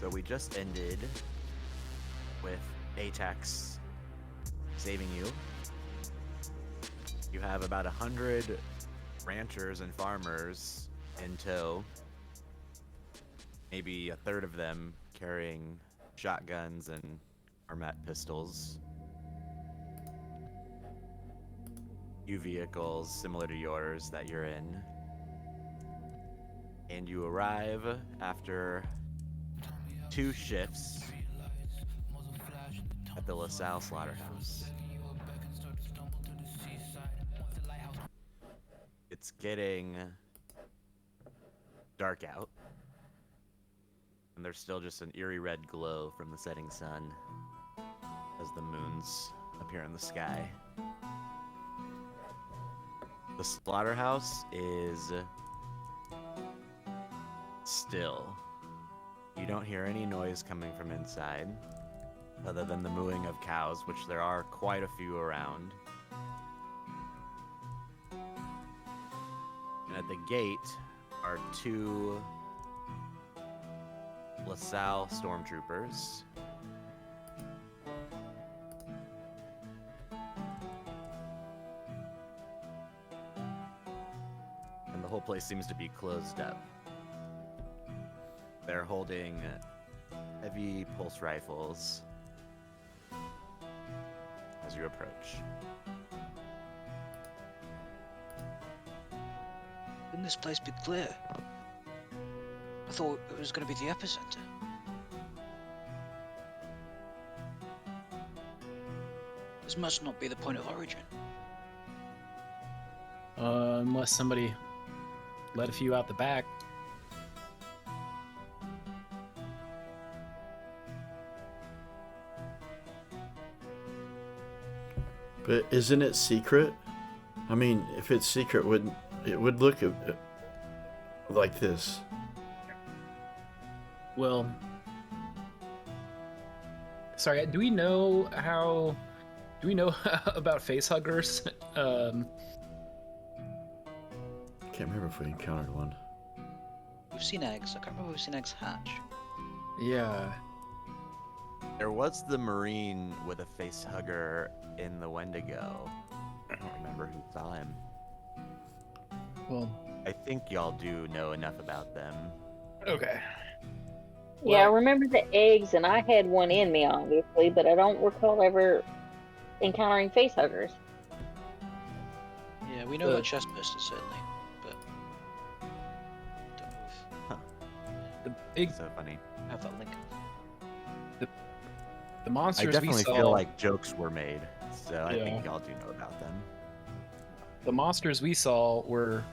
So we just ended with Atex saving you. You have about 100 ranchers and farmers in tow. Maybe a third of them carrying shotguns and armat pistols. Few vehicles similar to yours that you're in. And you arrive after 2 shifts at the LaSalle slaughterhouse. It's getting dark out, and there's still just an eerie red glow from the setting sun as the moons appear in the sky. The slaughterhouse is still. You don't hear any noise coming from inside, other than the mooing of cows, which there are quite a few around. And at the gate are 2 LaSalle stormtroopers. And the whole place seems to be closed up. They're holding heavy pulse rifles as you approach. Wouldn't this place be clear? I thought it was going to be the epicenter. This must not be the point of origin. Unless somebody let a few out the back. But isn't it secret? I mean, if it's secret, it would look like this. Well, sorry, do we know about facehuggers? Can't remember if we encountered one. We've seen eggs. I can't remember if we've seen eggs hatch. Yeah. There was the Marine with a face hugger in the Wendigo. I don't remember who saw him. Well, I think y'all do know enough about them. okay. Yeah, I Well- remember the eggs, and I had one in me, obviously, but I don't recall ever encountering facehuggers. Yeah, we know about chest bursters, certainly, but don't know if The big, So funny. I have that link. the monsters I definitely we saw. feel like jokes were made, so I Yeah. think y'all do know about them. The monsters we saw were,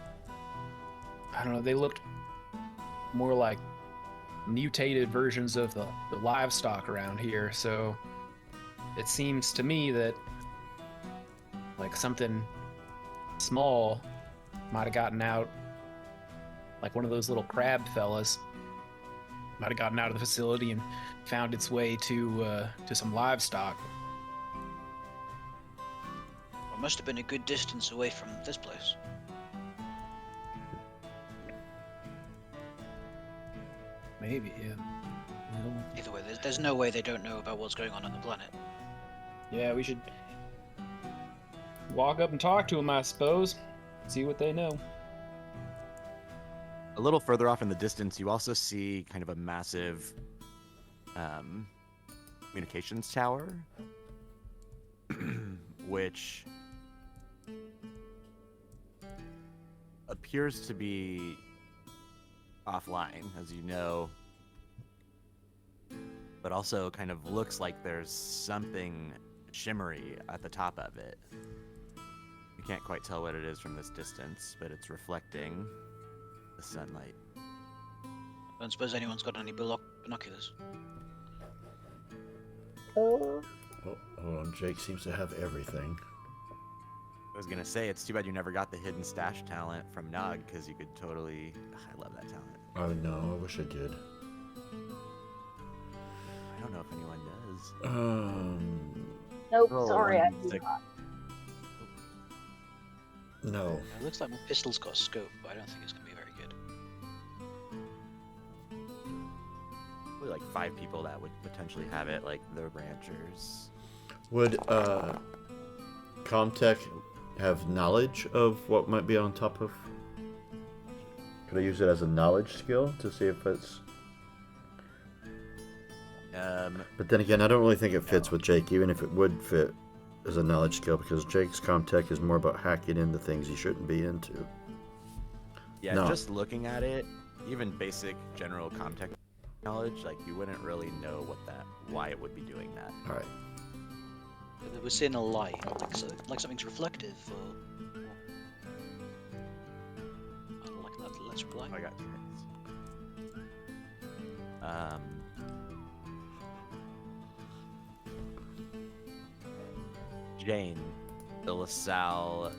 I don't know, they looked more like mutated versions of the livestock around here, so it seems to me that like something small might have gotten out, like one of those little crab fellas might have gotten out of the facility and found its way to some livestock. It must have been a good distance away from this place. Maybe, yeah. Well, Either way, there's no way they don't know about what's going on the planet. yeah, we should walk up and talk to them, I suppose. See what they know. A little further off in the distance, you also see kind of a massive communications tower, which appears to be offline, as you know, but also kind of looks like there's something shimmery at the top of it. You can't quite tell what it is from this distance, but it's reflecting the sunlight. I don't suppose anyone's got any binoculars. Oh, Oh, hold on, Jake seems to have everything. I was gonna say, it's too bad you never got the hidden stash talent from Nog, because you could totally... I love that talent. Oh no, I wish I did. I don't know if anyone does. nope, Roll a sorry, I 1d6. did not. No. It looks like my pistol's got a scope, but I don't think it's going to be very good. probably like 5 people that would potentially have it, like the ranchers. Would Comtech have knowledge of what might be on top of? Could I use it as a knowledge skill to see if it's? But then again, I don't really think it fits with Jake, even if it would fit as a knowledge skill, because Jake's Comtech is more about hacking into things he shouldn't be into. Yeah, No. just looking at it, even basic general Comtech knowledge, like you wouldn't really know why it would be doing that. All right. We're seeing a light, like something's reflective, or like that. Let's reply. I got 2 hits. Jane, the LaSalle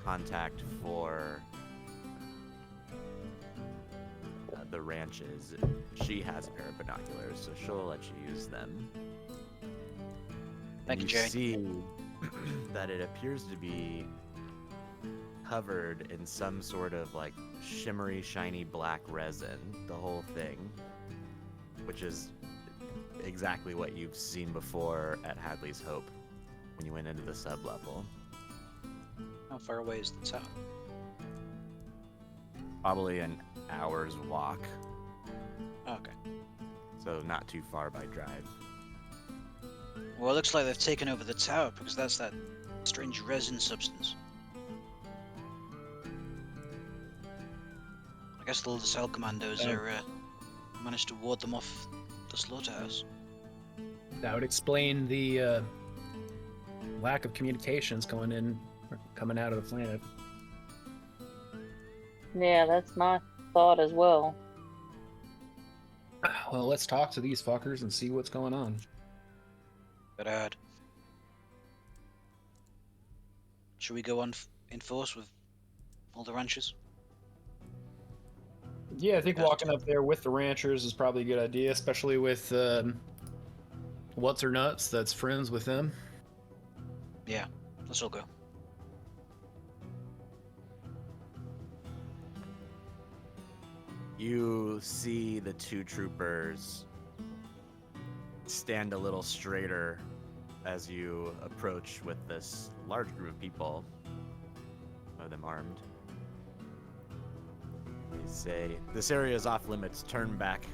contact for the ranches, she has a pair of binoculars, so she'll let you use them. Thank you, You Jane. see that it appears to be covered in some sort of like shimmery, shiny black resin, the whole thing, which is exactly what you've seen before at Hadley's Hope when you went into the sub-level. How far away is the town? Probably an hour's walk, Oh, okay. so not too far by drive. Well, it looks like they've taken over the tower because that's that strange resin substance. I guess the LaSalle commandos are managed to ward them off the slaughterhouse. That would explain the lack of communications coming out of the planet. Yeah, that's my thought as well. Well, let's talk to these fuckers and see what's going on. But should we go on in force with all the ranchers? Yeah, I think Yes. walking up there with the ranchers is probably a good idea, especially with What's Her Nuts that's friends with them. Yeah, let's all go. You see the 2 troopers stand a little straighter as you approach with this large group of people, some of them armed. They say, "This area is off limits, turn back."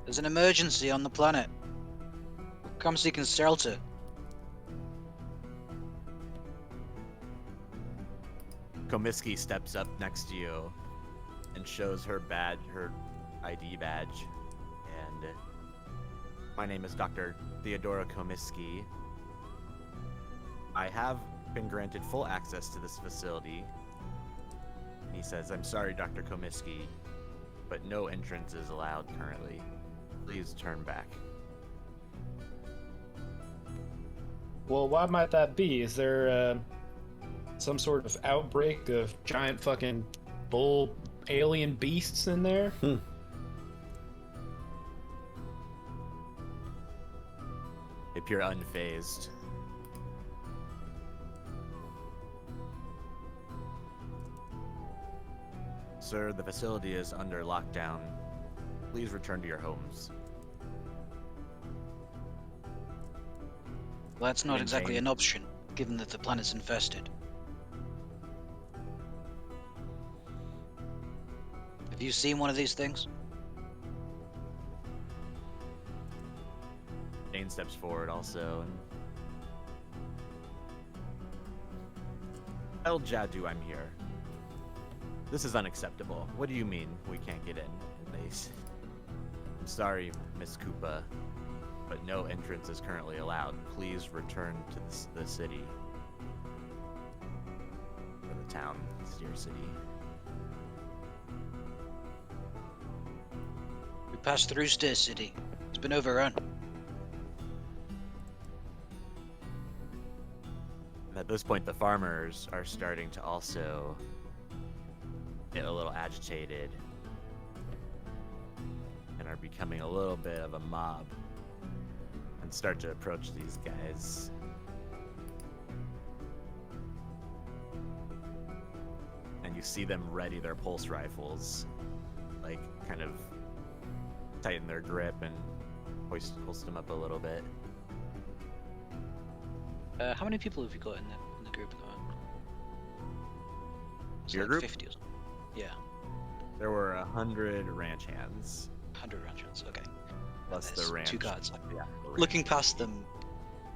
There's an emergency on the planet. Come seeking shelter. Komisky steps up next to you and shows her badge, her ID badge, and my name is Dr. Theodora Komisky. I have been granted full access to this facility. He says, "I'm sorry, Dr. Komisky, but no entrance is allowed currently. Please turn back." Well, why might that be? Is there some sort of outbreak of giant fucking bull alien beasts in there? They appear unfazed. Sir, the facility is under lockdown. Please return to your homes. Well, that's not And exactly Jane. an option, given that the planet's infested. Have you seen one of these things? Jane steps forward also. El Jadu, I'm here. This is unacceptable. What do you mean we can't get in? And they say, "I'm sorry, Miss Koopa, but no entrance is currently allowed. Please return to the city. Or the town. It's your city." We passed through Steer City. It's been overrun. And at this point, the farmers are starting to also get a little agitated and are becoming a little bit of a mob and start to approach these guys. And you see them ready their pulse rifles. kind of tighten their grip and hoist them up a little bit. How many people have you got in the group at the moment? It's Your like group? 50 or something. Yeah, There were 100 ranch hands, 100 ranchers. Okay. plus There's the ranch. 2 guards. Yeah, the ranch. Looking past them,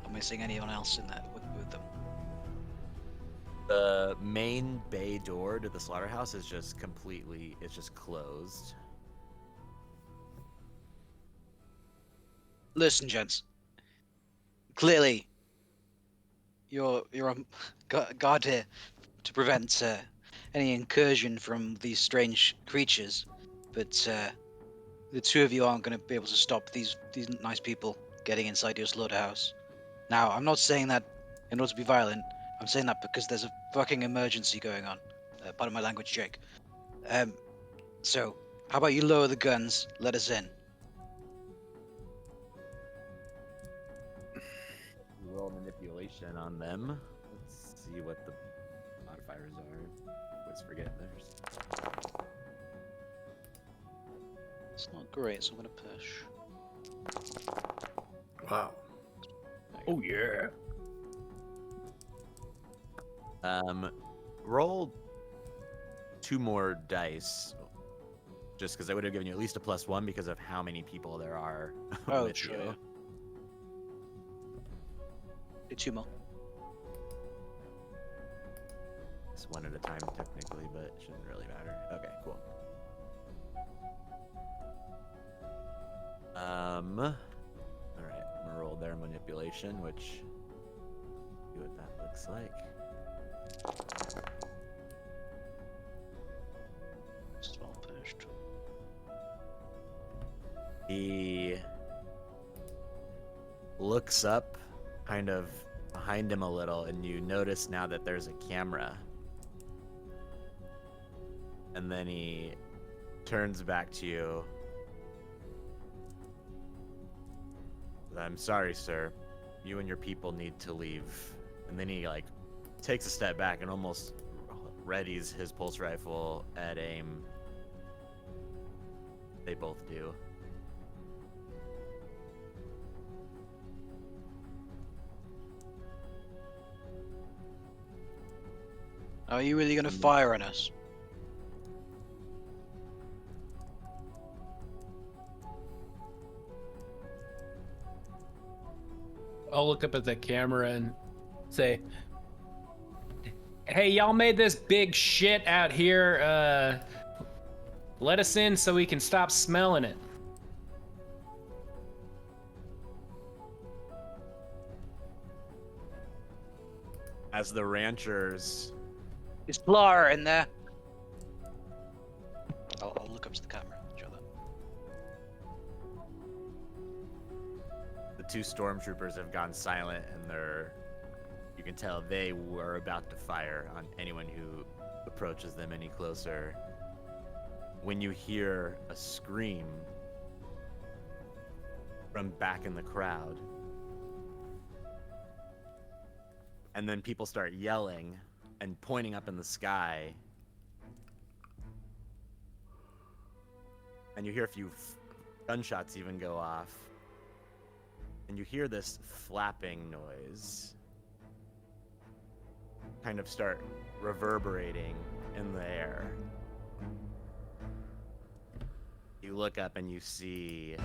am I seeing anyone else in there with them? The main bay door to the slaughterhouse is just completely, it's just closed. Listen, gents. Clearly, you're a guard here to prevent any incursion from these strange creatures, but the 2 of you aren't going to be able to stop these nice people getting inside your slaughterhouse. Now, I'm not saying that in order to be violent. I'm saying that because there's a fucking emergency going on. Pardon my language, Jake. So, how about you lower the guns, let us in? Roll manipulation on them. Let's see what the modifiers are. Always forget theirs. It's not great, so I'm going to push. Wow. Oh yeah. Roll 2 more dice. Just because I would have given you at least a +1 because of how many people there are. Oh, with sure. you. Yeah. Do 2 more. It's 1 at a time technically, but it shouldn't really matter. Okay, cool. Alright, I'm gonna roll their manipulation, which see what that looks like. It's well pushed. He looks up kind of behind him a little, and you notice now that there's a camera. And then he turns back to you. I'm sorry, sir. You and your people need to leave. And then he like takes a step back and almost readies his pulse rifle at aim. They both do. Are you really going to fire on us? I'll look up at the camera and say, "Hey, y'all made this big shit out here. Let us in so we can stop smelling it." As the ranchers Is Clara in there? I'll look up to the camera. Show that. the 2 stormtroopers have gone silent, and you can tell they were about to fire on anyone who approaches them any closer. When you hear a scream from back in the crowd, and then people start yelling and pointing up in the sky, and you hear a few gunshots even go off, and you hear this flapping noise kind of start reverberating in the air. You look up and you see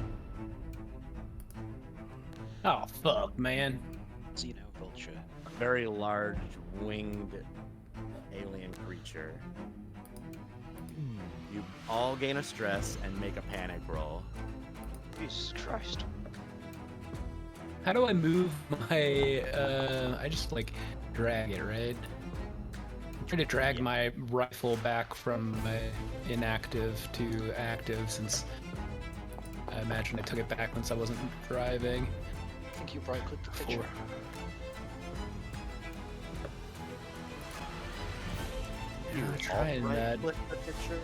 Oh fuck, man. Xenovulture. a very large winged alien creature. You all gain a stress and make a panic roll. Jesus Christ. How do I move my? I just like drag it, right? I'm trying to drag my rifle back from inactive to active, since I imagine I took it back once I wasn't driving. I think you right-clicked the picture. I'm trying that. Click the picture.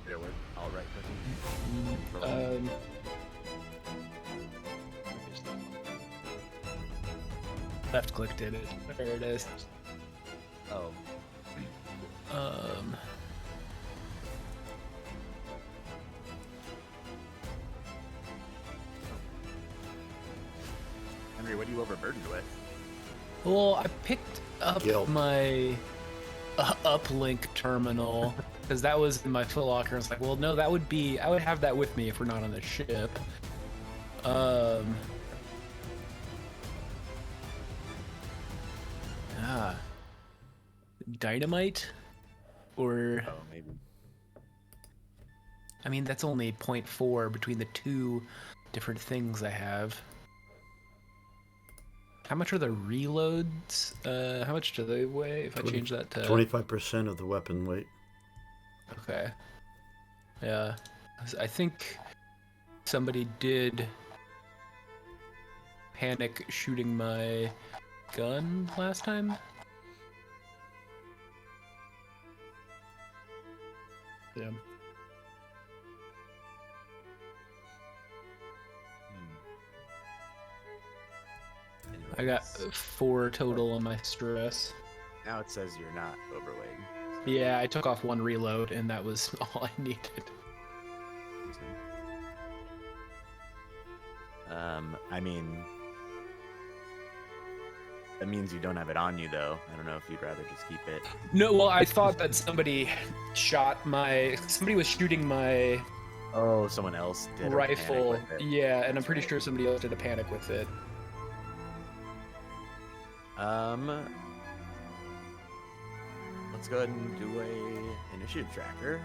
There, we're all right clicking. Um, Left click did it. There it is. Oh. Um. Henry, what are you overburdened with? Well, I picked up Guilt. my uplink terminal because that was in my footlocker. I was like, well, no, that would be. I would have that with me if we're not on the ship. Ah. Dynamite? Or, Oh, maybe. I mean, that's only 0.4 between the two different things I have. How much are the reloads? How much do they weigh if I change that to... 25% of the weapon weight. Okay. Yeah. I think somebody did panic shooting my gun last time. Yeah. I got Anyways, 4 total on my stress. now it says you're not overweight. Yeah, I took off 1 reload, and that was all I needed. I mean, that means you don't have it on you, though. I don't know if you'd rather just keep it. No, well, I thought that somebody shot my... Somebody was shooting my Oh, someone else did a panic rifle. with it. Yeah, and I'm That's pretty right. sure somebody else did a panic with it. Let's go ahead and do a initiative tracker.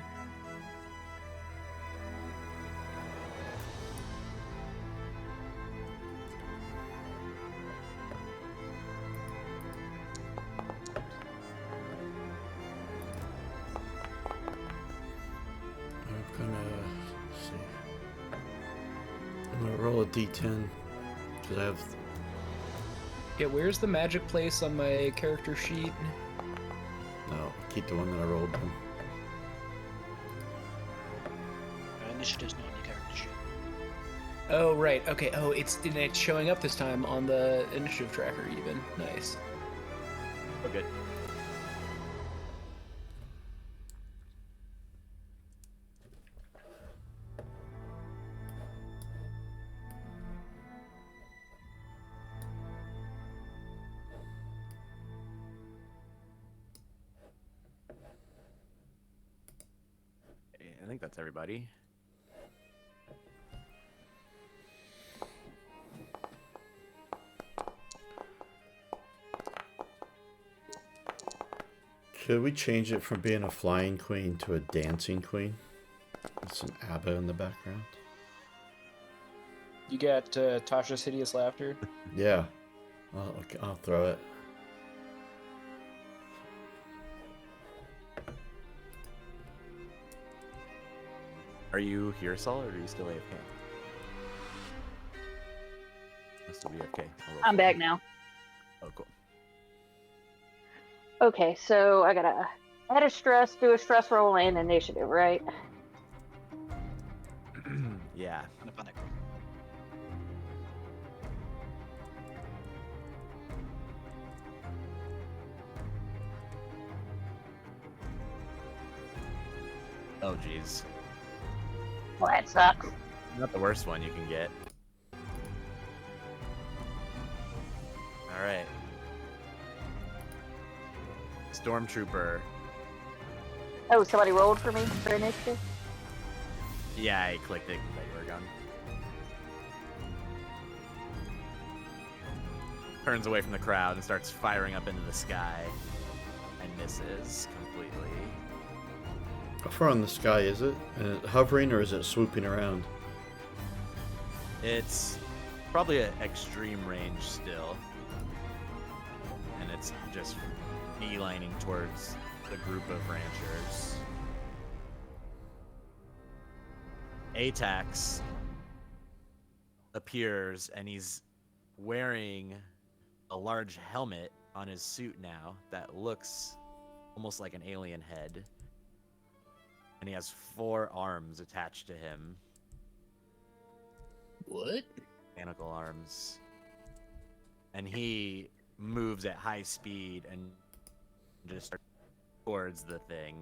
I'm gonna roll a d10 because I have. Yeah, where's the magic place on my character sheet? No, keep the one that I rolled. Then. Initiative's not on your character sheet. Oh, right. Okay. Oh, it's showing up this time on the initiative tracker even. Nice. Oh, good. I think that's everybody. Could we change it from being a flying queen to a dancing queen? With some ABBA in the background. You got Tasha's hideous laughter. Yeah. I'll throw it. Are you here, Saul, or are you still AFK? I'll still be AFK. I'm back now. Oh, cool. Okay, so I gotta add a stress, do a stress roll and initiative, right? Yeah. And a panic. Oh, jeez. Well, that sucks. Not the worst one you can get. All right. Stormtrooper. Oh, somebody rolled for me for initiative? Yeah, I clicked it that you were gone. Turns away from the crowd and starts firing up into the sky. And misses completely. How far in the sky is it? Is it hovering or is it swooping around? It's probably at extreme range still. And it's just beelining towards the group of ranchers. Atax appears and he's wearing a large helmet on his suit now that looks almost like an alien head. And he has 4 arms attached to him. What? Mechanical arms. And he moves at high speed and just starts towards the thing.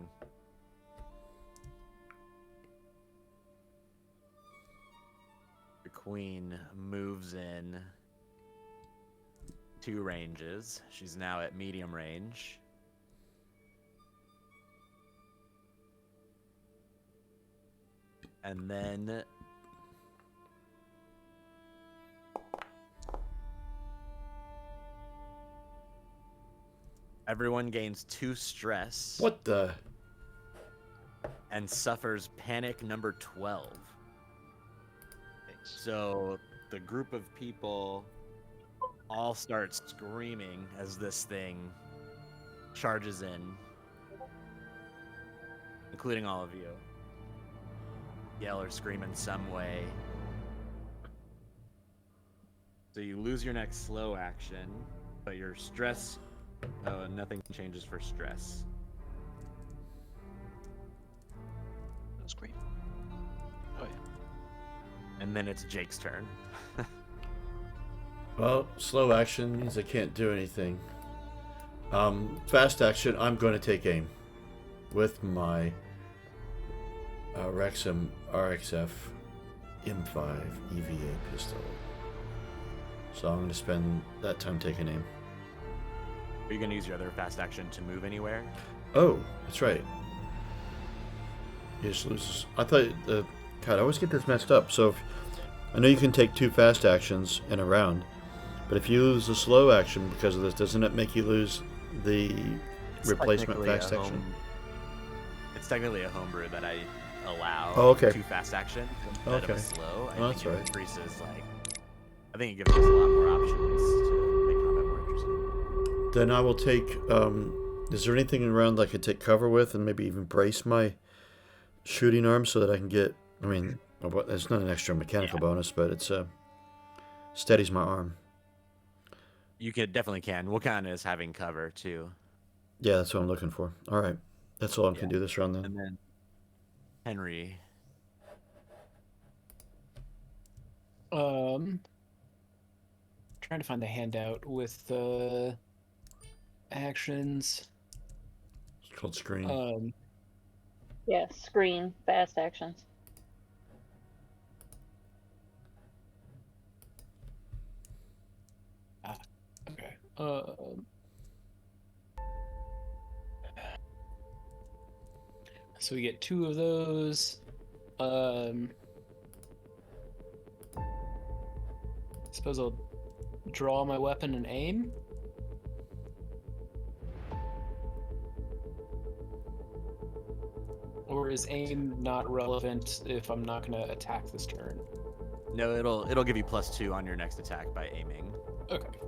The queen moves in 2 ranges. She's now at medium range. And then everyone gains 2 stress. What the? And suffers panic number 12. So the group of people all start screaming as this thing charges in, including all of you. Yell or scream in some way. So you lose your next slow action, but your stress, nothing changes for stress. That's great. Oh yeah. And then it's Jake's turn. Well, slow action means I can't do anything. Fast action, I'm going to take aim with my Rexham RXF M5 EVA pistol. So I'm going to spend that time taking aim. Are you going to use your other fast action to move anywhere? Oh, that's right. You just lose. I thought God, I always get this messed up. So I know you can take 2 fast actions in a round, but if you lose a slow action because of this, doesn't it make you lose the replacement technically fast a action? It's technically a homebrew that I allow. Oh, okay. 2 fast actions instead of Okay. a slow. I Well, think that's it right. increases I think it gives us a lot more options to make combat more interesting. Then I will take. Is there anything around I could take cover with and maybe even brace my shooting arm so that I can get? I mean, it's not an extra mechanical bonus, but it's steadies my arm. You definitely can. We'll count it as having cover too. Yeah, that's what I'm looking for. All right, that's all I can do this round then. And then Henry. Trying to find the handout with the actions. It's called screen. Yeah, screen, fast actions. Okay. So we get 2 of those. Suppose I'll draw my weapon and aim. Or is aim not relevant if I'm not going to attack this turn? No, it'll give you +2 on your next attack by aiming. Okay.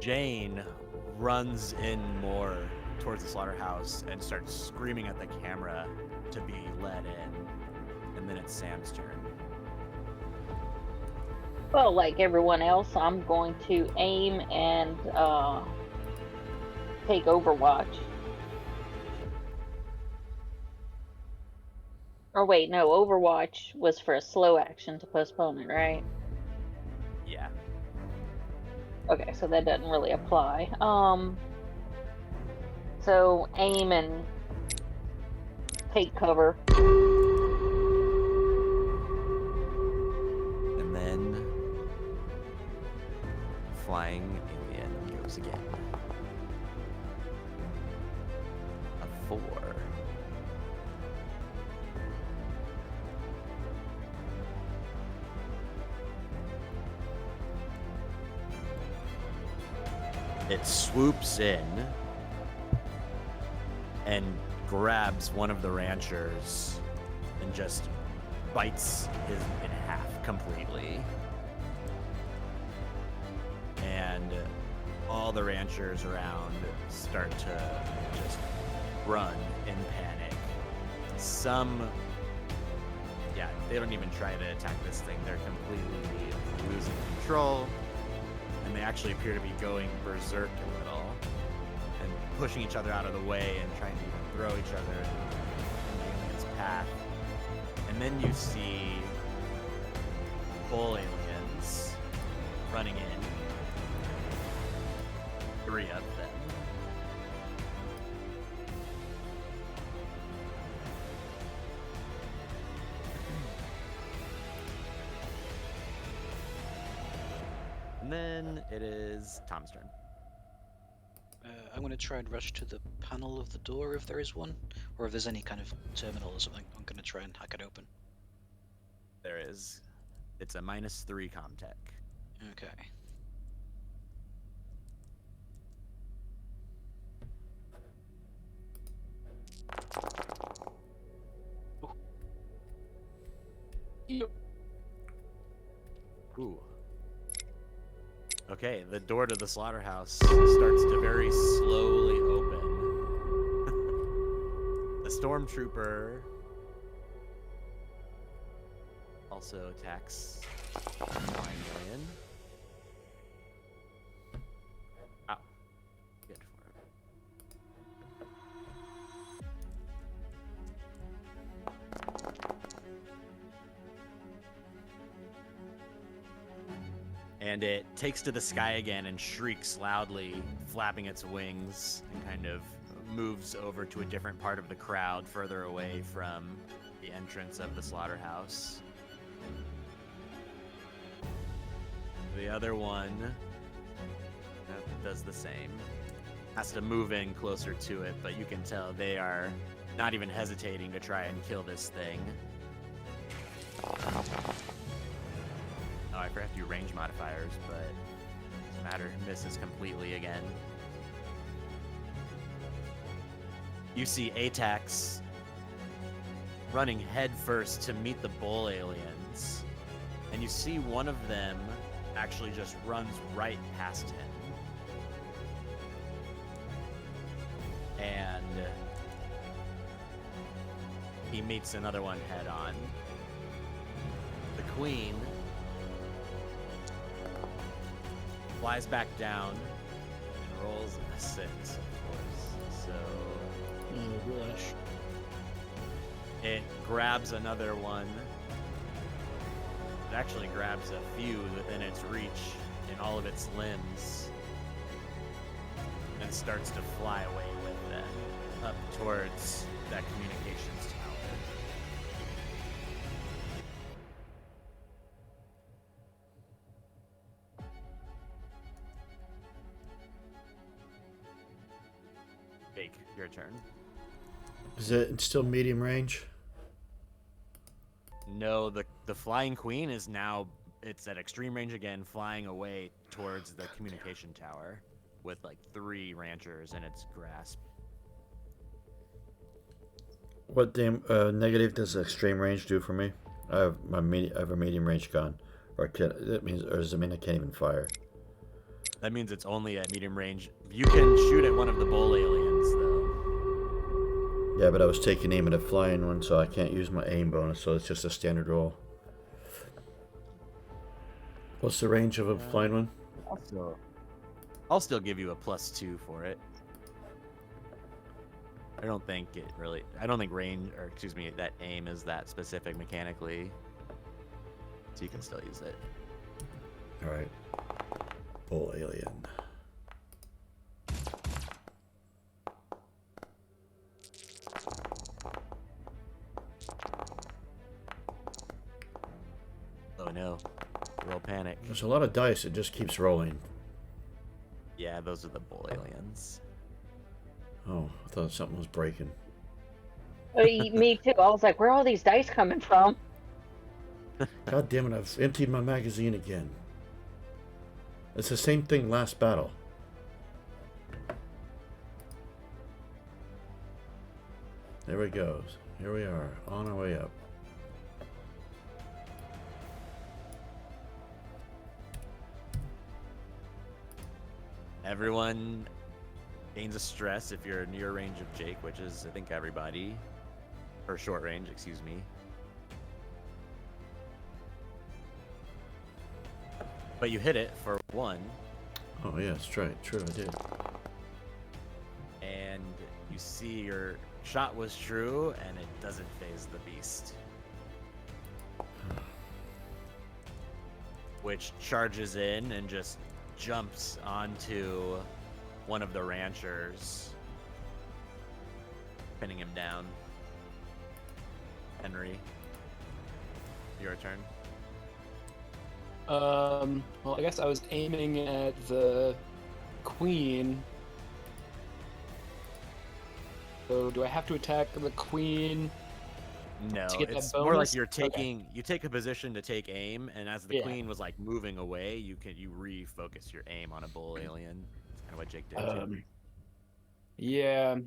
Jane runs in more towards the slaughterhouse and starts screaming at the camera to be let in. And then it's Sam's turn. Well, like everyone else, I'm going to aim and take Overwatch. Or wait, no, Overwatch was for a slow action to postpone it, right? Yeah. Okay, so that doesn't really apply. So aim and take cover. And then flying alien goes again. A 4. It swoops in and grabs one of the ranchers and just bites his in half completely. And all the ranchers around start to just run in panic. Some, they don't even try to attack this thing. They're completely losing control. And they actually appear to be going berserk a little and pushing each other out of the way and trying to even throw each other in the alien's path. And then you see full aliens running in. 3 of them. And then it is Tom's turn. I'm going to try and rush to the panel of the door if there is one, or if there's any kind of terminal or something. I'm going to try and hack it open. There is. It's a -3 Comtech. Okay. Ooh. Okay, the door to the slaughterhouse starts to very slowly open. The stormtrooper also attacks 9 million. Ow. Good for him. And it takes to the sky again and shrieks loudly, flapping its wings, and kind of moves over to a different part of the crowd further away from the entrance of the slaughterhouse. The other one does the same. Has to move in closer to it, but you can tell they are not even hesitating to try and kill this thing. Oh, I forgot to do range modifiers, but doesn't matter. Misses completely again. You see Atax running headfirst to meet the bull aliens, and you see one of them actually just runs right past him. And he meets another one head on. The queen flies back down and rolls a 6, of course. So Oh gosh. it grabs another one. It actually grabs a few within its reach in all of its limbs and starts to fly away with them up towards that communications tower. Jake, your turn. Is it still medium range? No, the flying queen is now, it's at extreme range again, flying away towards the communication tower with like 3 ranchers in its grasp. What negative does extreme range do for me? I have I have a medium range gun, or does it mean I can't even fire? That means it's only at medium range. You can shoot at one of the bull aliens, though. Yeah, but I was taking aim at a flying one, so I can't use my aim bonus, so it's just a standard roll. What's the range of a flying one? I'll still give you a +2 for it. I don't think range, or excuse me, that aim is that specific mechanically. So you can still use it. Alright. Bull alien. Oh no. Roll panic. There's a lot of dice, it just keeps rolling. Yeah, those are the bull aliens. Oh, I thought something was breaking. Me too. I was like, where are all these dice coming from? God damn it, I've emptied my magazine again. It's the same thing last battle. There it goes. Here we are, on our way up. Everyone gains a stress if you're near range of Jake, which is, I think, everybody. Or short range, excuse me. But you hit it for 1. Oh yeah, that's right. True, I did. And you see your shot was true, and it doesn't phase the beast. which charges in and just jumps onto one of the ranchers, pinning him down. Henry, your turn. Well, I guess I was aiming at the queen. So do I have to attack the queen? No, To get that it's more like bonus? you're Okay. taking you take a position to take aim, and as the Yeah. queen was like moving away, you refocus your aim on a bull alien. That's kind of what Jake did. Too. Yeah.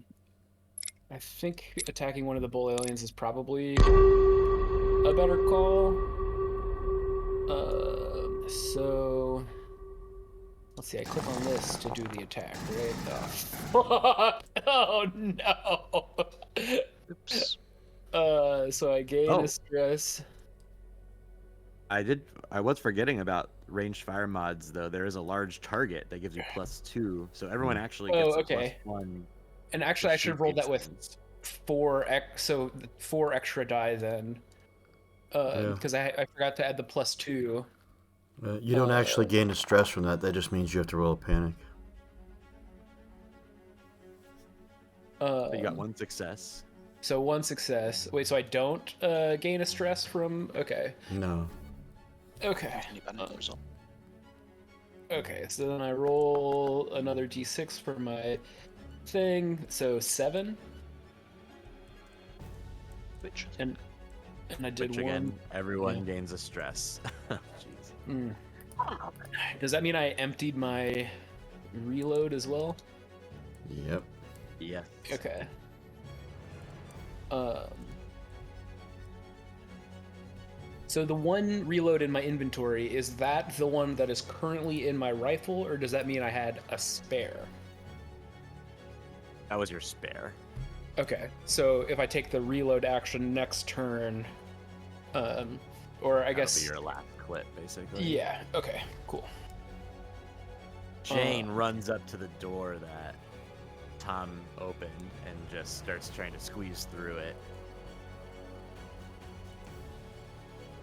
I think attacking one of the bull aliens is probably a better call. So let's see. I click on this to do the attack, right? Oh, oh no! Oops. So I gain Oh. a stress. I was forgetting about ranged fire mods though. There is a large target that gives you +2, so everyone actually gets Oh, a okay. +1. And actually, I should have rolled that with Distance. 4 extra die then. Yeah. Because I forgot to add the +2. You don't actually gain a stress from that. That just means you have to roll a panic. So you got 1 success. So 1 success. Wait, so I don't gain a stress from? Okay. No. Okay. Any benefit result. Okay, so then I roll another d6 for my thing. So 7. Which And I did Which 1. again, everyone yeah. gains a stress. Jeez. Mm. Does that mean I emptied my reload as well? Yep. Yes. Okay. So the one reload in my inventory, is that the one that is currently in my rifle, or does that mean I had a spare? That was your spare. Okay, so if I take the reload action next turn, or I That'll guess... be your last clip, basically. Yeah, okay, cool. Jane runs up to the door that Tom opened and just starts trying to squeeze through it.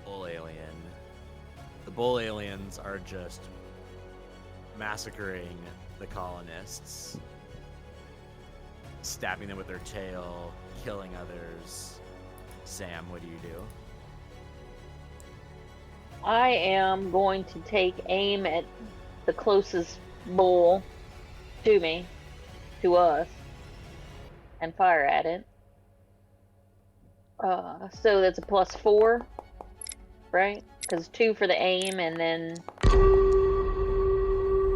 Bull alien. The bull aliens are just massacring the colonists, stabbing them with their tail, killing others. Sam, what do you do? I am going to take aim at the closest bull to me, to us, and fire at it. So that's a +4, right? Because 2 for the aim, and then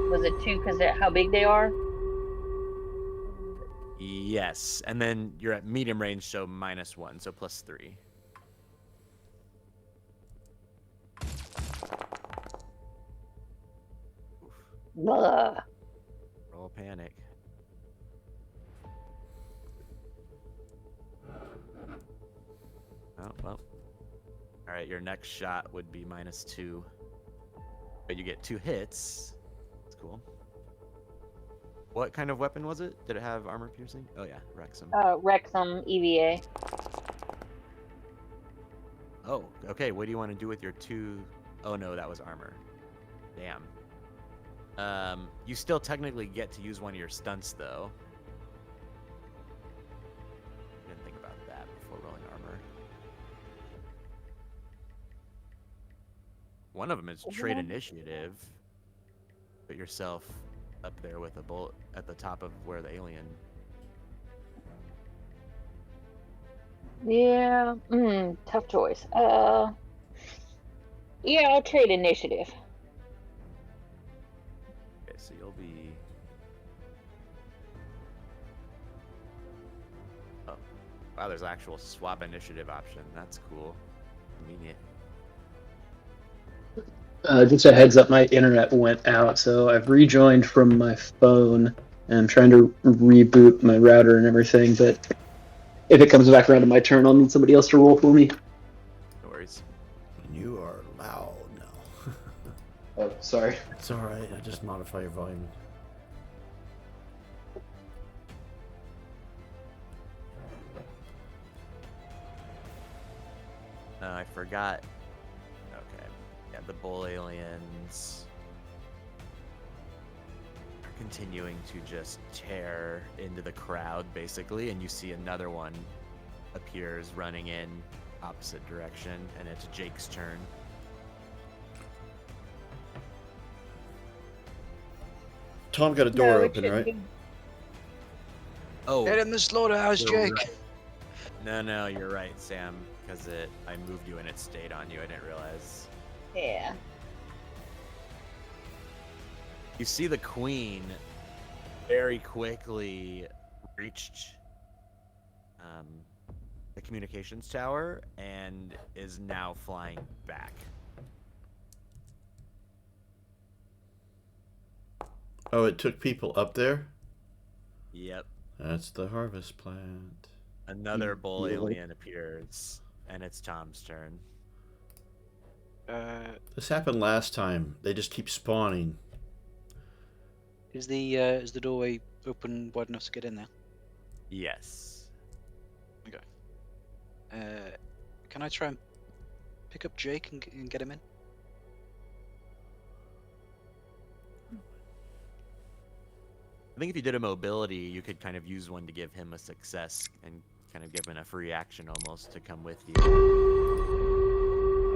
was it 2 because how big they are? Yes, and then you're at medium range, so -1, so +3. Blah. Roll panic. Oh, well. Alright, your next shot would be -2. But you get 2 hits. That's cool. What kind of weapon was it? Did it have armor piercing? Oh yeah, Wrexham. Wrexham EVA. Oh, okay. What do you want to do with your 2? Oh no, that was armor. Damn. You still technically get to use one of your stunts though. Didn't think about that before rolling armor. One of them is trade initiative. Put yourself up there with a bullet at the top of where the alien. Yeah, tough choice. Yeah, I'll trade initiative. Okay, so you'll be. Oh, wow! There's an actual swap initiative option. That's cool. Convenient. Just a heads up, my internet went out, so I've rejoined from my phone, and I'm trying to reboot my router and everything, but if it comes back around to my turn, I'll need somebody else to roll for me. No worries. You are loud now. Oh, sorry. It's alright, I just modify your volume. I forgot. Okay. Yeah, the bull aliens are continuing to just tear into the crowd, basically, and you see another one appears running in opposite direction, and it's Jake's turn. Tom got a door No, it open, shouldn't right? be. Oh, Get in the slaughterhouse, you're Jake. right. No, you're right, Sam, because I moved you and it stayed on you. I didn't realize. Yeah. You see the queen very quickly reached the communications tower and is now flying back. Oh, it took people up there? Yep. That's the harvest plant. Another bull you like- alien appears, and it's Tom's turn. This happened last time. They just keep spawning. Is the doorway open wide enough to get in there? Yes. Can I try and pick up Jake and get him in? I think if you did a mobility, you could kind of use one to give him a success and kind of give him a free action almost to come with you.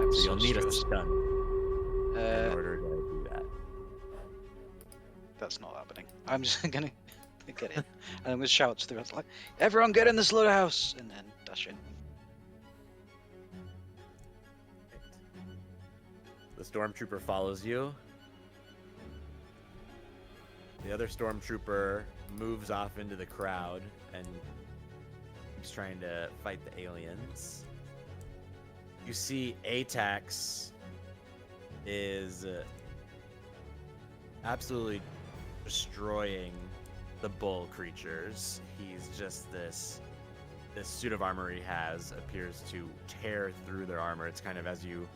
I'm So you'll need a stressed. stun in Uh, order to do that. that's not happening. I'm just gonna get in, and I'm gonna shout to the rest like, "Everyone, get in the slaughterhouse!" and then dash in. The stormtrooper follows you. The other stormtrooper moves off into the crowd and keeps trying to fight the aliens. You see Atax is absolutely destroying the bull creatures. He's just this suit of armor he has appears to tear through their armor. It's kind of as you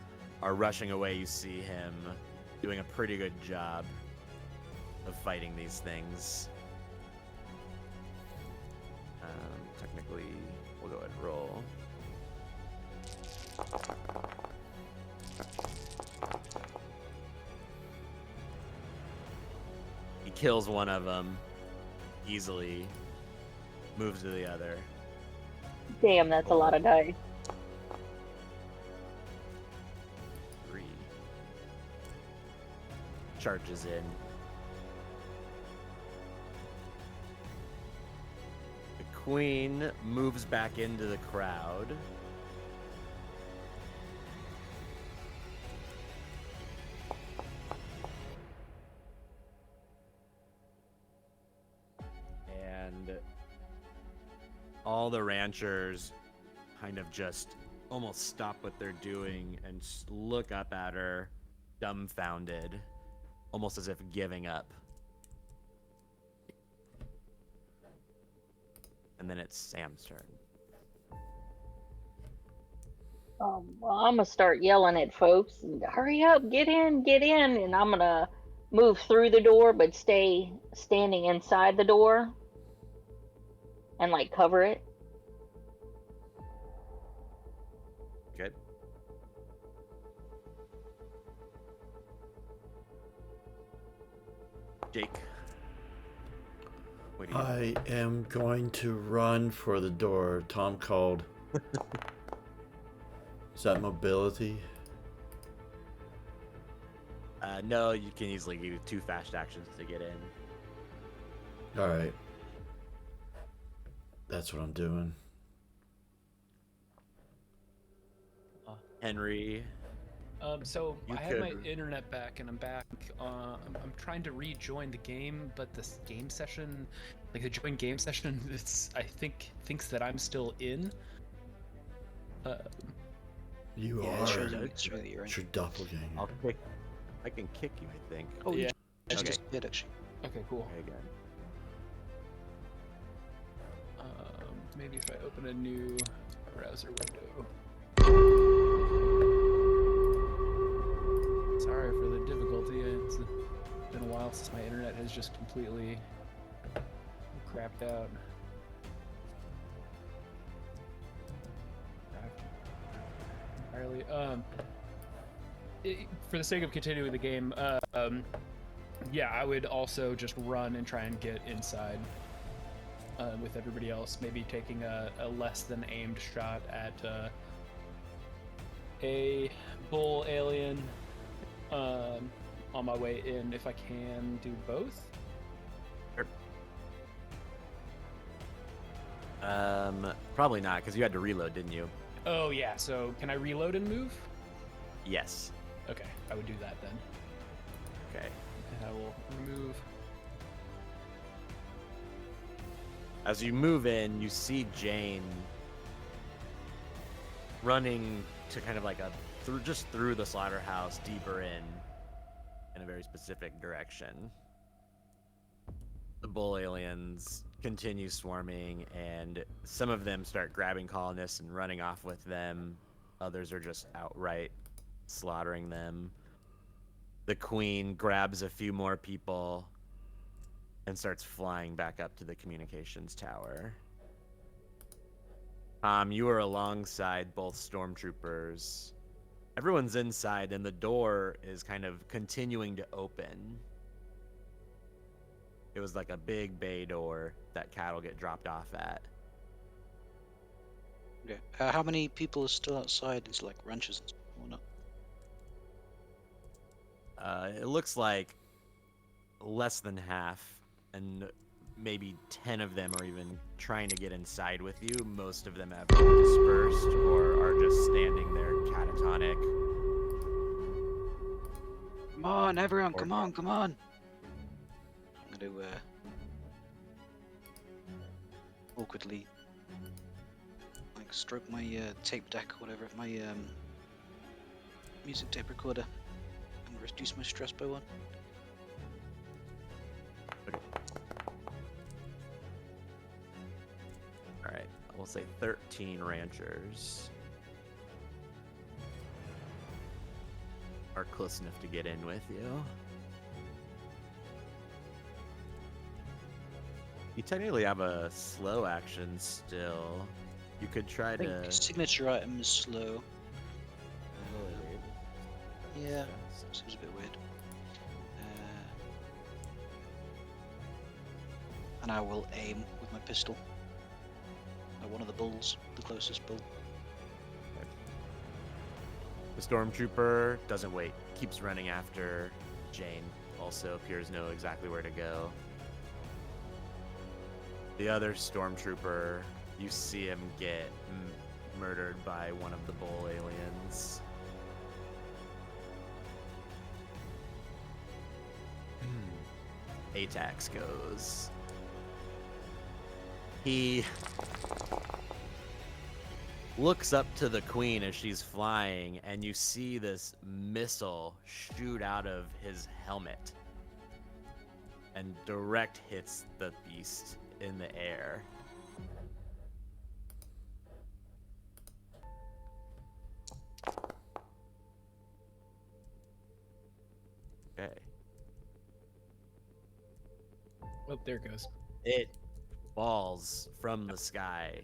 are rushing away, you see him doing a pretty good job of fighting these things. Technically, we'll go ahead and roll. He kills one of them easily, moves to the other. Damn, that's a lot of dice. 3. Charges in. The queen moves back into the crowd. And all the ranchers kind of just almost stop what they're doing and look up at her, dumbfounded, almost as if giving up. And then it's Sam's turn. Well, I'm gonna start yelling at folks. Hurry up, get in, and I'm gonna move through the door, but stay standing inside the door and like cover it. Good. Jake. What do you do? I am going to run for the door. Tom called. Is that mobility? No, you can easily use 2 fast actions to get in. All right. That's what I'm doing. Henry. So You I have my could- internet back and I'm back. I'm trying to rejoin the game, but this game session, like the join game session, thinks that I'm still in. You Yeah, are. it shows does. it's shows that you're in. It's your doppelganger. I can kick you, I think. Oh, Yeah. you just Okay. disappeared actually. Okay, cool. Okay, good. Maybe if I open a new browser window. Sorry for the difficulty. It's been a while since my internet has just completely crapped out. Entirely. for the sake of continuing the game, yeah, I would also just run and try and get inside with everybody else. Maybe taking a less than aimed shot at a bull alien on my way in, if I can do both. Probably not, because you had to reload, didn't you? Oh yeah, so can I reload and move? Yes. Okay, I would do that then. Okay. And I will remove. As you move in, you see Jane running to kind of like just through the slaughterhouse, deeper in a very specific direction. The bull aliens continue swarming, and some of them start grabbing colonists and running off with them. Others are just outright slaughtering them. The queen grabs a few more people and starts flying back up to the communications tower. You are alongside both stormtroopers. Everyone's inside, and the door is kind of continuing to open. It was like a big bay door that cattle get dropped off at. Okay. How many people are still outside? It's like ranchers and stuff, or not? It looks like less than half, and maybe 10 of them are even trying to get inside with you. Most of them have dispersed or are just standing there catatonic. Come on, everyone! Come on! Come on! I'm gonna awkwardly like stroke my tape deck or whatever, my music tape recorder, and reduce my stress by 1. Alright, we'll say 13 ranchers are close enough to get in with you. You technically have a slow action still. You could try I think to... signature item is slow. Yeah, seems a bit weird. And I will aim with my pistol at one of the bulls, the closest bull. The stormtrooper doesn't wait, keeps running after Jane. Also appears to know exactly where to go. The other stormtrooper, you see him get murdered by one of the bull aliens. Atax goes. He looks up to the queen as she's flying, and you see this missile shoot out of his helmet and direct hits the beast in the air. Okay. Oh, there it goes. It falls from the sky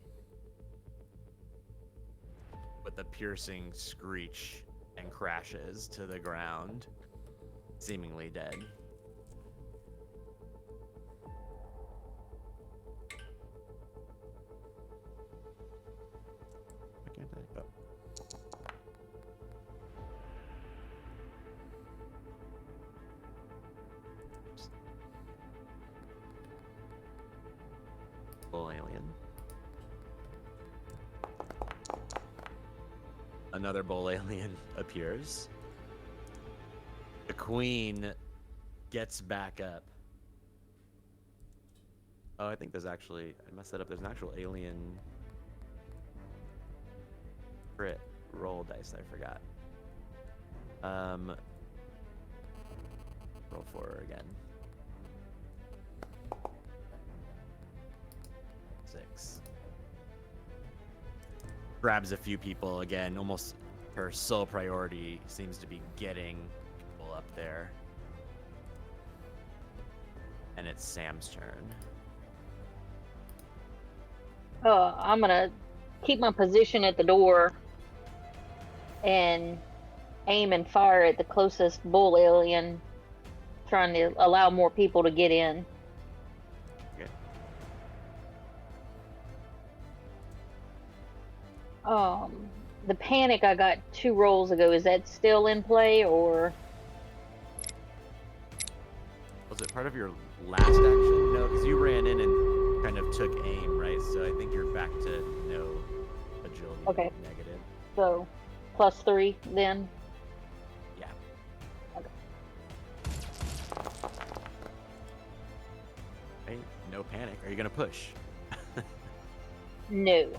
with a piercing screech and crashes to the ground, seemingly dead. Why can't I? Oh. Bull alien. Another bull alien appears. The queen gets back up. Oh, I think there's actually, I messed that up. There's an actual alien crit roll dice I forgot. Roll 4 again. 6. Grabs a few people again. Almost her sole priority seems to be getting people up there. And it's Sam's turn. I'm gonna keep my position at the door and aim and fire at the closest bull alien, trying to allow more people to get in. Okay. The panic I got 2 rolls ago, is that still in play, or? Was it part of your last action? No, because you ran in and kind of took aim, right? So I think you're back to no agility Okay. negative. So, +3 then? Yeah. Okay. Hey, no panic. Are you gonna push? No.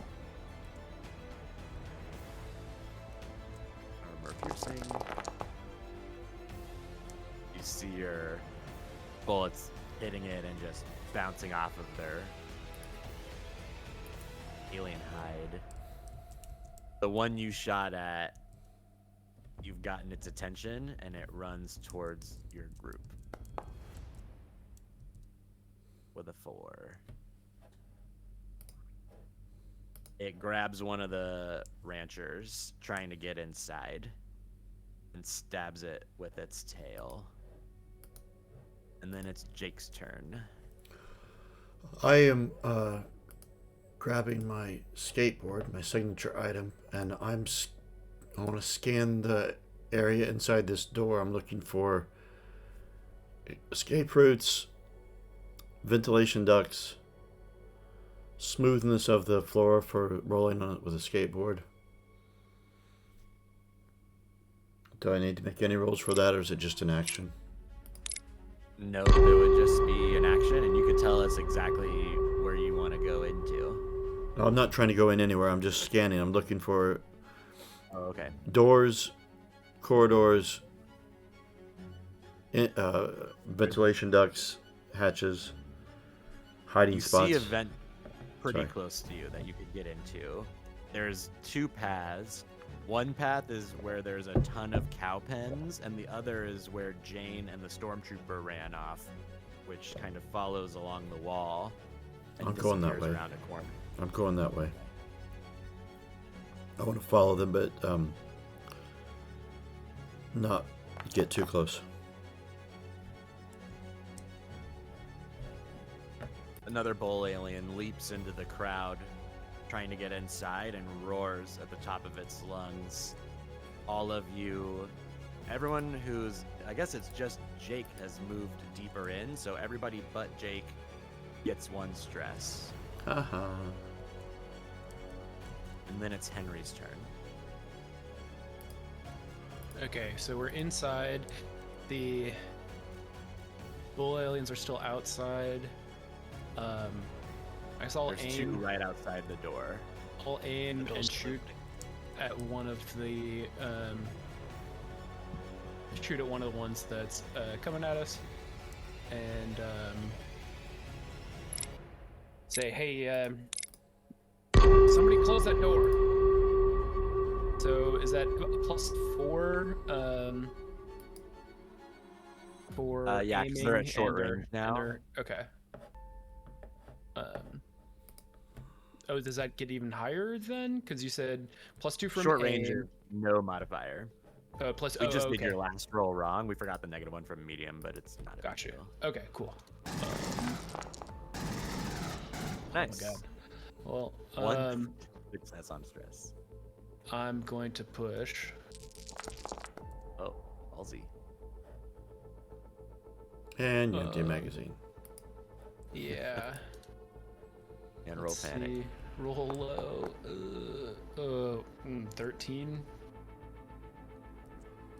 Armor piercing. You see your bullets hitting it and just bouncing off of their alien hide. The one you shot at, you've gotten its attention and it runs towards your group with a 4. It grabs one of the ranchers trying to get inside and stabs it with its tail. And then it's Jake's turn. I am grabbing my skateboard, my signature item, and I want to scan the area inside this door. I'm looking for escape routes, ventilation ducts, smoothness of the floor for rolling on it with a skateboard. Do I need to make any rolls for that, or is it just an action? No, it would just be an action, and you could tell us exactly where you want to go into. No, I'm not trying to go in anywhere. I'm just scanning. I'm looking for Oh, okay. doors, corridors, ventilation ducts, hatches, hiding You spots. see a vent pretty Sorry. close to you that you could get into. There's 2 paths. One path is where there's a ton of cow pens, and the other is where Jane and the stormtrooper ran off, which kind of follows along the wall and I'm going that disappears way. around a corner. I'm going that way. I want to follow them, but not get too close. Another bull alien leaps into the crowd, trying to get inside, and roars at the top of its lungs. All of you, everyone who's, I guess it's just Jake has moved deeper in, so everybody but Jake gets 1 stress. Haha. And then it's Henry's turn. Okay, so we're inside. The bull aliens are still outside. I guess I'll There's 2 aim. right outside the door. I'll aim The door's and shoot at one of the ones that's coming at us, and say, "Hey, somebody close that door." So is that +4 for Yeah, 'cause they're at aiming short and range now. Okay. Oh, does that get even higher then? Because you said +2 from Short aim. ranger, no modifier. Plus, We just okay. did your last roll wrong. We forgot the -1 from medium, but it's not a big Got you. deal. Okay, cool. Nice. Oh my god. Well, 1 success on stress. I'm going to push. Oh, ballsy. And you empty a magazine. Yeah. And roll Let's panic. see. Roll low. 13.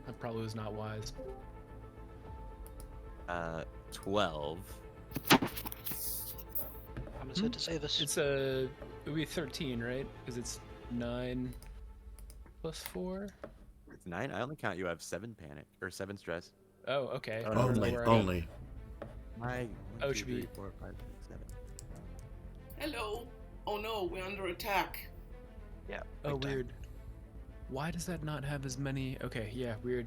That probably was not wise. 12. How much is it to save us? It's it would be 13, right? Because it's 9 plus 4. It's 9. I only count you have 7 panic or 7 stress. Oh, okay. Oh, I don't know Only, where I got- only. My Oh, 1, it 2, should 3, be- 4, 5, 6, 7. Hello. Oh no, we're under attack. Yeah. Oh, big time. weird. Why does that not have as many? Okay, yeah, weird.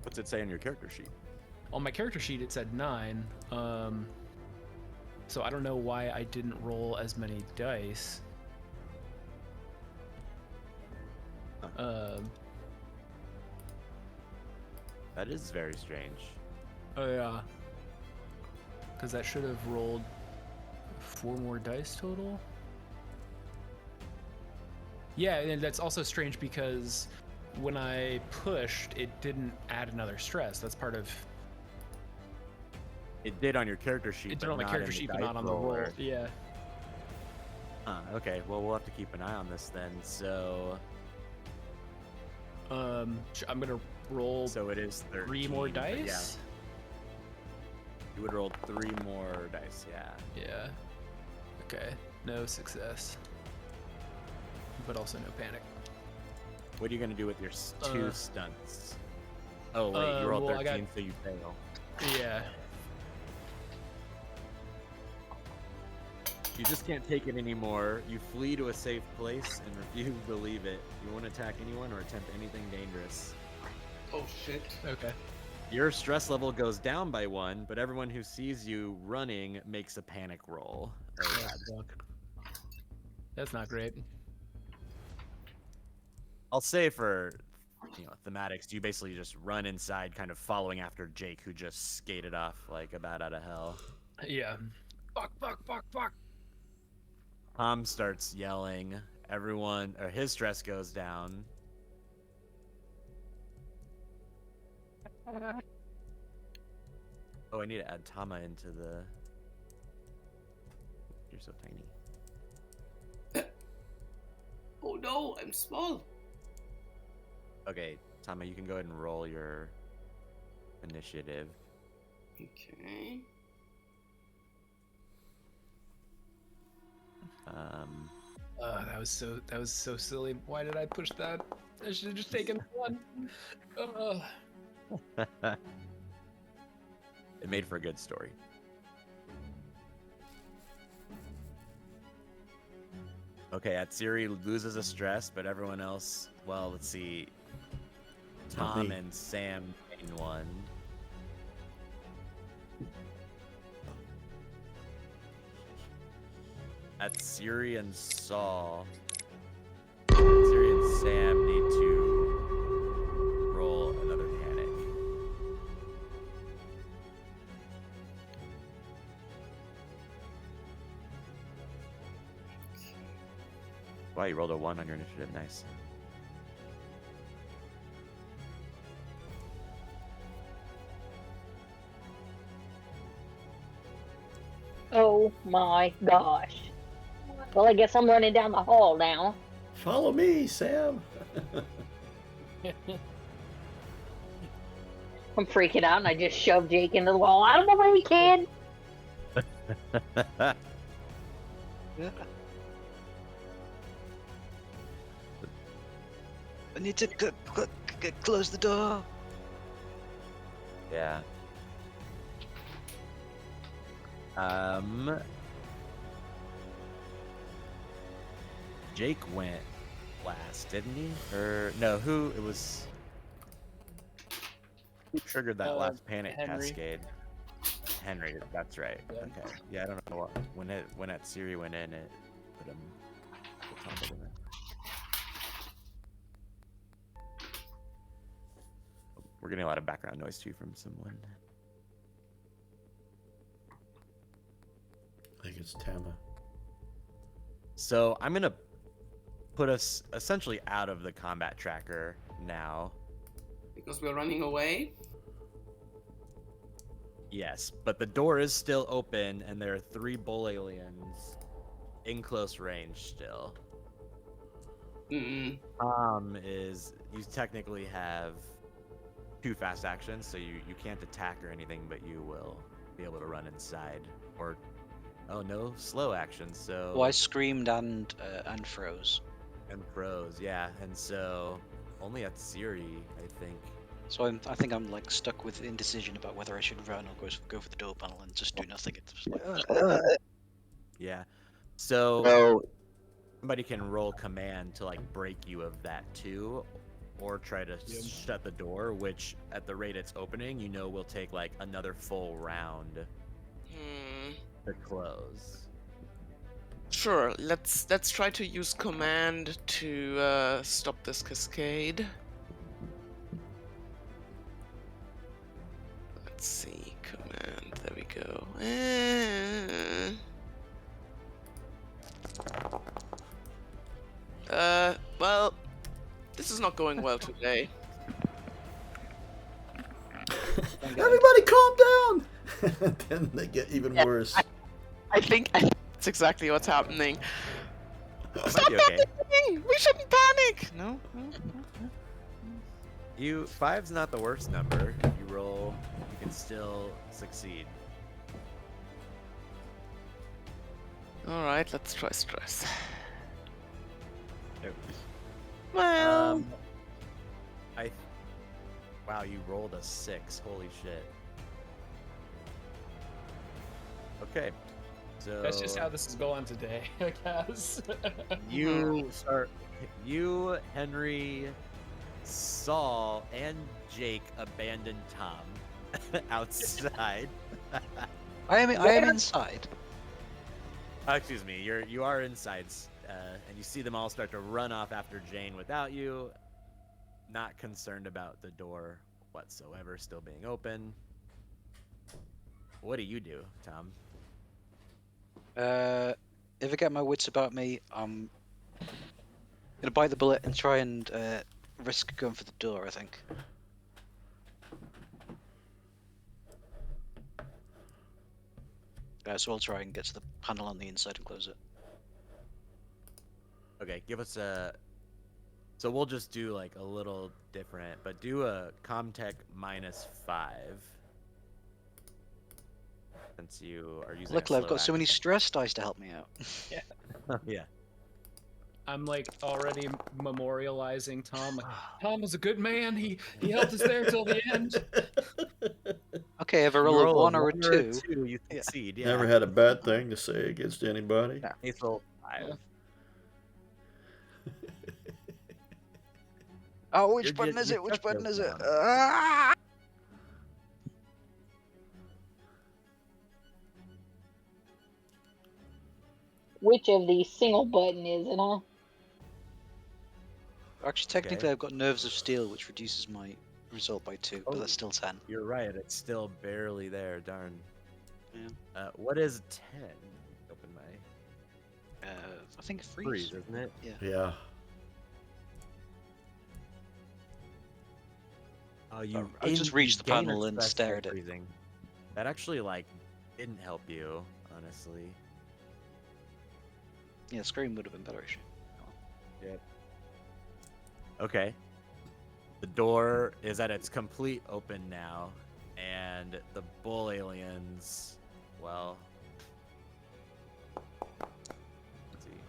What's it say on your character sheet? On my character sheet it said 9. So I don't know why I didn't roll as many dice. That is very strange. Oh yeah. Because that should have rolled 4 more dice total. Yeah, and that's also strange because when I pushed, it didn't add another stress. That's part of. It did on your character sheet, It did but on my not character in the sheet, but dice not on the roll. roller. Yeah. Okay, well, we'll have to keep an eye on this then. So I'm gonna roll it is 13. 3 more but dice. Yeah, you would roll 3 more dice. Yeah. Yeah. Okay. No success. But also no panic. What are you gonna do with your 2 stunts? Oh wait, you rolled well, I 13, got- so you fail. Yeah. You just can't take it anymore. You flee to a safe place and refuse to leave it. You won't attack anyone or attempt anything dangerous. Oh shit. Okay. Your stress level goes down by 1, but everyone who sees you running makes a panic roll. Oh, Oh, God. fuck. That's not great. I'll say for thematics, you basically just run inside, kind of following after Jake, who just skated off like a bat out of hell. Yeah. Fuck. Tom starts yelling. Everyone, or his stress goes down. Oh, I need to add Tama into the. You're so tiny. Oh no, I'm small. Okay, Tama, you can go ahead and roll your initiative. Okay. That was so silly. Why did I push that? I should have just taken 1. It made for a good story. Okay, Atsiri loses a stress, but everyone else, well, let's see. Not Tom me. and Sam gain 1. Atsiri and Saul. Atsiri and Sam need to roll another panic. Wow, you rolled a 1 on your initiative. Nice. Oh my gosh. Well, I guess I'm running down the hall now. Follow me, Sam. I'm freaking out and I just shoved Jake into the wall. Out of the way, kid! I need to close the door. Yeah. Jake went last, didn't he? Or no, who it was? Who triggered that last panic Henry. cascade? Henry, that's right. Yeah. Okay. Yeah, I don't know what when that Siri went in, it put him. We're getting a lot of background noise too from someone. I think it's Tama. So I'm gonna put us essentially out of the combat tracker now. Because we're running away. Yes, but the door is still open, and there are 3 bull aliens in close range still. Mm-mm. You technically have 2 fast actions, so you can't attack or anything, but you will be able to run inside. Or, oh no, slow actions. So. Well, I screamed and froze. And froze, yeah, and so only at Siri, I think. So I think I'm like stuck with indecision about whether I should run or go for the door panel and just do nothing. It's just like, Yeah. So somebody can roll command to like break you of that too, or try to shut the door, which at the rate it's opening, will take like another full round Hmm. to close. Sure, let's try to use command to stop this cascade. Let's see, command, there we go. Well, this is not going well today. Everybody calm down! Then they get even Yeah, worse. I think that's exactly what's happening. Might Stop be okay. panicking! We shouldn't panic! No. Five's not the worst number. If you roll, you can still succeed. Alright, let's try stress. Nope. Well, Wow, you rolled a 6. Holy shit. Okay, so That's just how this is going today, I guess. you, Henry, Saul, and Jake abandoned Tom outside. I am inside. Excuse me, you are inside, and you see them all start to run off after Jane without you. Not concerned about the door whatsoever still being open. What do you do, Tom? If I get my wits about me, I'm gonna bite the bullet and try and risk going for the door, I think. So I'll try and get to the panel on the inside and close it. Okay, give us a. So we'll just do like a little different, but do a Comtech -5. Since you are using. Luckily, I've got so many stress dice to help me out. Yeah. I'm like already memorializing Tom. Like, Tom was a good man. He helped us there till the end. Okay, if I roll a 1 or a 2. You succeed. Yeah. Never had a bad thing to say against anybody. Yeah. Ace roll 5. Yeah. Oh, which You're button just- is you're it? Which just button is it? joking Ah! Which of these single button is it, huh? Actually, technically, I've got Nerves of Steel, which reduces my result by 2, but Oh. that's still 10. You're right. It's still barely there. Darn. Yeah. What is 10? Open my I think freeze. freeze, isn't it? Yeah. Oh, you. I just reached the gain a panel and stress stared by at it. freezing. That actually like didn't help you, honestly. Yeah, Scream would have been better, actually. Okay. The door is at its complete open now, and the bull aliens, well, let's see.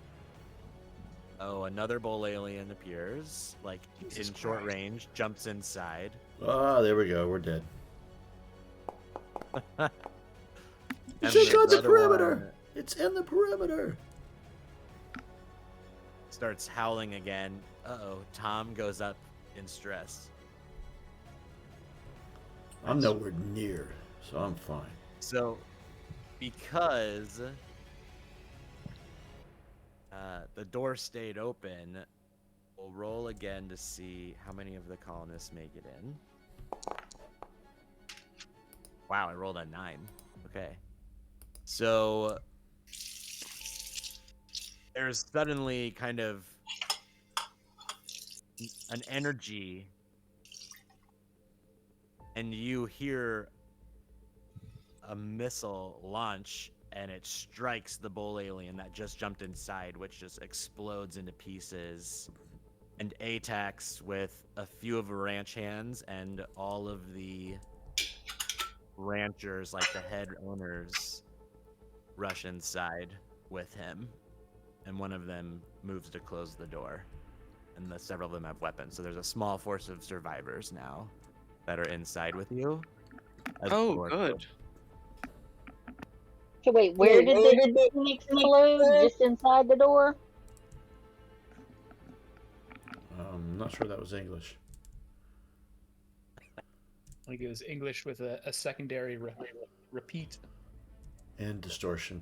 Oh, another bull alien appears, like Jesus in short Christ. range, jumps inside. Ah, there we go. We're dead. And It's there's inside the another perimeter. one It's in the perimeter. starts howling again. Uh-oh, Tom goes up in stress. I'm nowhere near, so I'm fine. So, because the door stayed open, we'll roll again to see how many of the colonists make it in. Wow, I rolled a 9. Okay. So, there's suddenly kind of an energy, and you hear a missile launch, and it strikes the bull alien that just jumped inside, which just explodes into pieces. And attacks with a few of the ranch hands and all of the ranchers, like the head owners, rush inside with him. And one of them moves to close the door. And several of them have weapons. So there's a small force of survivors now that are inside with you. as the oh, door good. closes. So wait, where did the thing explode? Just inside the door? I'm not sure that was English. Like it was English with a secondary repeat. And distortion.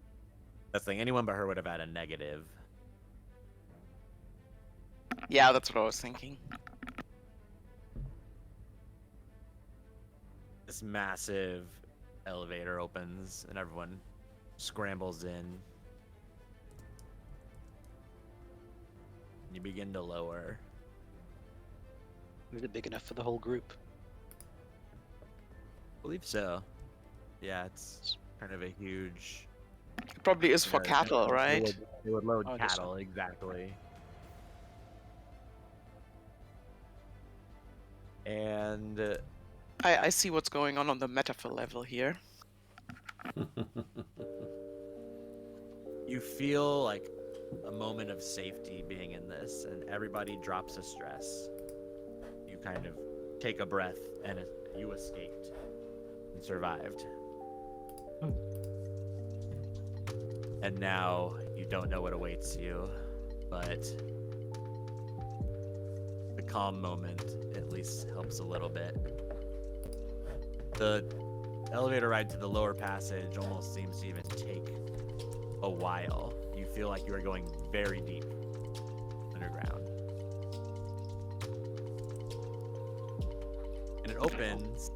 That's the thing. Anyone but her would have had a negative. Yeah, that's what I was thinking. This massive elevator opens and everyone scrambles in. You begin to lower. Is it big enough for the whole group? I believe so. Yeah, it's kind of a huge. It probably is for Yeah, cattle, they right? They would load Oh, I guess so. cattle, exactly. And I see what's going on the metaphor level here. you feel like a moment of safety being in this, and everybody drops a stress. You kind of take a breath, and you escaped and survived. And now you don't know what awaits you, but the calm moment at least helps a little bit. The elevator ride to the lower passage almost seems to even take a while. You feel like you are going very deep underground. And it opens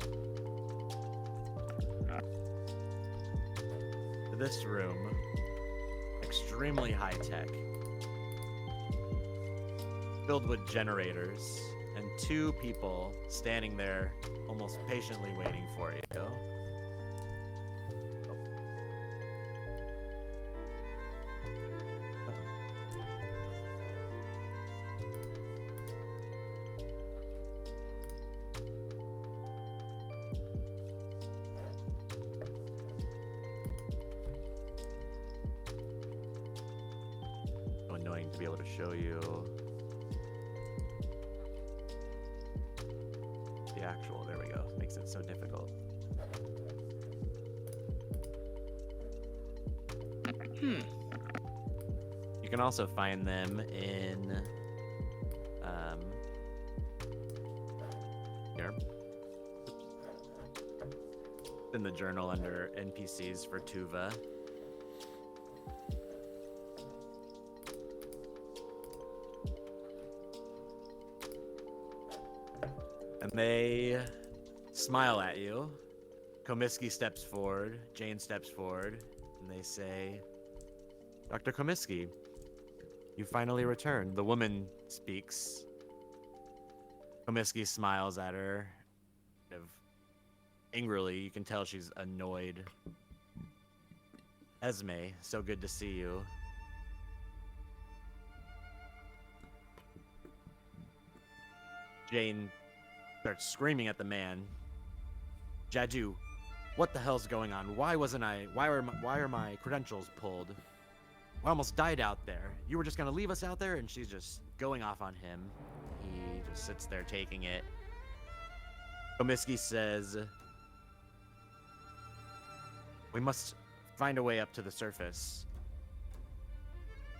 to this room, extremely high tech, filled with generators, and two people standing there almost patiently waiting for you. So annoying to be able to show you the actual. There we go. Makes it so difficult. You can also find them in here. In the journal under NPCs for Tuva. And they smile at you. Komisky steps forward, Jane steps forward, and they say, Dr. Komisky, you finally returned. The woman speaks. Komisky smiles at her, kind of angrily. You can tell she's annoyed. Esme, so good to see you. Jane starts screaming at the man. Jaju, what the hell's going on? Why are my credentials pulled? I almost died out there. You were just gonna leave us out there? And she's just going off on him. He just sits there taking it. Komisky says, we must find a way up to the surface.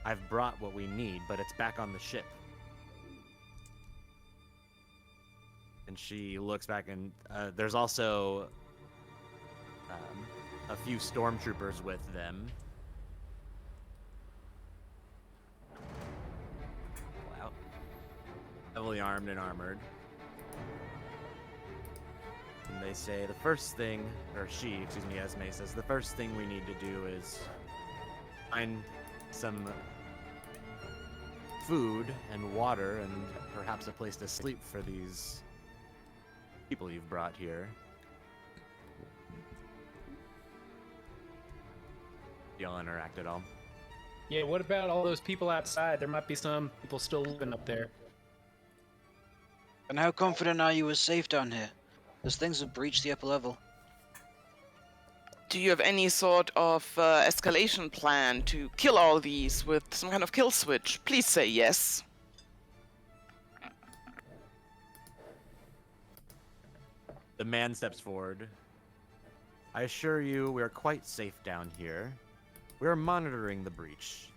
I've brought what we need, but it's back on the ship. And she looks back, and there's also a few stormtroopers with them. Wow. Heavily armed and armored. And they say the first thing, or she, excuse me, Esme says, the first thing we need to do is find some food and water and perhaps a place to sleep for these people you've brought here. Y'all interact at all? Yeah, what about all those people outside? There might be some people still living up there. And how confident are you we're safe down here? Those things have breached the upper level. Do you have any sort of escalation plan to kill all these with some kind of kill switch? Please say yes. The man steps forward. I assure you, we are quite safe down here. We are monitoring the breach.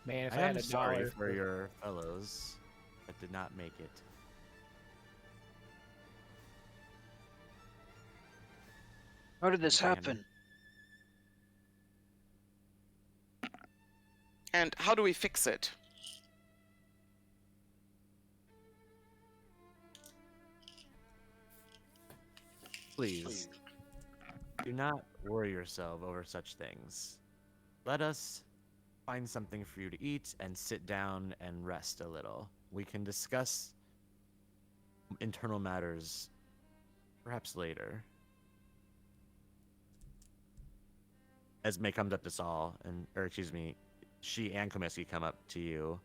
Man, if I, I had am a sorry dollar for your fellows that did not make it. How did this Okay, Henry. happen? And how do we fix it? Please, do not worry yourself over such things. Let us find something for you to eat and sit down and rest a little. We can discuss internal matters perhaps later. Esme comes up to Saul, or excuse me, she and Komisky come up to you,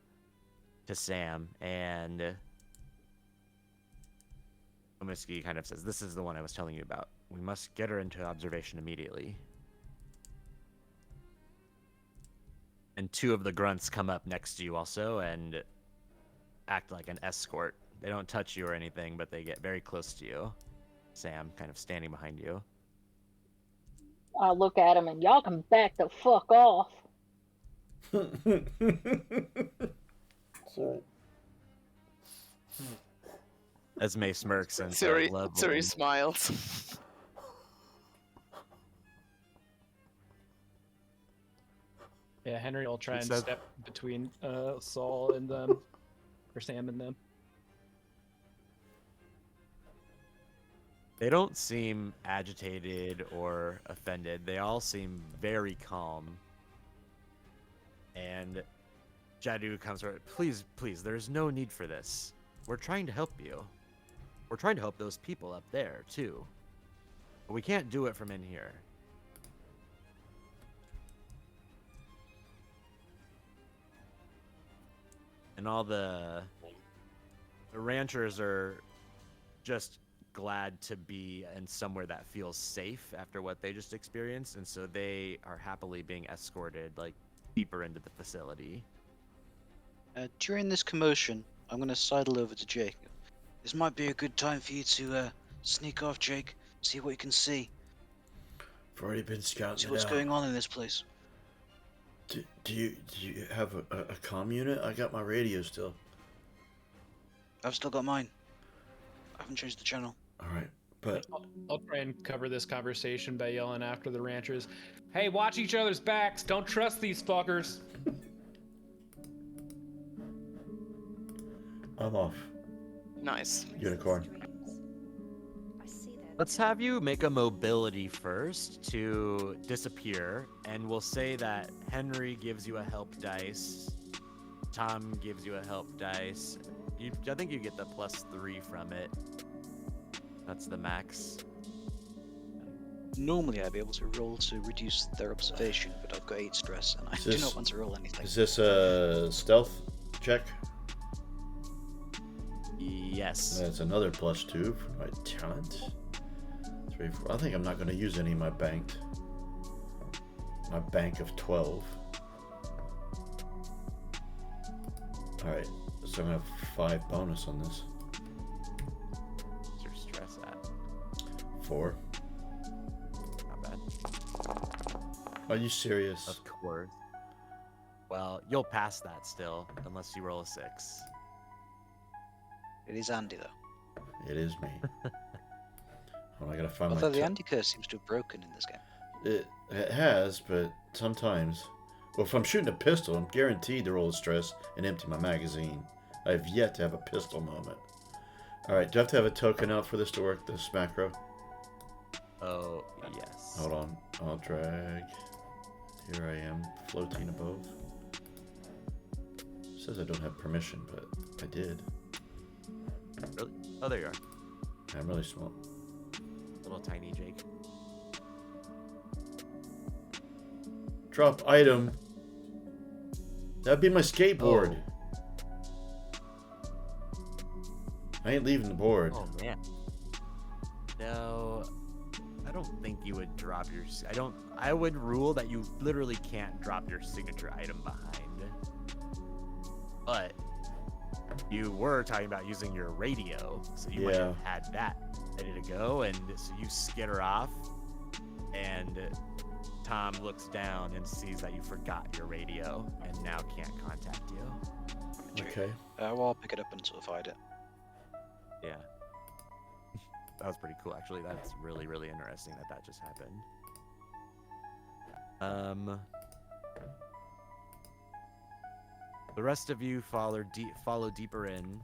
to Sam, and Komisky kind of says, "This is the one I was telling you about. We must get her into observation immediately." And two of the grunts come up next to you also and act like an escort. They don't touch you or anything, but they get very close to you. Sam kind of standing behind you. I look at him and y'all can back the fuck off. Sorry. Esme smirks and Siri, says, "Love Siri woman." smiles. Yeah, Henry will try He and says- step between Saul and them, or Sam and them. They don't seem agitated or offended. They all seem very calm. And Jadu comes over. Please, please, there's no need for this. We're trying to help you. We're trying to help those people up there, too. But we can't do it from in here. And all the ranchers are just glad to be in somewhere that feels safe after what they just experienced, and so they are happily being escorted like deeper into the facility. During this commotion, I'm going to sidle over to Jake. This might be a good time for you to sneak off, Jake. See what you can see. I've already been scouting See it what's out. going on in this place. Do you have a comm unit? I got my radio still. I've still got mine. I haven't changed the channel. All right, but I'll try and cover this conversation by yelling after the ranchers, "Hey, watch each other's backs! Don't trust these fuckers!" I'm off. Nice. Unicorn. Let's have you make a mobility first to disappear, and we'll say that Henry gives you a help dice, Tom gives you a help dice. I think you get the +3 from it. That's the max. Normally I'd be able to roll to reduce their observation, but I've got 8 stress and I Is do this- not want to roll anything. Is this a stealth check? Yes. That's another +2 for my talent. 3, 4. I think I'm not going to use any of my bank of 12. All right, so I'm gonna have 5 bonus on this. What's your stress at? 4. Not bad. Are you serious? Of course. Well, you'll pass that still, unless you roll a 6. It is Andy though. It is me. Well, I gotta find Although my. the Andy curse seems to have broken in this game. It has, but sometimes. Well, if I'm shooting a pistol, I'm guaranteed to roll a stress and empty my magazine. I have yet to have a pistol moment. All right, do I have to have a token out for this to work? This macro. Oh, yes. Hold on, I'll drag. Here I am, floating above. It says I don't have permission, but I did. Really? Oh, there you are. I'm really small. Little tiny Jake. Drop item. That'd be my skateboard. I ain't leaving the board. Oh man. No, I don't think you would drop your. I would rule that you literally can't drop your signature item behind. But you were talking about using your radio, so you might have had that ready to go, and so you skitter off, and Tom looks down and sees that you forgot your radio and now can't contact you. Okay. Well, I'll pick it up and sort of hide it. Yeah. That was pretty cool, actually. That's really, really interesting that just happened. The rest of you follow deeper in,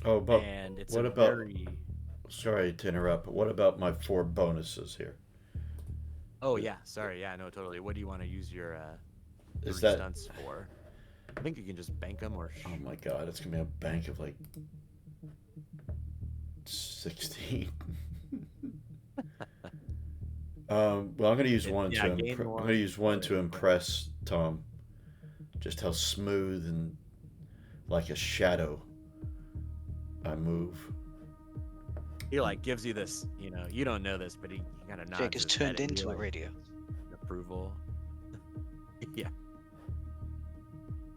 Oh, but and it's what a about? very... Sorry to interrupt, but what about my 4 bonuses here? Oh yeah, sorry, yeah, no, totally. What do you want to use your Is 3 that? stunts for? I think you can just bank them or... Oh my god, it's gonna be a bank of like 16. Well, I'm gonna use one yeah, to gain I'm one. gonna use one to impress Tom. Just how smooth and like a shadow I move. He like gives you this, you know, you don't know this, but he kind of nods Jake is his turned head at into you, a like, radio. approval. Yeah.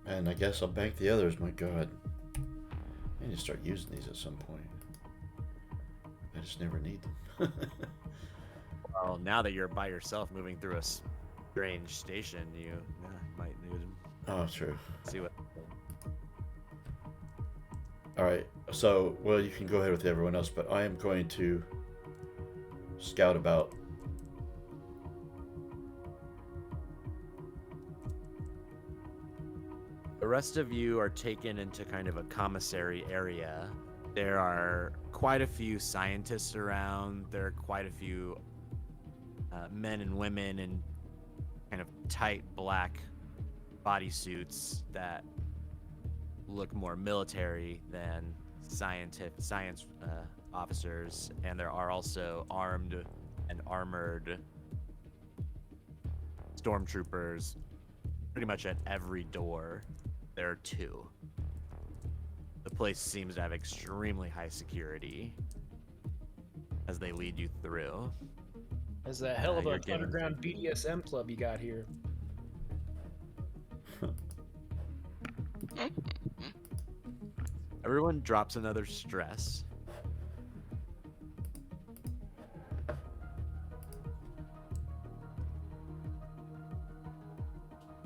And I guess I'll bank the others. My god, I need to start using these at some point. I just never need them. Well, now that you're by yourself moving through a strange station, you might need them. Oh, true. See what... All right. So, well, you can go ahead with everyone else, but I am going to scout about. The rest of you are taken into kind of a commissary area. There are quite a few scientists around. There are quite a few men and women in kind of tight black bodysuits that look more military than science officers, and there are also armed and armored stormtroopers pretty much at every door. There are 2. The place seems to have extremely high security as they lead you through. That's a hell of You're an getting- underground BDSM club you got here. Everyone drops another stress. I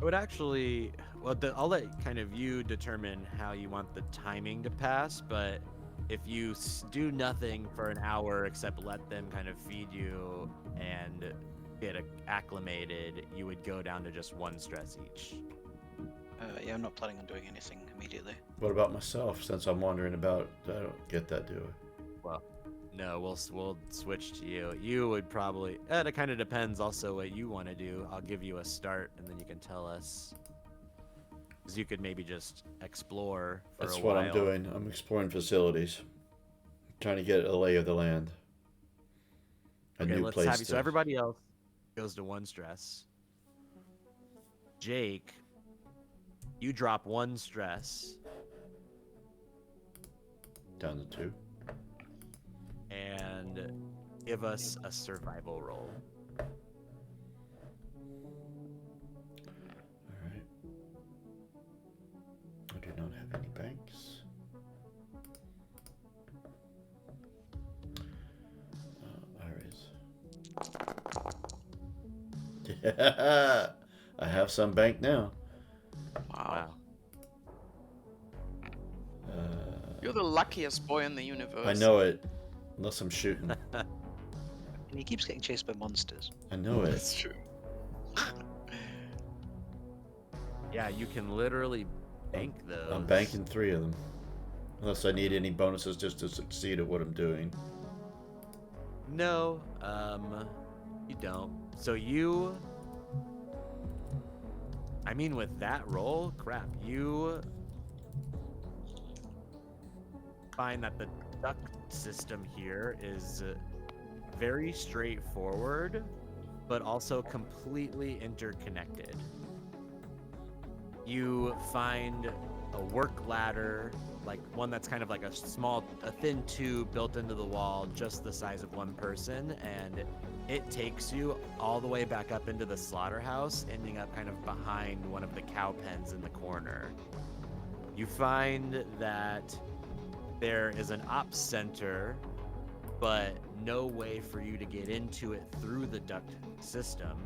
would actually, well, I'll let kind of you determine how you want the timing to pass, but if you do nothing for an hour except let them kind of feed you and get acclimated, you would go down to just 1 stress each. Yeah, I'm not planning on doing anything immediately. What about myself? Since I'm wandering about, I don't get that, do I? Well, no, we'll switch to you. You would probably, it kind of depends also what you want to do. I'll give you a start and then you can tell us. Because you could maybe just explore for That's a what while. I'm doing. I'm exploring facilities, trying to get a lay of the land. A Okay, new let's place. have you. So everybody else goes to 1 stress. Jake, you drop 1 stress Down to 2. and give us a survival roll. Alright. I do not have any banks. Yeah, I have some bank now. Wow. Uh, You're the luckiest boy in the universe. I know it. Unless I'm shooting. And he keeps getting chased by monsters. I know it. That's true. Yeah, you can literally bank those. I'm banking 3 of them. Unless I need any bonuses just to succeed at what I'm doing. No, you don't. So you... I mean, with that roll, crap, you find that the duct system here is very straightforward, but also completely interconnected. You find a work ladder, like one that's kind of like a thin tube built into the wall, just the size of 1 person, and it takes you all the way back up into the slaughterhouse, ending up kind of behind one of the cow pens in the corner. You find that there is an ops center, but no way for you to get into it through the duct system.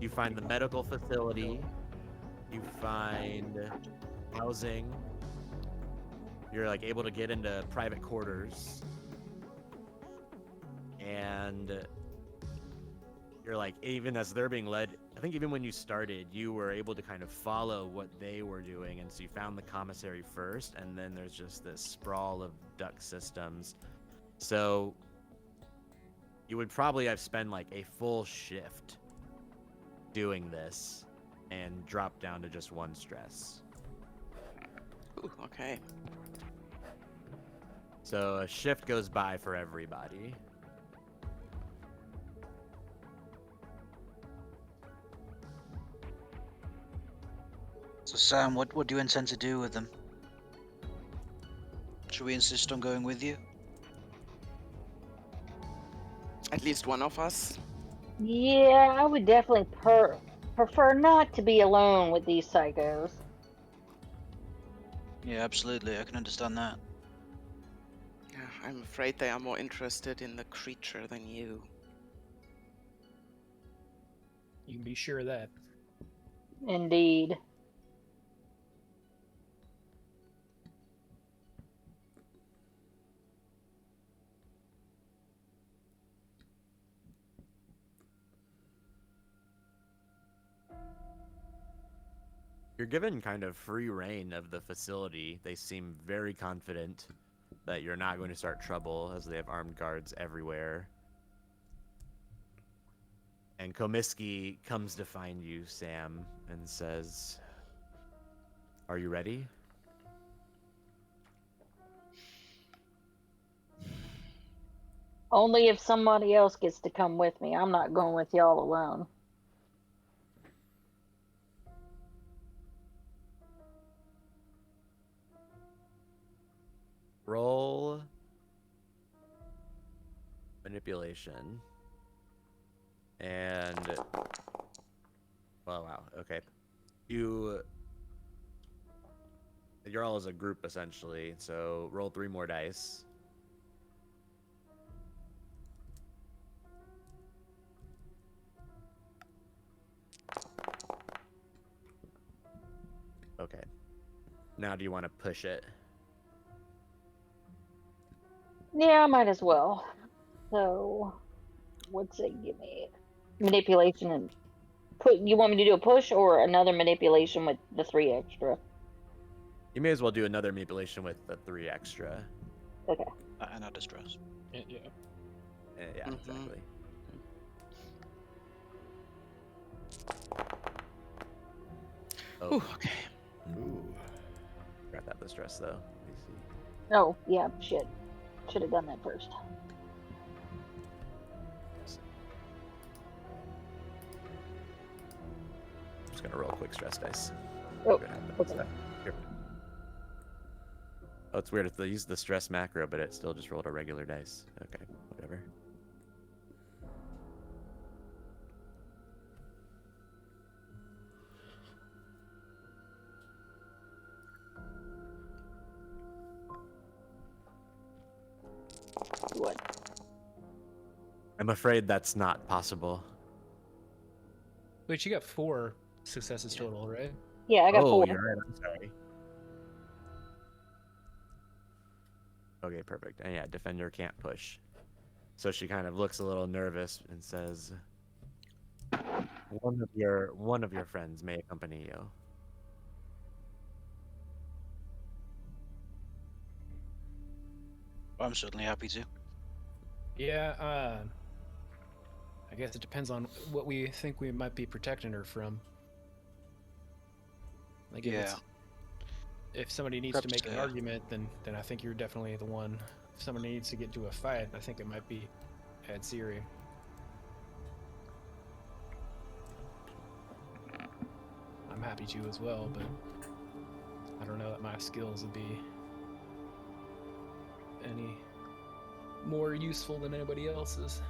You find the medical facility. You find housing. you're like able to get into private quarters, and you're like, even as they're being led, I think even when you started, you were able to kind of follow what they were doing, and so you found the commissary first, and then there's just this sprawl of duct systems. So you would probably have spent like a full shift doing this and drop down to just 1 stress. Ooh, okay. So a shift goes by for everybody. So Sam, what do you intend to do with them? Should we insist on going with you? At least one of us. Yeah, I would definitely prefer not to be alone with these psychos. Yeah, absolutely. I can understand that. Yeah, I'm afraid they are more interested in the creature than you. You can be sure of that. Indeed. You're given kind of free reign of the facility. They seem very confident that you're not going to start trouble, as they have armed guards everywhere. And Komisky comes to find you, Sam, and says, "Are you ready?" Only if somebody else gets to come with me. I'm not going with y'all alone. Roll manipulation. And wow, okay. You're all as a group essentially, so roll 3 more dice. Okay. Now do you want to push it? Yeah, I might as well. So, what's it give me? Manipulation and put. You want me to do a push or another manipulation with the 3 extra? You may as well do another manipulation with the 3 extra. Okay. And our distress. Yeah. Yeah, Mhm. exactly. Oh, Ooh, okay. Ooh. forgot that the stress though. Let me see. Oh, yeah, shit. Should have done that first. I'm just gonna roll quick stress dice. Oh, What happens. okay. Here. Oh, it's weird. They use the stress macro, but it still just rolled a regular dice. Okay, whatever. What? I'm afraid that's not possible. Wait, you got 4 successes total, right? Yeah, I got Oh, 4. you're right. I'm sorry. Okay, perfect. And yeah, defender can't push. So she kind of looks a little nervous and says, one of your friends may accompany you." I'm certainly happy to. Yeah, I guess it depends on what we think we might be protecting her from. Like if somebody needs to Perhaps, make an argument, then I think you're definitely the one. If somebody needs to get into a fight, I think it might be Siri. I'm happy to as well, but I don't know that my skills would be any more useful than anybody else's.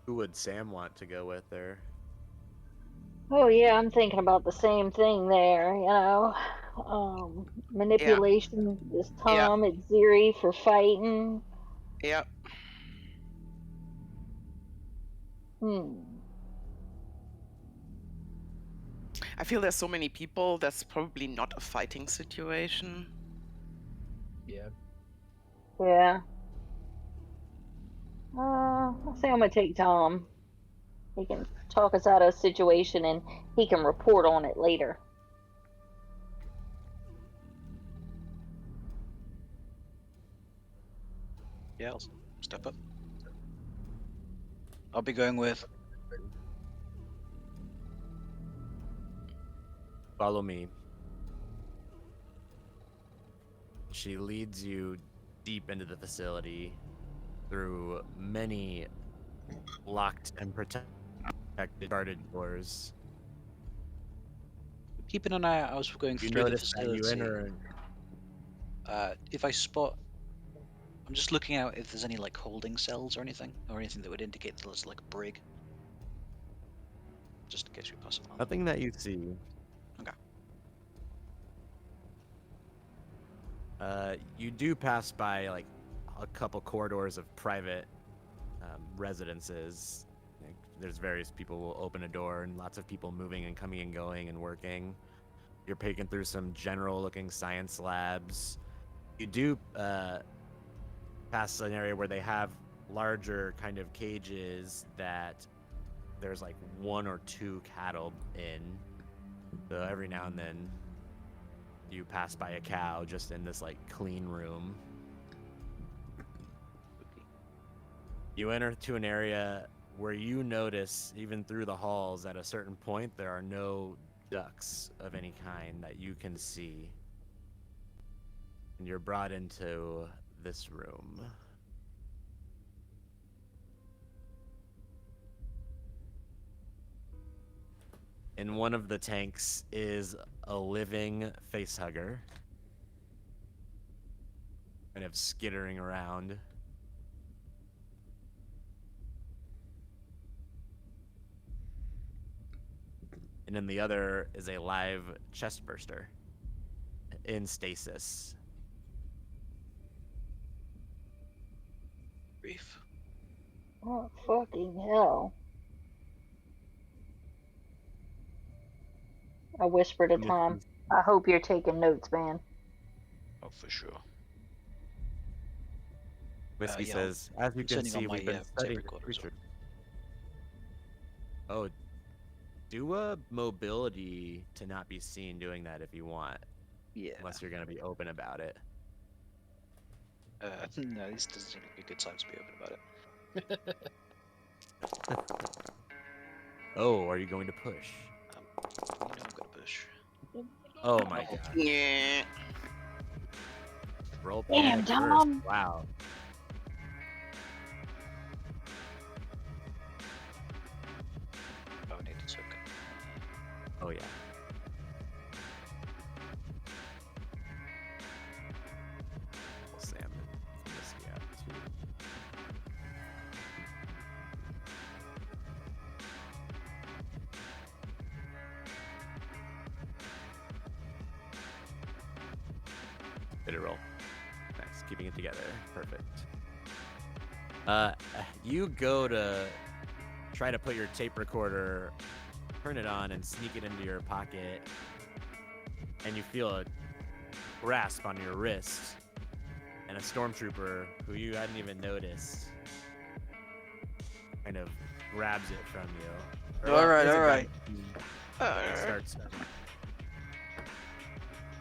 Who would Sam want to go with there? Oh, yeah, I'm thinking about the same thing there, manipulation is Yeah. Tom, it's Ziri for fighting. Yeah. I feel there's so many people. That's probably not a fighting situation. Yeah. Yeah. I think I'm gonna take Tom. He can talk us out of a situation and he can report on it later. Yeah, I'll step up. I'll be going with. Follow me. She leads you deep into the facility through many locked and protected guarded doors. Keeping an eye out as we're going You through the notice that facility. you enter. If I spot, I'm just looking out if there's any like holding cells or anything that would indicate that there's like a brig. Just in case we pass along. Nothing that you see. Okay. You do pass by like a couple corridors of private residences. Like, there's various people who will open a door and lots of people moving and coming and going and working. You're peeking through some general-looking science labs. You do pass an area where they have larger kind of cages that there's like 1 or 2 cattle in. So every now and then you pass by a cow just in this like clean room. You enter to an area where you notice, even through the halls, at a certain point there are no ducks of any kind that you can see. And you're brought into this room. In one of the tanks is a living facehugger, kind of skittering around. And in the other is a live chest burster in stasis. Brief. Oh, fucking hell. I whisper to Tom, I hope you're taking notes, man. Oh, for sure. Whiskey yeah, says, as you I'm can turning on see, my, we've been tape studying the recorder as well. creature. Oh, do a mobility to not be seen doing that if you want, Yeah. unless you're going to be open about it. No, this doesn't seem like a good time to be open about it. Oh, are you going to push? I'm gonna push. Oh my god. Yeah. Roll Damn, panic first. Tom. Wow. Oh, I need to okay. Oh yeah. Sam, whiskey out too. Did it roll? Nice, keeping it together. Perfect. You go to try to put your tape recorder, turn it on, and sneak it into your pocket, and you feel a grasp on your wrist, and a stormtrooper who you hadn't even noticed kind of grabs it from you. All right, is a all right. guy who starts.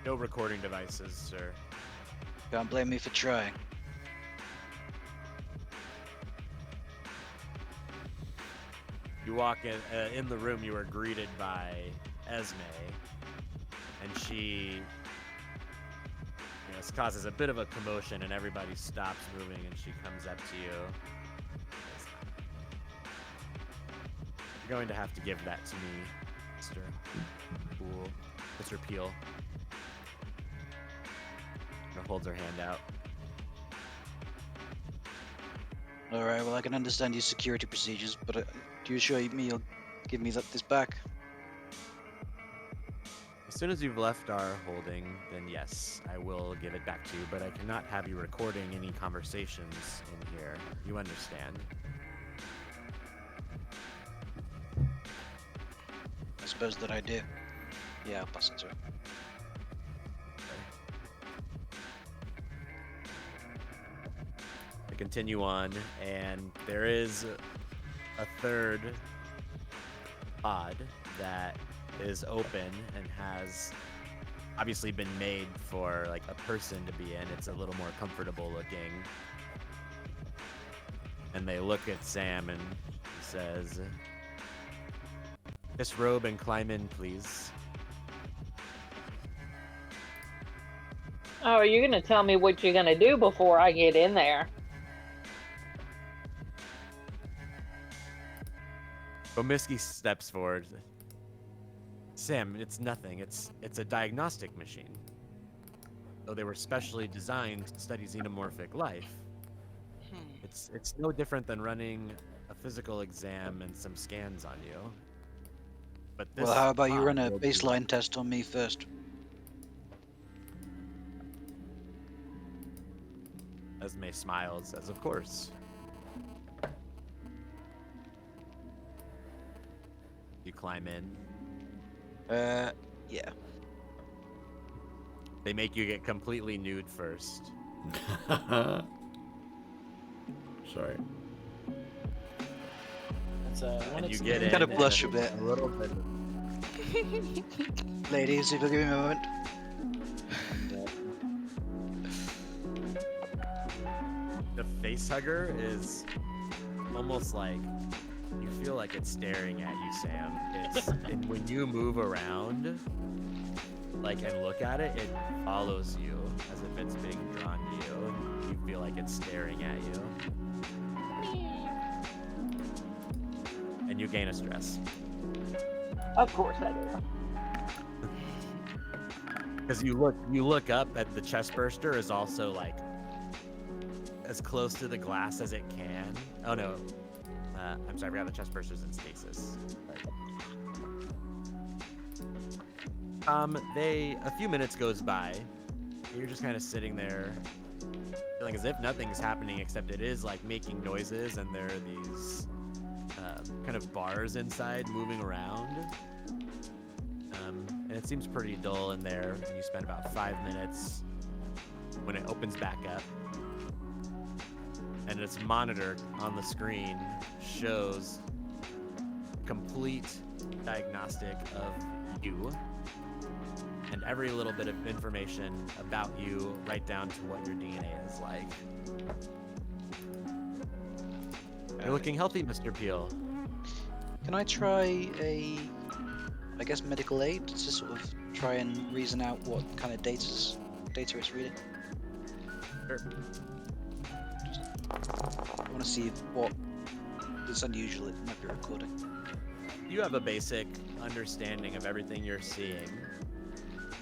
No recording devices, sir. Can't blame me for trying. You walk in the room. You are greeted by Esme, and she, this causes a bit of a commotion, and everybody stops moving, and she comes up to you. You're going to have to give that to me, Mr. Poole, Mr. Peel. And holds her hand out. All right. Well, I can understand your security procedures, but do you assure me you'll give me this back? As soon as you've left our holding, then yes, I will give it back to you, but I cannot have you recording any conversations in here. You understand? I suppose that I do. Yeah, I'll pass it to her. To continue on, and there is a third pod that is open and has obviously been made for like a person to be in. It's a little more comfortable looking. And they look at Sam and he says, "Disrobe and climb in, please." Oh, you're gonna tell me what you're gonna do before I get in there? Bomiski steps forward. "Sam, it's nothing. It's a diagnostic machine. Though they were specially designed to study xenomorphic life. It's no different than running a physical exam and some scans on you. But this Well, how about you pod run a will be- baseline test on me first? Esme smiles, says, "Of course." You climb in. Yeah. They make you get completely nude first. Sorry. That's And you it's- get in. Kind of and blush a it's bit. A little bit. Ladies, if you'll give me a moment. The face hugger is almost like you feel like it's staring at you, Sam. And when you move around, like and look at it, it follows you as if it's being drawn to you. And you feel like it's staring at you. And you gain a stress. Of course I do. Because you look up at the chest burster is also like as close to the glass as it can. Oh no. I'm sorry, I forgot the chest burster's in stasis. A few minutes goes by. You're just kind of sitting there, feeling as if nothing's happening except it is like making noises, and there are these kind of bars inside moving around. And it seems pretty dull in there. And you spend about 5 minutes when it opens back up. And its monitor on the screen shows complete diagnostic of you and every little bit of information about you, right down to what your DNA is like. You're looking healthy, Mr. Peel. Can I try I guess medical aid to sort of try and reason out what kind of data it's reading? Sure. I want to see what is unusual it might be recording. You have a basic understanding of everything you're seeing,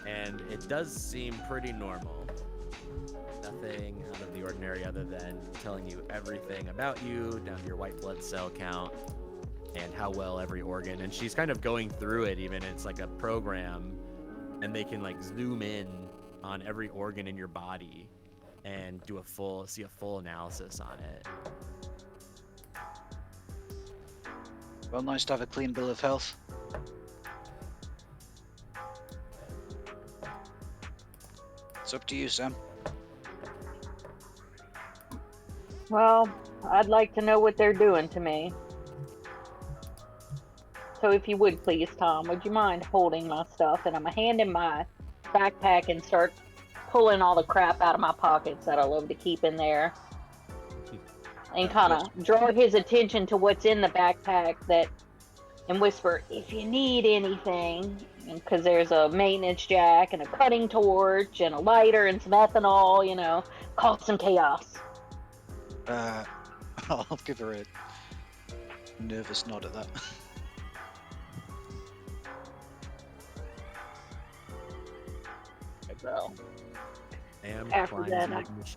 and it does seem pretty normal. Nothing out of the ordinary other than telling you everything about you, down to your white blood cell count, and how well every organ. And she's kind of going through it even. It's like a program, and they can like zoom in on every organ in your body and do a full analysis on it. Well, nice to have a clean bill of health. It's up to you, Sam. Well, I'd like to know what they're doing to me. So if you would please, Tom, would you mind holding my stuff? And I'm gonna hand him my backpack and start pulling all the crap out of my pockets that I love to keep in there. And kind of draw his attention to what's in the backpack and whisper, if you need anything, because there's a maintenance jack and a cutting torch and a lighter and some ethanol, cause some chaos. I'll give her a nervous nod at that. So, Sam After climbs that, into I- the machine.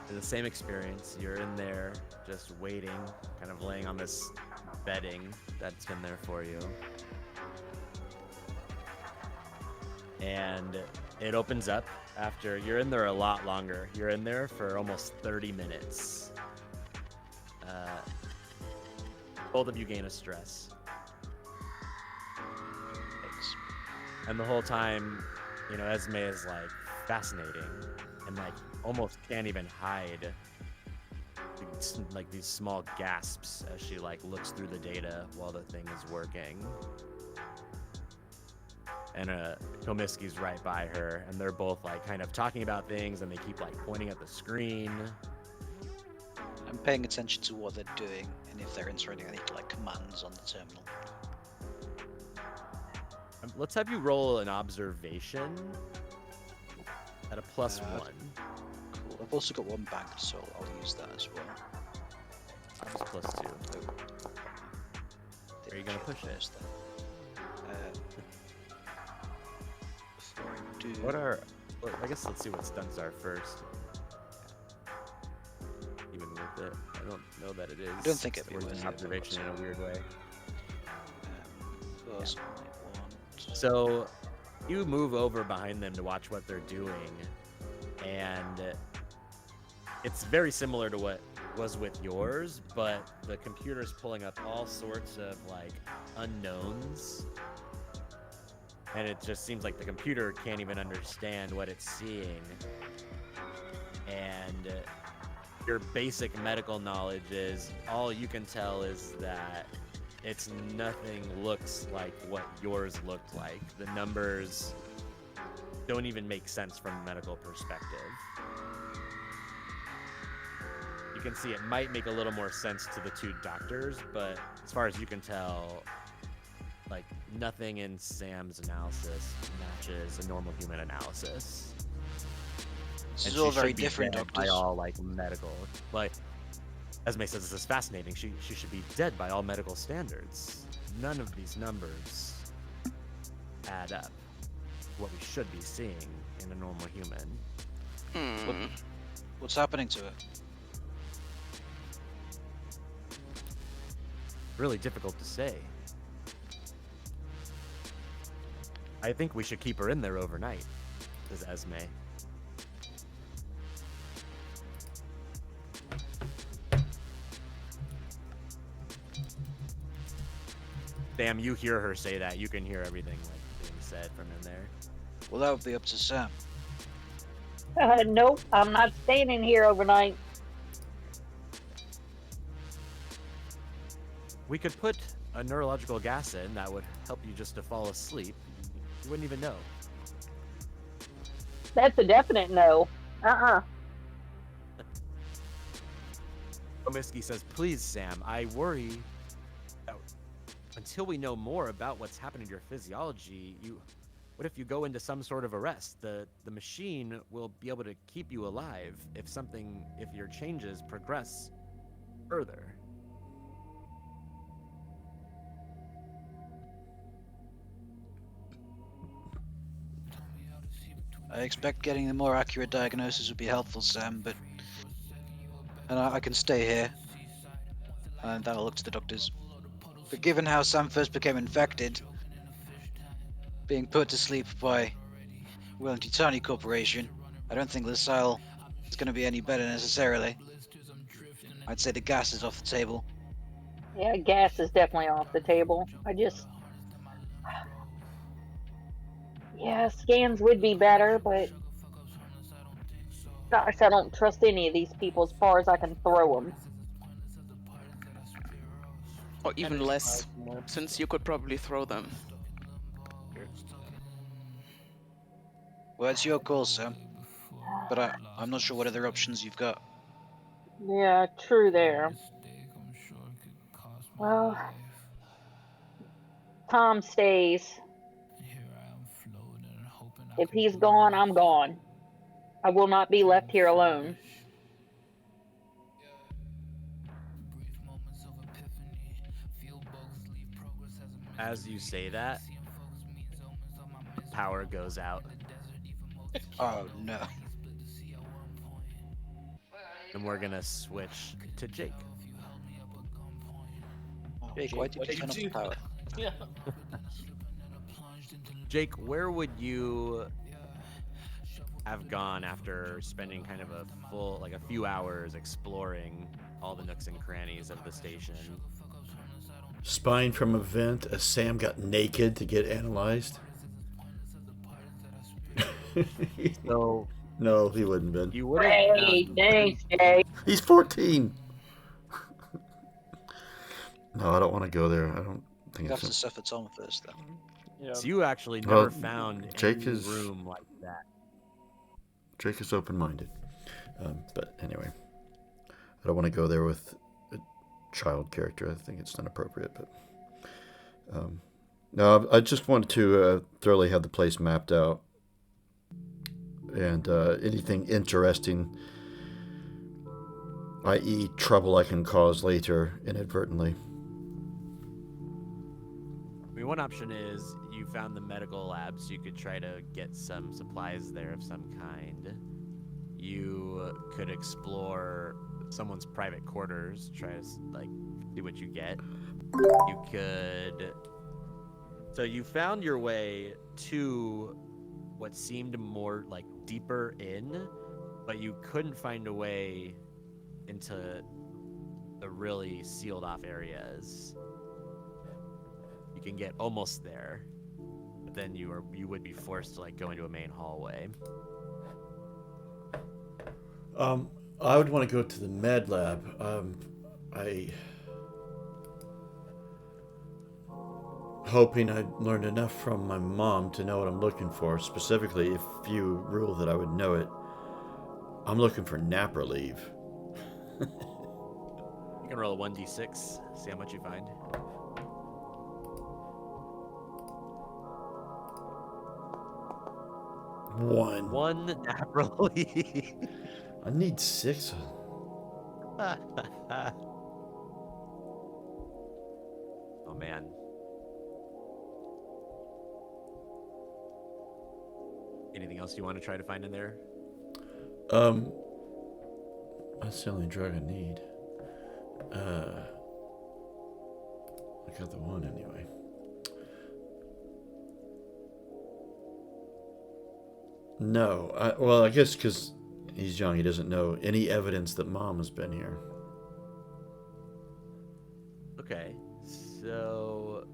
The same experience. You're in there just waiting, kind of laying on this bedding that's been there for you. And it opens up after you're in there a lot longer. You're in there for almost 30 minutes. both of you gain a stress. Thanks. And the whole time, Esme is like fascinating and like almost can't even hide like these small gasps as she like looks through the data while the thing is working. And Komisky's right by her, and they're both like kind of talking about things, and they keep like pointing at the screen. I'm paying attention to what they're doing and if they're entering any like commands on the terminal. Let's have you roll an observation at a +1. Cool. I've also got one banked, so I'll use that as well. I'll just +2. Are you gonna push it? Before I do... Well, I guess let's see what stunts are first. Even with it, I don't know that it is. I don't think it'd be We're worth doing it, observation in a weird way. Plus one. So you move over behind them to watch what they're doing, and it's very similar to what was with yours, but the computer's pulling up all sorts of like unknowns, and it just seems like the computer can't even understand what it's seeing. And your basic medical knowledge is all you can tell is that it's nothing looks like what yours looked like. The numbers don't even make sense from a medical perspective. You can see it might make a little more sense to the two doctors, but as far as you can tell, like nothing in Sam's analysis matches a normal human analysis. This And is all she very should be different, dead by doctors. all like medical. Like Esme says, this is fascinating. She should be dead by all medical standards. None of these numbers add up to what we should be seeing in a normal human. What's happening to it? Really difficult to say. I think we should keep her in there overnight, says Esme. Sam, you hear her say that. You can hear everything like being said from in there. Well, that would be up to Sam. Nope, I'm not staying in here overnight. We could put a neurological gas in that would help you just to fall asleep. You wouldn't even know. That's a definite no. Komisky says, please, Sam, I worry that until we know more about what's happening to your physiology, what if you go into some sort of arrest? The machine will be able to keep you alive if your changes progress further. I expect getting a more accurate diagnosis would be helpful, Sam, but... And I can stay here. And then I'll look to the doctors. But given how Sam first became infected, being put to sleep by Wellington Corporation, I don't think Lucille is going to be any better necessarily. I'd say the gas is off the table. Yeah, gas is definitely off the table. Yeah, scans would be better, but gosh, I don't trust any of these people as far as I can throw them. Or even less, since you could probably throw them. Well, it's your call, Sam. But I'm not sure what other options you've got. Yeah, true there. Well, Tom stays. If he's gone, I'm gone. I will not be left here alone. As you say that, power goes out. Oh, no. And we're gonna switch to Jake. Jake, why did you turn off the power? Yeah. Jake, where would you have gone after spending kind of a few hours exploring all the nooks and crannies of the station. Spying from a vent as Sam got naked to get analyzed. So No, he wouldn't have been. you would have Hey, thanks, Jay. He's 14. No, I don't want to go there. I don't think You have to it's. suffer Tom first, though. Yeah. So you actually Well, never found Jake any is- room like that. Jake is open-minded, but anyway, I don't want to go there with a child character. I think it's not appropriate. But no, I just wanted to thoroughly have the place mapped out, and anything interesting, i.e., trouble I can cause later inadvertently. I mean, one option is you found the medical lab, so you could try to get some supplies there of some kind. You could explore someone's private quarters, try to see what you get. You could. So you found your way to what seemed more like deeper in, but you couldn't find a way into the really sealed off areas. You can get almost there, but then you would be forced to go into a main hallway. I would want to go to the med lab. Hoping I'd learned enough from my mom to know what I'm looking for. Specifically, if you rule that I would know it, I'm looking for nap relief. You can roll a 1d6, see how much you find. One nap relief. I need 6. Oh man. Anything else you want to try to find in there? That's the only drug I need. I got the one anyway. No, I guess because he's young, he doesn't know any evidence that mom has been here. Okay, so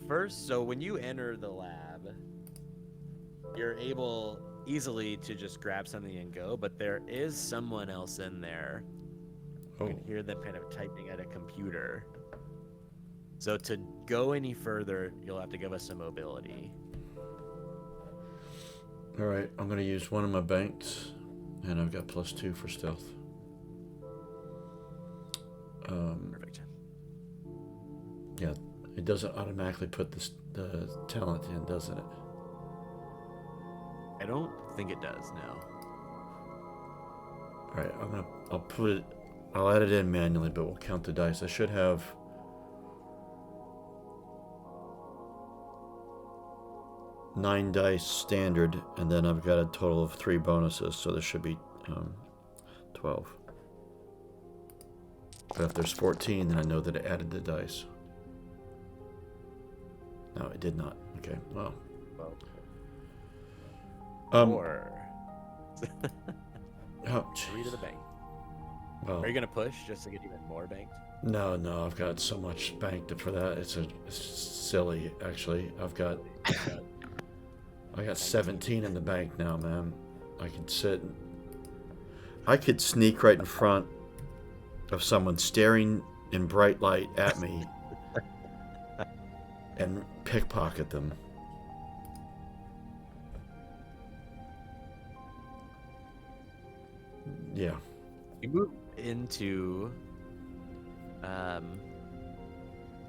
first, so when you enter the lab, you're able easily to just grab something and go, but there is someone else in there. You can hear them kind of typing at a computer. So to go any further, you'll have to give us some mobility. All right, I'm going to use one of my banks, and I've got +2 for stealth. Perfect. Yeah, it doesn't automatically put the talent in, doesn't it? I don't think it does, no. All right, I'll add it in manually, but we'll count the dice. I should have 9 dice standard, and then I've got a total of 3 bonuses, so there should be 12. But if there's 14, then I know that it added the dice. No, it did not. Okay, well. 4. Oh, 3 to the bank. well, Are you gonna push just to get even more banked? no, I've got so much banked for that. It's silly, actually. I got 17 in the bank now, man. I could sneak right in front of someone staring in bright light at me and pickpocket them. Yeah. You move into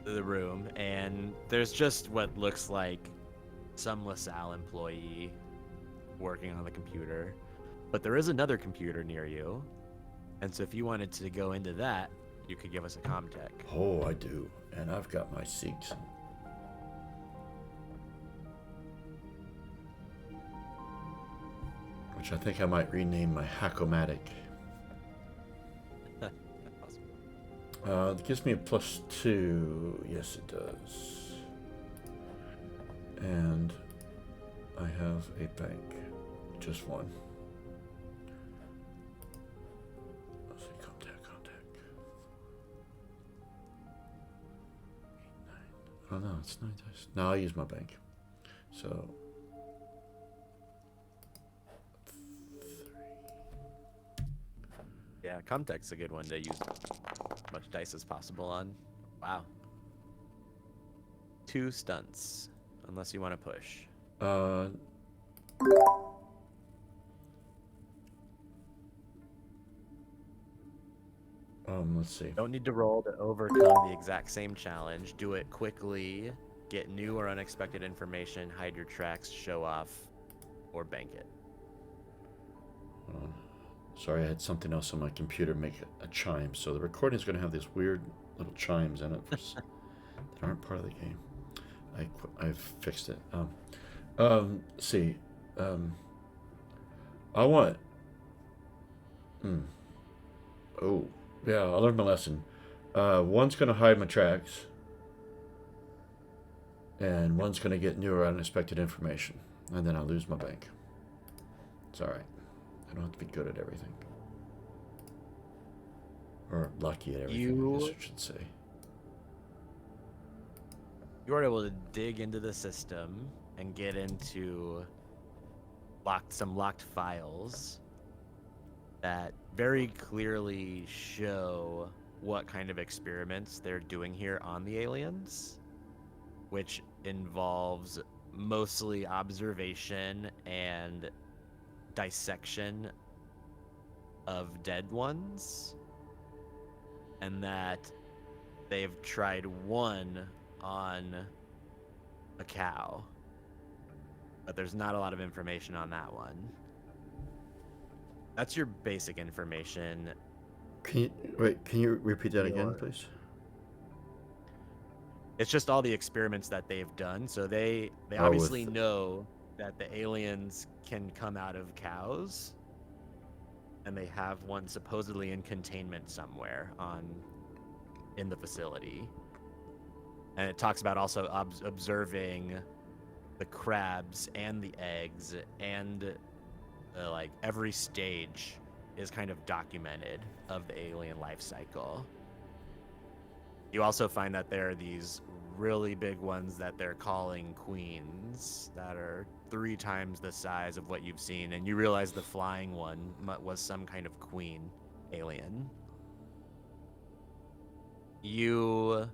the room, and there's just what looks like some LaSalle employee working on the computer, but there is another computer near you, and so if you wanted to go into that, you could give us a comtech. Oh, I do. And I've got my seats. Which I think I might rename my Hackomatic. Awesome. It gives me a +2. Yes, it does. And I have a bank. Just one. Let's see, contact. 8, 9. Oh no, it's 9 dice. No, I'll use my bank. So 3. Yeah, Comtech's a good one to use as much dice as possible on. Wow. 2 stunts, unless you want to push. Let's see. Don't need to roll to overcome the exact same challenge. Do it quickly, get new or unexpected information, hide your tracks, show off, or bank it. Sorry, I had something else on my computer make a chime. So the recording is going to have these weird little chimes in it that aren't part of the game. I've fixed it. See. I want. Oh, yeah. I learned my lesson. One's going to hide my tracks, and one's going to get new or unexpected information, and then I'll lose my bank. It's all right. I don't have to be good at everything. Or lucky at everything, I guess I should say. You are able to dig into the system and get into some locked files that very clearly show what kind of experiments they're doing here on the aliens, which involves mostly observation and dissection of dead ones, and that they've tried one on a cow, but there's not a lot of information on that one. That's your basic information. Can you repeat that again, please? It's just all the experiments that they've done. So they Oh, obviously know that the aliens can come out of cows, and they have one supposedly in containment somewhere in the facility. And it talks about also observing the crabs and the eggs, and like every stage is kind of documented of the alien life cycle. You also find that there are these really big ones that they're calling queens that are 3 times the size of what you've seen, and you realize the flying one was some kind of queen alien. You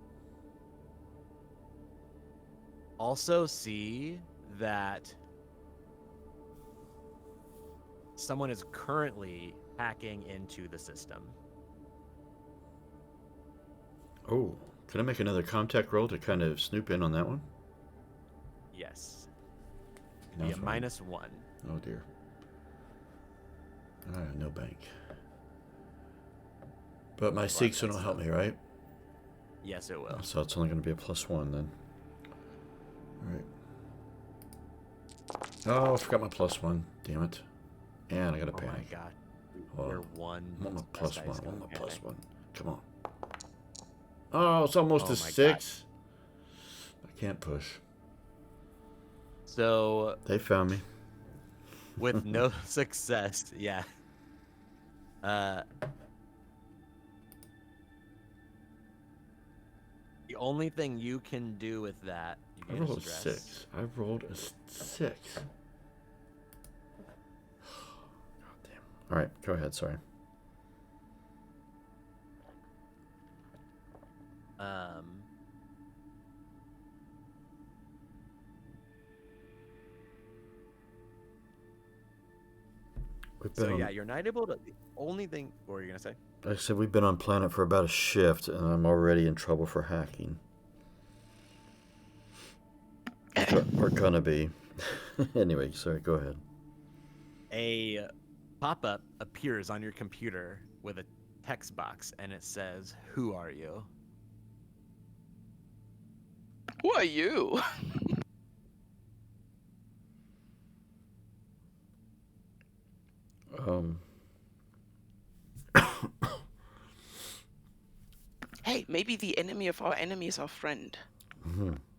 also see that someone is currently hacking into the system. Oh, can I make another contact roll to kind of snoop in on that one? Yes. No, Be a it's fine. -1. Oh dear. I have no bank. But my Seegson will help me, right? Yes, it will. So it's only going to be a +1 then. Alright. Oh, I forgot my +1. Damn it. And I got a Oh panic. my god. Oh, You're one. I want my best +1. dice I want my going. +1. Come on. Oh, it's almost Oh a my 6. I can't push. So, They found me. with no success, yeah. The only thing you can do with that, you I gain rolled a stress. 6. I rolled a 6. God damn. Alright, go ahead, sorry. We've been So on, yeah, you're not able to. The only thing, what were you gonna say? like I said, we've been on planet for about a shift, and I'm already in trouble for hacking. We're gonna be. Anyway, sorry, go ahead. A pop-up appears on your computer with a text box, and it says, "Who are you?" Who are you? Hey, maybe the enemy of our enemy is our friend.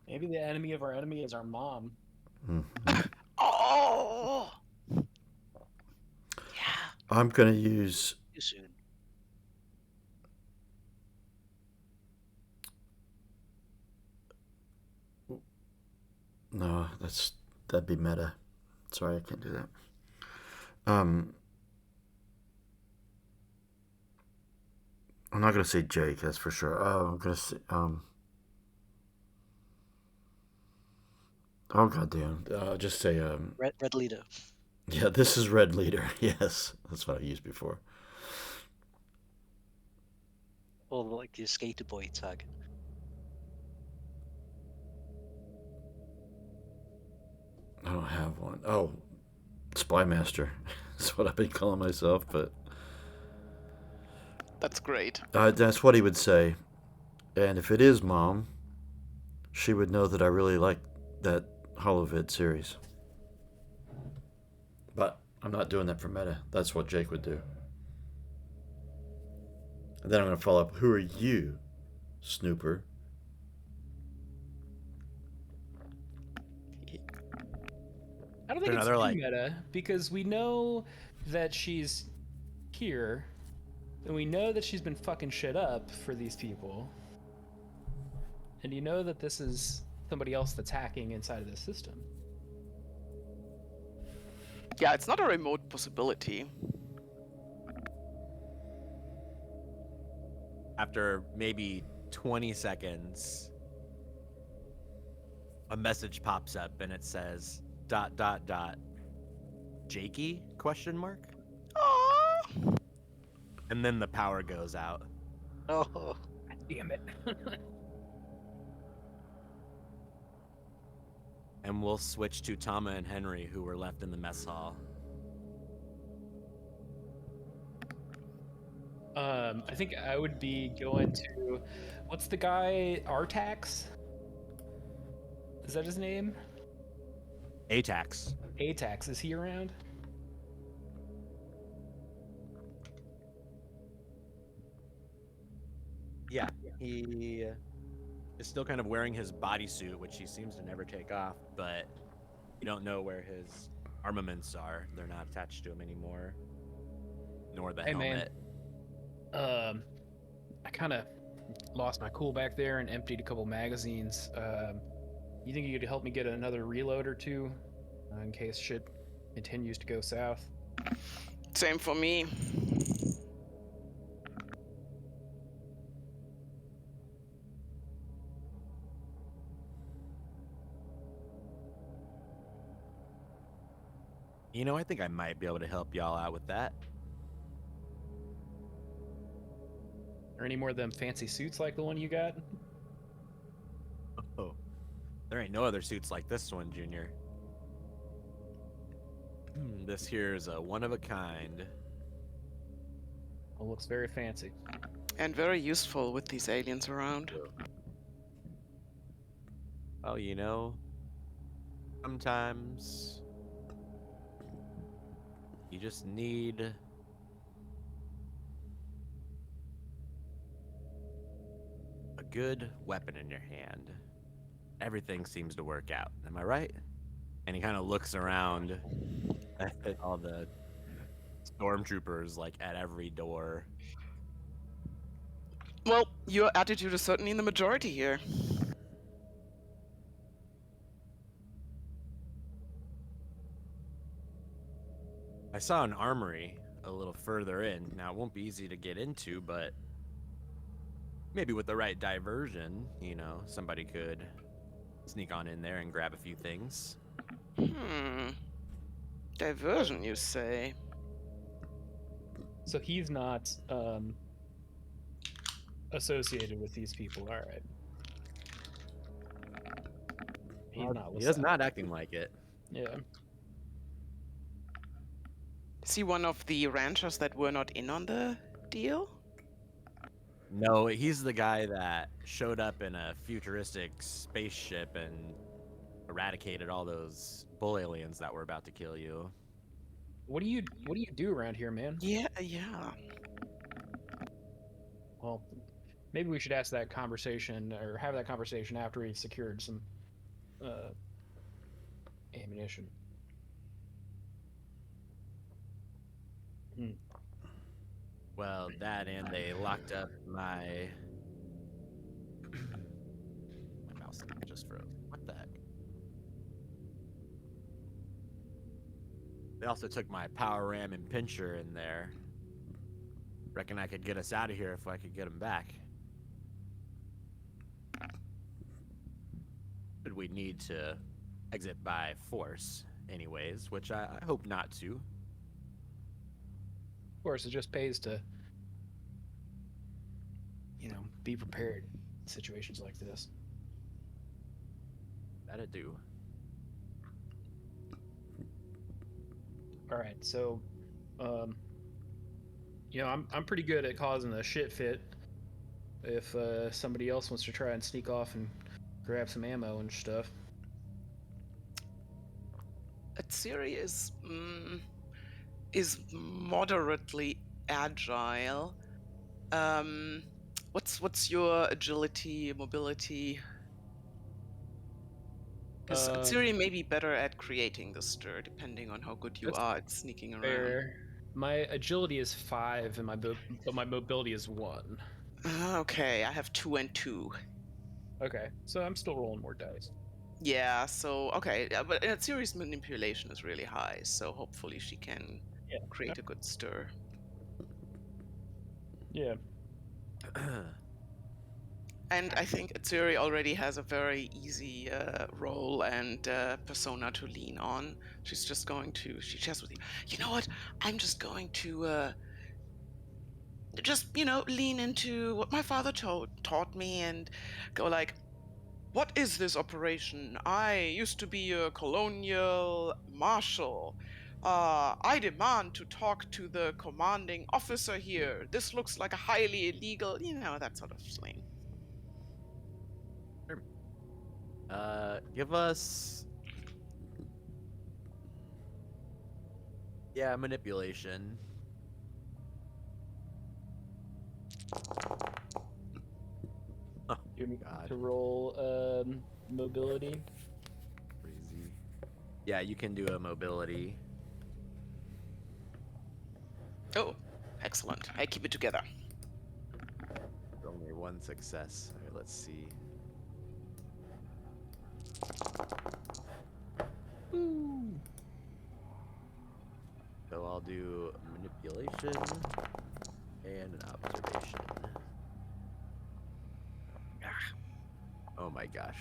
Maybe the enemy of our enemy is our mom. Oh! Yeah. I'm gonna use. Too soon. No, that'd be meta. Sorry, I can't do that. I'm not gonna say Jake. That's for sure. Oh, I'm gonna say. Oh goddamn! Just say. Red leader. Yeah, this is Red Leader. Yes, that's what I used before. Or like the skater boy tag. I don't have one. Oh, Spy Master. That's what I've been calling myself, but That's great. that's what he would say. And if it is Mom, she would know that I really like that Holovid series. But I'm not doing that for meta. That's what Jake would do. And then I'm going to follow up. Who are you, Snooper? I don't think it's Another, too like- meta because we know that she's here, and we know that she's been fucking shit up for these people, and you know that this is somebody else that's hacking inside of the system. Yeah, it's not a remote possibility. After maybe 20 seconds, a message pops up and it says ... Jakey ? Oh! And then the power goes out. Oh, Damn it. And we'll switch to Tama and Henry, who were left in the mess hall. I think I would be going to, what's the guy, Artax? Is that his name? ATAX. Atax, is he around? Yeah, he is still kind of wearing his bodysuit, which he seems to never take off, but you don't know where his armaments are. They're not attached to him anymore, nor the Hey, man. helmet. I kind of lost my cool back there and emptied a couple magazines. You think you could help me get another reload or two in case shit continues to go south? Same for me. You know, I think I might be able to help y'all out with that. Or any more of them fancy suits like the one you got? Oh, there ain't no other suits like this one, Junior. This here is a one of a kind. It looks very fancy. And very useful with these aliens around. Oh, you know, sometimes you just need a good weapon in your hand. Everything seems to work out. Am I right? And he kind of looks around at all the stormtroopers, like at every door. Well, your attitude is certainly in the majority here. I saw an armory a little further in. Now, it won't be easy to get into, but maybe with the right diversion, you know, somebody could sneak on in there and grab a few things. Diversion, you say? So he's not associated with these people. All right. He's not. He is not acting like it. Yeah. Is he one of the ranchers that were not in on the deal? No, he's the guy that showed up in a futuristic spaceship and eradicated all those bull aliens that were about to kill you. What do you do around here, man? Yeah. Well, maybe we should ask that conversation or have that conversation after we've secured some ammunition. Well, that and they locked up my my mouse just froze. What the heck? They also took my power ram and pincher in there. Reckon I could get us out of here if I could get them back. But we'd need to exit by force, anyways, which I hope not to. Of course, it just pays to, be prepared in situations like this. That'd do. All right, so, I'm pretty good at causing a shit fit. If somebody else wants to try and sneak off and grab some ammo and stuff. Atsiri is moderately agile. What's your agility, mobility? Because Atsiri may be better at creating the stir, depending on how good you That's are at sneaking around. Fair. My agility is 5, and but my mobility is 1. Okay, I have 2 and 2. Okay, so I'm still rolling more dice. Yeah, so okay, but Atsiri's manipulation is really high, so hopefully she can create a good stir. Yeah. And I think Atsiri already has a very easy role and persona to lean on. She's just going to, she chats with you. You know what? I'm just going to lean into what my father taught me and go like, what is this operation? I used to be a colonial marshal. I demand to talk to the commanding officer here. This looks like a highly illegal, that sort of slang. Give us... Yeah, manipulation. Oh, You want me God. to roll mobility? Crazy. Yeah, you can do a mobility. Oh, excellent. I keep it together. Only one success. All right, let's see. So I'll do manipulation and an observation. Ah. Oh my gosh.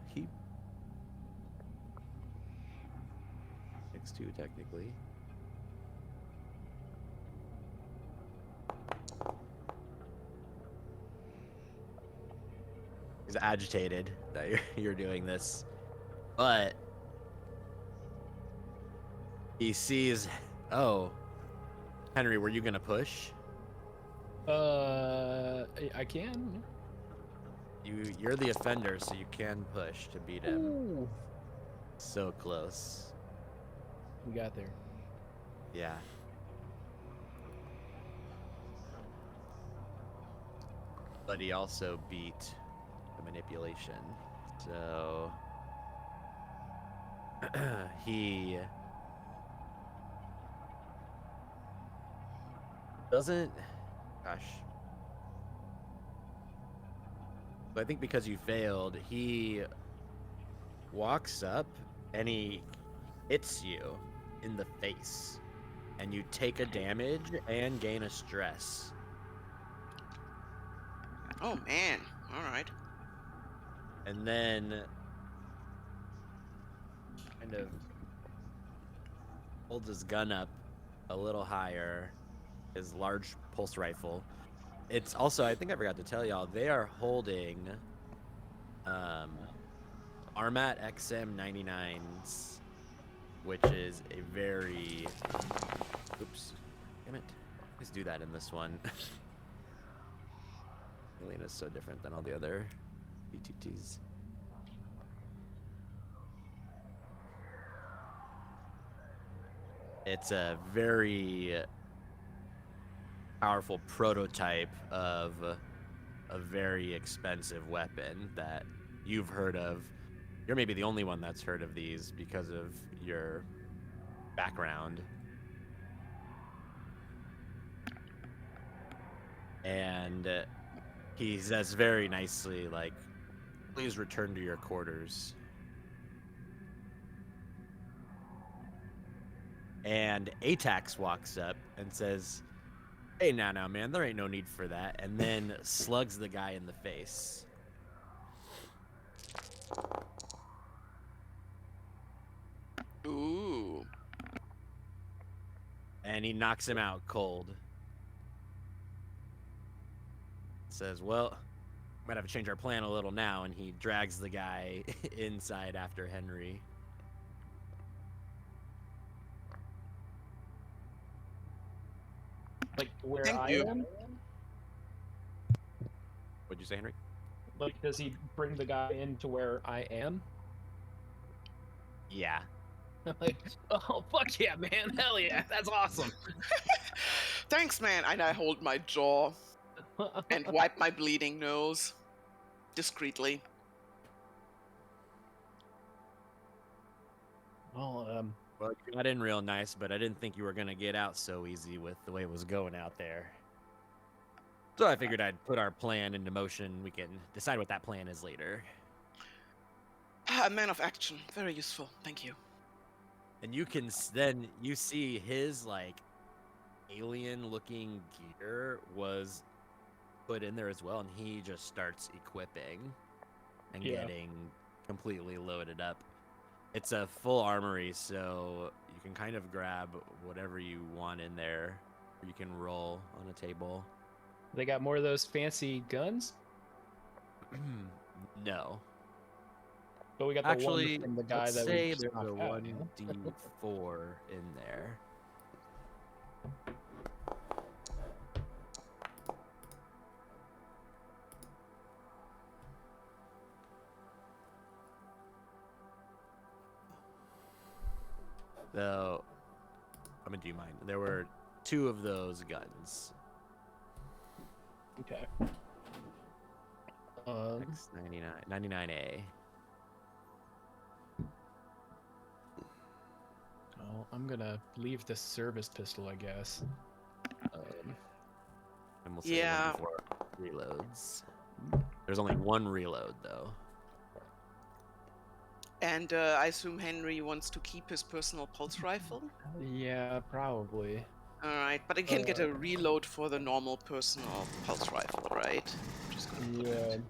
He X2 technically. He's agitated that you're doing this, but he sees. Oh, Henry, were you gonna push? I can. You're the offender, so you can push to beat him. Ooh. So close. We got there. Yeah. But he also beat the manipulation. So he doesn't. Gosh. But I think because you failed, he walks up and he hits you in the face. And you take a damage and gain a stress. Oh man, alright. And then kind of holds his gun up a little higher, his large pulse rifle. It's also, I think I forgot to tell y'all, they are holding Armat XM99s, which is a very... Oops. Damn it. Let's do that in this one. Elena's so different than all the other BTTs. It's a very powerful prototype of a very expensive weapon that you've heard of. You're maybe the only one that's heard of these because of your background. And he says very nicely, like, please return to your quarters. And Atax walks up and says, hey, now, man, there ain't no need for that. And then slugs the guy in the face. Ooh. And he knocks him out cold. Says, well, might have to change our plan a little now. And he drags the guy inside after Henry. Like where Thank I you. am? What'd you say, Henry? Like, does he bring the guy into where I am? Yeah. Like, oh, fuck yeah, man. Hell yeah. That's awesome. Thanks, man. And I hold my jaw and wipe my bleeding nose discreetly. Well, Well, you got in real nice, but I didn't think you were going to get out so easy with the way it was going out there. So I figured I'd put our plan into motion. We can decide what that plan is later. A man of action. Very useful. Thank you. And you can then you see his like alien-looking gear was put in there as well, and he just starts equipping and getting completely loaded up. It's a full armory, so you can kind of grab whatever you want in there. Or you can roll on a table. they got more of those fancy guns, No. but we got the Actually, one from the guy let's that say we there's just a knocked out, you know? 1d4 in there. So, I'm gonna do mine. There were 2 of those guns. Okay. X99, 99A. Well, I'm gonna leave the service pistol, I guess. And we'll say Yeah. 1d4 reloads. There's only 1 reload though. And I assume Henry wants to keep his personal pulse rifle. Yeah, probably. All right, but I can get a reload for the normal personal pulse rifle, right? Just gonna put it.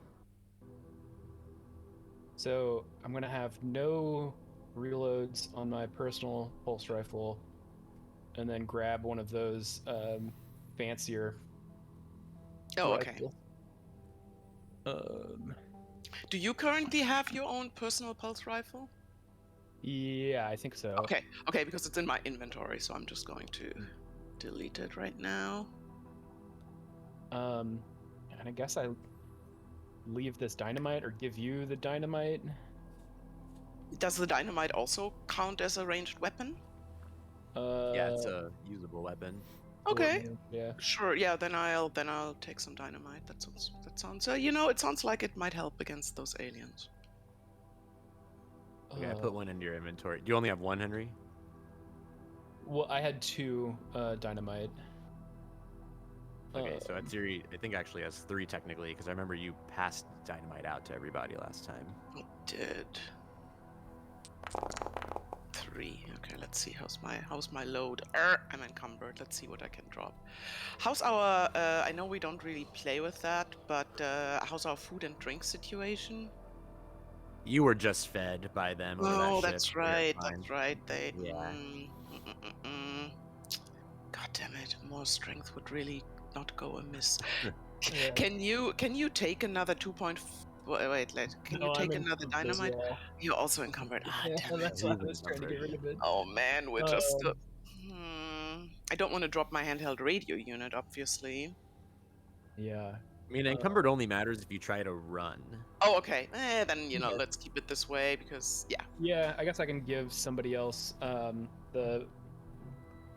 So I'm gonna have no reloads on my personal pulse rifle, and then grab one of those fancier. Oh, okay. rifles. Do you currently have your own personal pulse rifle? Yeah, I think so. Okay, because it's in my inventory, so I'm just going to delete it right now. And I guess I leave this dynamite or give you the dynamite. Does the dynamite also count as a ranged weapon? Yeah, it's a usable weapon. Okay. Yeah. Sure. Yeah. Then I'll take some dynamite. That sounds. It sounds like it might help against those aliens. Okay, I put one into your inventory. Do you only have 1, Henry? Well, I had 2 dynamite. Okay, so Atsiri, I think actually has 3 technically, because I remember you passed dynamite out to everybody last time. I did. 3. Okay, let's see. How's my load? I'm encumbered. Let's see what I can drop. How's our? I know we don't really play with that, but how's our food and drink situation? You were just fed by them. Over Oh, that that's shift, so you're right. fine. That's right. They. Yeah. God damn it! More strength would really not go amiss. Yeah. Can you take another 2 point? Wait. Can you take another dynamite? Well. You're also encumbered. Ah, Yeah, damn it. that's why I He's was trying to get rid of it. Oh man, we're just. I don't want to drop my handheld radio unit, obviously. Yeah. I mean, encumbered only matters if you try to run. Oh, okay. Then Yeah. let's keep it this way because yeah. Yeah, I guess I can give somebody else the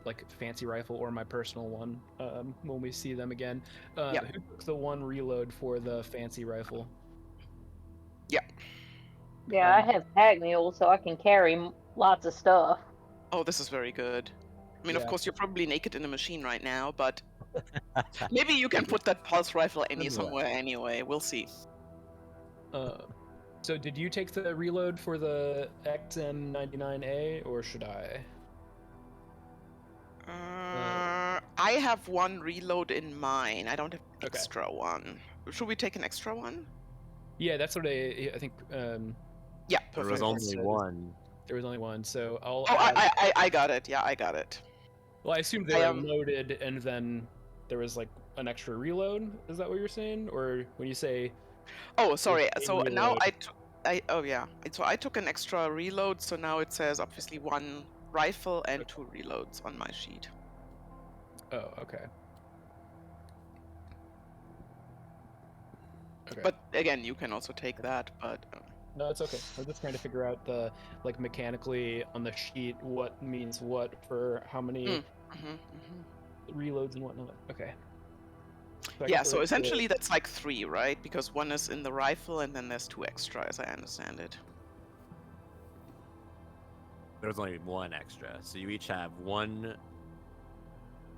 like fancy rifle or my personal one when we see them again. Yeah. Who took the one reload for the fancy rifle? Yeah. Yeah, I have pack mules, so I can carry lots of stuff. Oh, this is very good. I mean, of Yeah. course, you're probably naked in a machine right now, but maybe you can put that pulse rifle somewhere anyway. We'll see. So did you take the reload for the XM99A, or should I? I have one reload in mine. I don't have Okay. extra one. Should we take an extra one? Yeah, that's what I think. Yeah, There perfect. was only So one. There was only one, so I'll Oh, add... I got it. Yeah, I got it. Well, I assumed they were loaded, and then there was like an extra reload. Is that what you're saying? Or when you say... Oh, sorry. Same So now reload. oh yeah. So I took an extra reload, so now it says obviously one rifle and 2 reloads on my sheet. Oh, okay. Okay. But again, you can also take that, but No, it's okay. I'm just trying to figure out the, like, mechanically on the sheet what means what for how many reloads and whatnot. Okay. yeah, so essentially that's like 3, right? Because one is in the rifle and then there's 2 extra, as I understand it. There's only one extra, so you each have one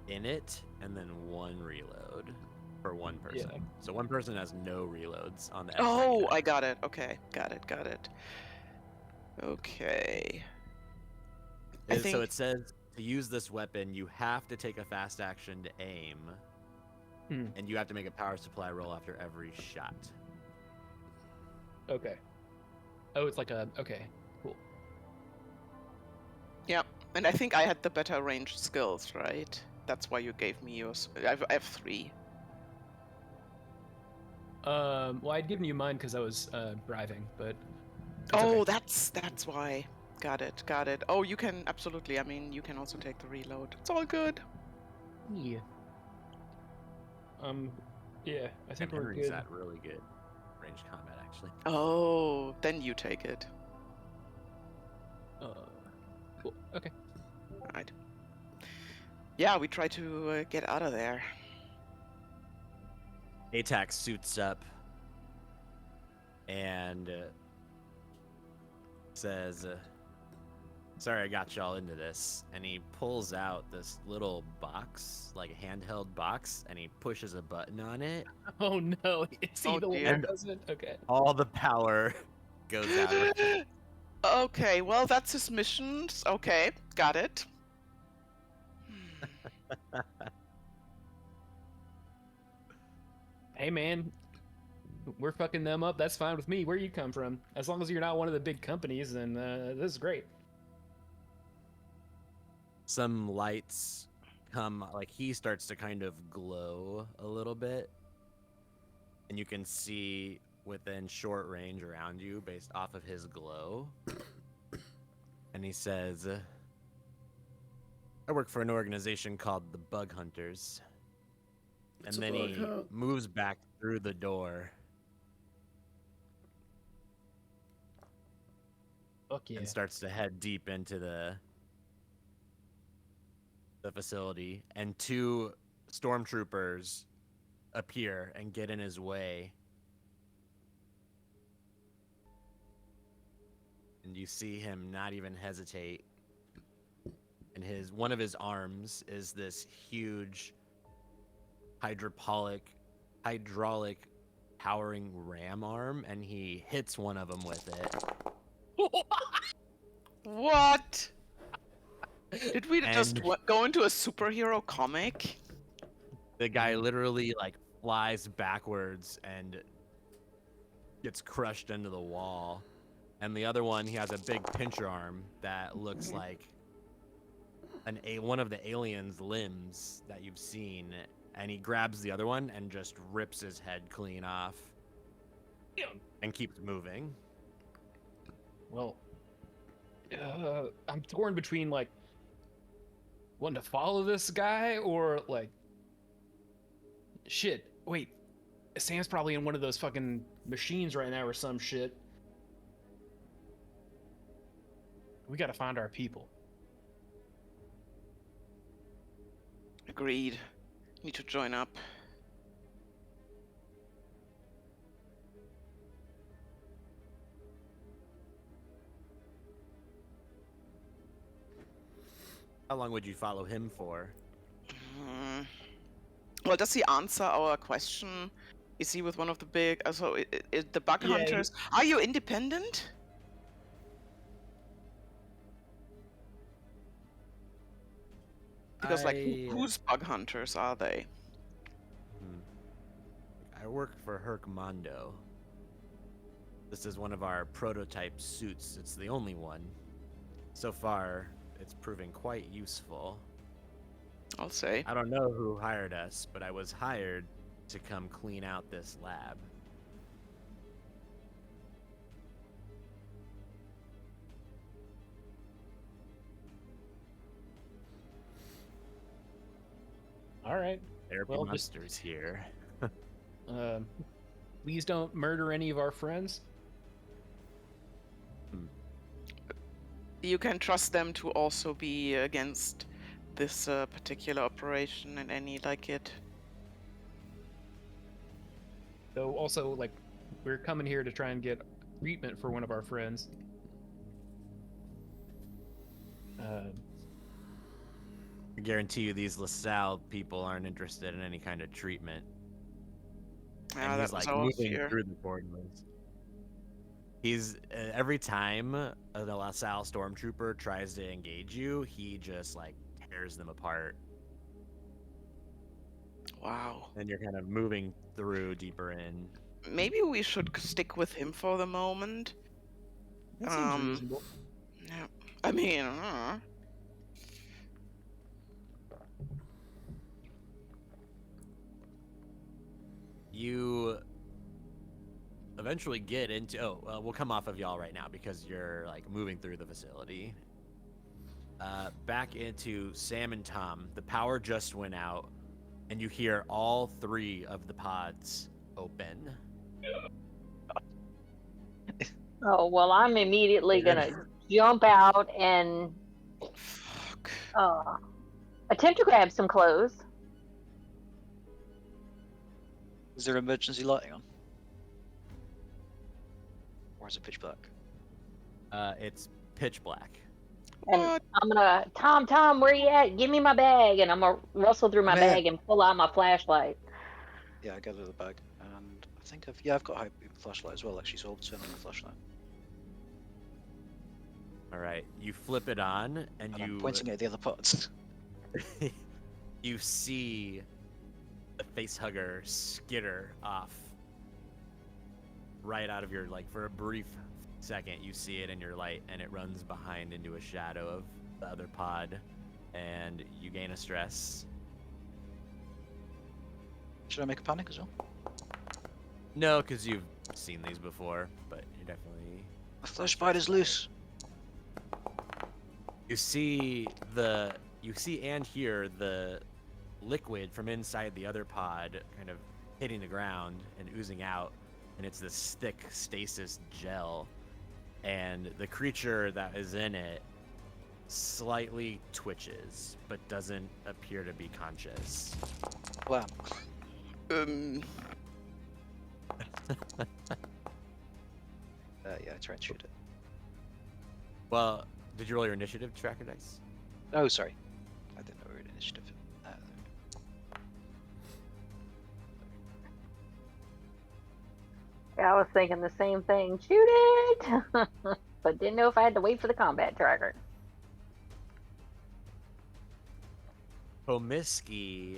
in it and then one reload for one person. Yeah. So one person has no reloads on the Oh, X99. I got it. Okay, got it. Okay. So it says to use this weapon, you have to take a fast action to aim, and you have to make a power supply roll after every shot. Okay. Oh, it's like a... Okay, cool. Yep, and I think I had the better range skills, right? That's why you gave me yours. I have 3. Well, I'd given you mine because I was driving, but... Oh, okay. that's why. Got it. Oh, you can absolutely. I mean, you can also take the reload. It's all good. Yeah. Yeah, I think we're Henry's good. at really good range combat, actually. Oh, then you take it. Cool. Okay. All right. Yeah, we try to get out of there. ATAC suits up and says, sorry I got y'all into this. And he pulls out this little box, like a handheld box, and he pushes a button on it. Oh no, is he Oh, the one dear. that does it? Okay. All the power goes out of it. Okay, well, that's his missions. Okay, got it. Hey man, we're fucking them up. That's fine with me. Where you come from? As long as you're not one of the big companies, then this is great. Some lights come, like he starts to kind of glow a little bit. And you can see within short range around you based off of his glow. And he says, I work for an organization called the Bug Hunters. And then he moves back through the door. Fuck yeah. And starts to head deep into the facility. And 2 stormtroopers appear and get in his way. And you see him not even hesitate. And one of his arms is this huge hydraulic powering ram arm, and he hits one of them with it. What? Did we just And- go into a superhero comic? The guy literally like flies backwards and gets crushed into the wall. And the other one, he has a big pincher arm that looks like one of the aliens' limbs that you've seen. And he grabs the other one and just rips his head clean off. And keeps moving. Well, I'm torn between like wanting to follow this guy or like, shit. Wait, Sam's probably in one of those fucking machines right now or some shit. We gotta find our people. Agreed. Need to join up. How long would you follow him for? Hmm. Well, does he answer our question? Is he with one of the big... the bug Yeah, hunters? Are you independent? Because, like, whose bug hunters are they? I work for Hercmondo. This is one of our prototype suits. It's the only one. So far, it's proving quite useful. I'll say. I don't know who hired us, but I was hired to come clean out this lab. All right. There be Well, just- monsters here. Please don't murder any of our friends. You can trust them to also be against this particular operation and any like it. So also, like, we're coming here to try and get treatment for one of our friends. I guarantee you these LaSalle people aren't interested in any kind of treatment. Yeah, And he's that was like our moving fear. through the corridors. He's every time a LaSalle stormtrooper tries to engage you, he just like tears them apart. Wow. And you're kind of moving through deeper in. Maybe we should stick with him for the moment. That seems reasonable. Yeah. I mean, You eventually get into we'll come off of y'all right now because you're like moving through the facility. Back into Sam and Tom. The power just went out, and you hear all 3 of the pods open. Oh, well, I'm immediately gonna jump out and fuck. attempt to grab some clothes. Is there emergency lighting on? Or is it pitch black? It's pitch black. And What? I'm gonna, Tom, where you at? Give me my bag. And I'm gonna rustle through my I'm here. bag and pull out my flashlight. Yeah, I gather the bag. And I think I've got a high beam flashlight as well, actually, so I'll turn on the flashlight. All right, you flip it on, and And you I'm pointing at the other pods. you see the facehugger skitter off right out of your for a brief second. You see it in your light, and it runs behind into a shadow of the other pod, and you gain a stress. Should I make a panic as well? No, because you've seen these before, but you're definitely. The flesh spider's loose. You see and hear the liquid from inside the other pod kind of hitting the ground and oozing out, and it's this thick stasis gel, and the creature that is in it slightly twitches but doesn't appear to be conscious. Wow. Yeah, I try and shoot it. Well, did you roll your initiative tracker dice? Oh, sorry. I didn't know we were in initiative. Yeah, I was thinking the same thing. Shoot it! But didn't know if I had to wait for the combat tracker. Pomiski.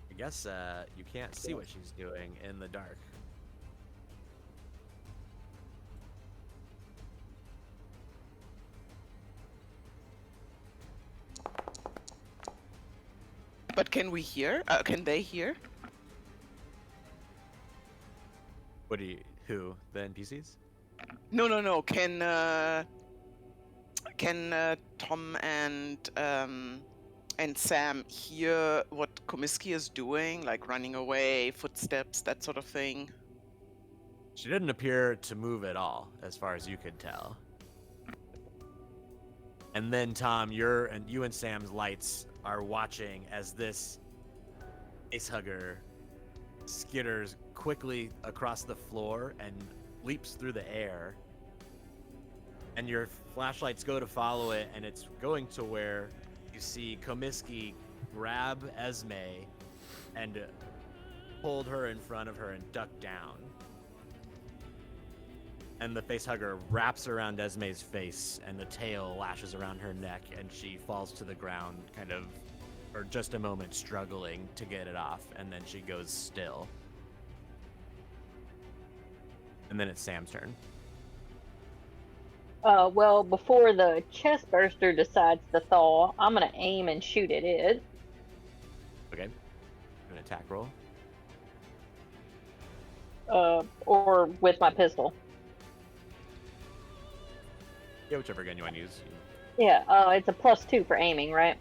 I guess you can't see what she's doing in the dark. But can we hear? Can they hear? Who? The NPCs? No. Can Tom and Sam hear what Komiski is doing, like running away, footsteps, that sort of thing? She didn't appear to move at all, as far as you could tell. And then Tom, you and Sam's lights are watching as this facehugger skitters quickly across the floor and leaps through the air. And your flashlights go to follow it, and it's going to where you see Komisky grab Esme and hold her in front of her and duck down. And the facehugger wraps around Esme's face, and the tail lashes around her neck, and she falls to the ground, kind of, for just a moment, struggling to get it off, and then she goes still. And then it's Sam's turn. Well, before the chest burster decides to thaw, I'm gonna aim and shoot at it. Okay. An attack roll. Or with my pistol. Yeah, whichever gun you want to use. Yeah, it's a +2 for aiming, right?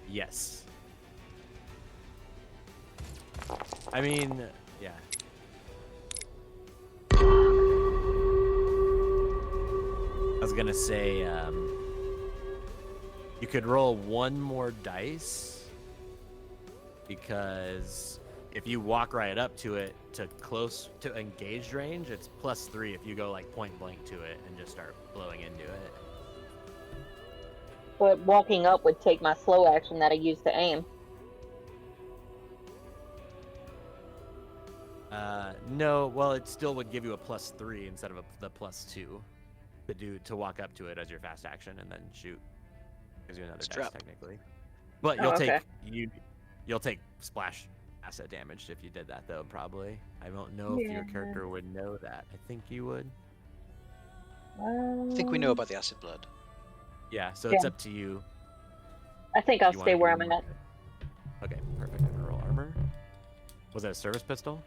Yes. I mean, yeah. I was gonna say, you could roll one more dice, because if you walk right up to it to engaged range, it's +3 if you go like point blank to it and just start blowing into it. But walking up would take my slow action that I used to aim. No, well, it still would give you a +3 instead of the +2 to walk up to it as your fast action and then shoot. Gives you another dice Strap. technically. But Oh, you'll take splash asset damage if you did that, though, probably. I don't know if your character would know that. I think you would. I think we know about the acid blood. Yeah, so it's Yeah. up to you. I think I'll You stay wanna where do I'm more at. good. Okay, perfect. I'm gonna roll armor. Was that a service pistol?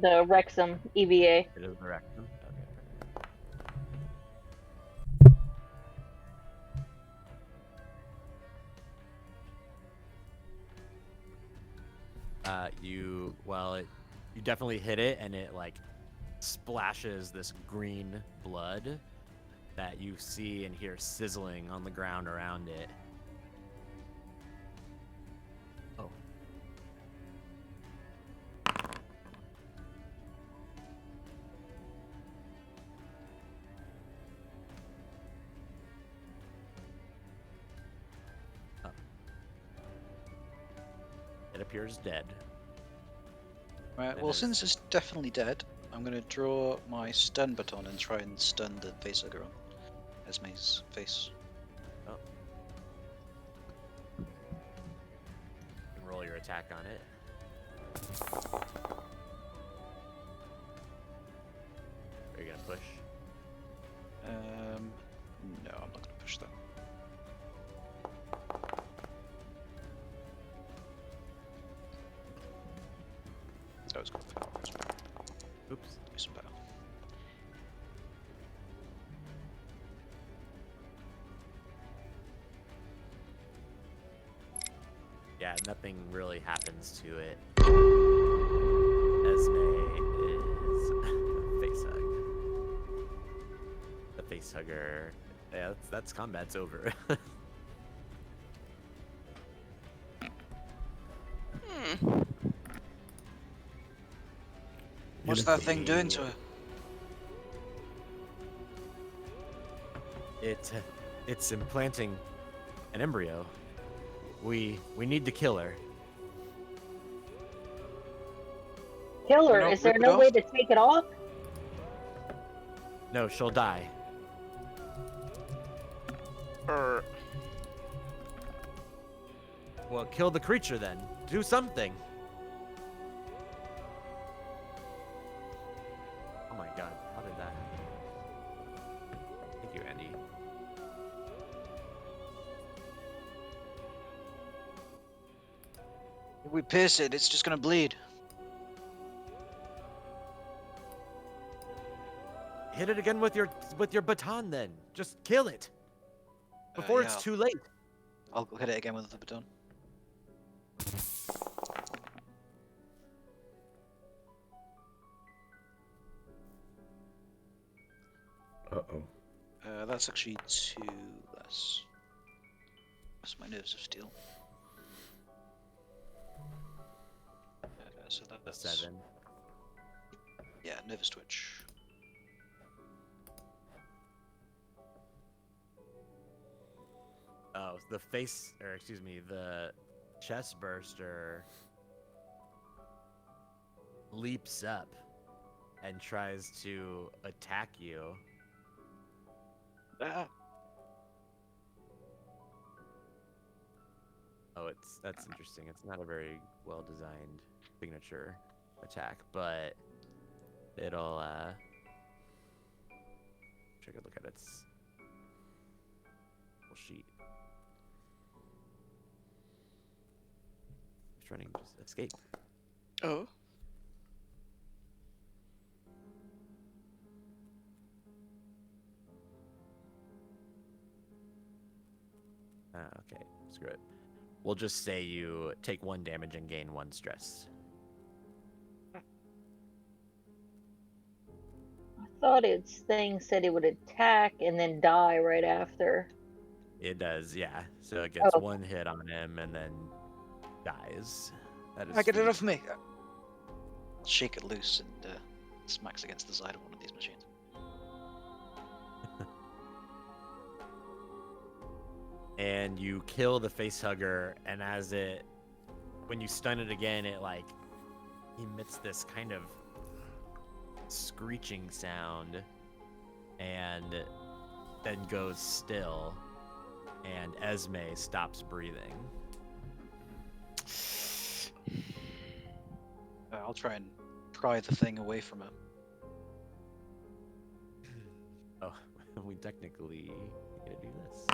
The Wrexham EVA. It is direct. Okay, perfect. You definitely hit it, and it like splashes this green blood that you see and hear sizzling on the ground around it. Oh. Oh. It appears dead. Right, well, since it's definitely dead, I'm going to draw my stun baton and try and stun the facehugger on Esme's face. Oh. You can roll your attack on it. Are you gonna push? No, I'm not going to push that. That was good. Oops. Do some better. Yeah, nothing really happens to it. Esme is face hug. The face hugger. Yeah, that's combat's over. What's that thing doing to her? It's implanting an embryo. We need to kill her. Kill her. No, Is there rip it no way off. to take it off? No, she'll die. Well, kill the creature then. Do something. Oh my god, how did that happen? Thank you, Andy. If we pierce it, it's just going to bleed. Hit it again with your baton then. Just kill it. Before Yeah, it's too late. I'll hit it again with the baton. Uh-oh. That's actually 2 less. That's my nerves of steel. So The that's 7. Yeah, nervous twitch. Oh, the face, or excuse me, the chest burster leaps up and tries to attack you. Ah. Oh, that's interesting. It's not a very well designed signature attack, but it'll take a look at its little sheet. It's running just escape. Oh. Okay, screw it. We'll just say you take 1 damage and gain 1 stress. I thought its thing said it would attack and then die right after. It does, yeah. So it gets Oh. 1 hit on him and then dies. That is I get it sweet. off me. I'll shake it loose and smacks against the side of one of these machines. And you kill the facehugger, and when you stun it again, it like emits this kind of screeching sound and then goes still, and Esme stops breathing. I'll try and pry the thing away from her. Oh, we technically gotta do this.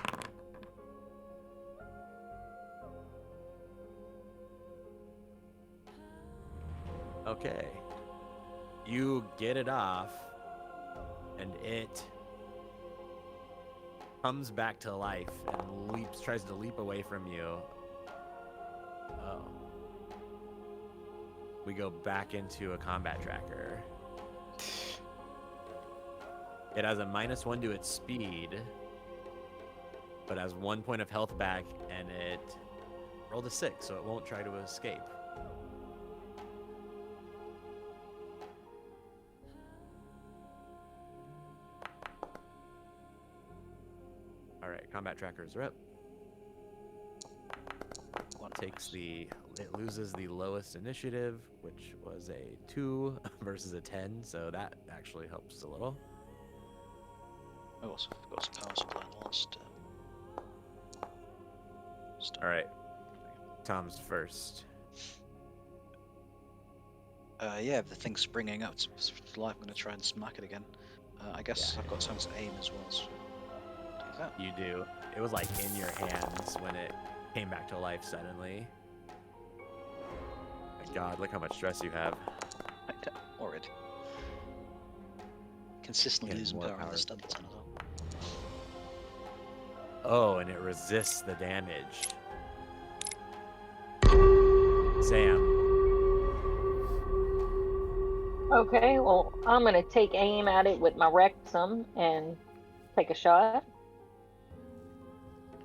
Okay. You get it off, and it comes back to life and tries to leap away from you. Oh. We go back into a combat tracker. It has a -1 to its speed, but has 1 point of health back, and it rolled a 6, so it won't try to escape. All right, combat trackers are up. It loses the lowest initiative, which was a 2 versus a 10, so that actually helps a little. I also got some power supply in the last. All right, Tom's first. Yeah, the thing's springing up to life. I'm going to try and smack it again. I guess Yeah. I've got time to aim as well, so do that. You do. It was like in your hands when it came back to life suddenly. My God, look how much stress you have. Horrid. Consistently And losing more power on power. the stun button as well. Oh, and it resists the damage. Sam. Okay, well, I'm gonna take aim at it with my Wrexham and take a shot.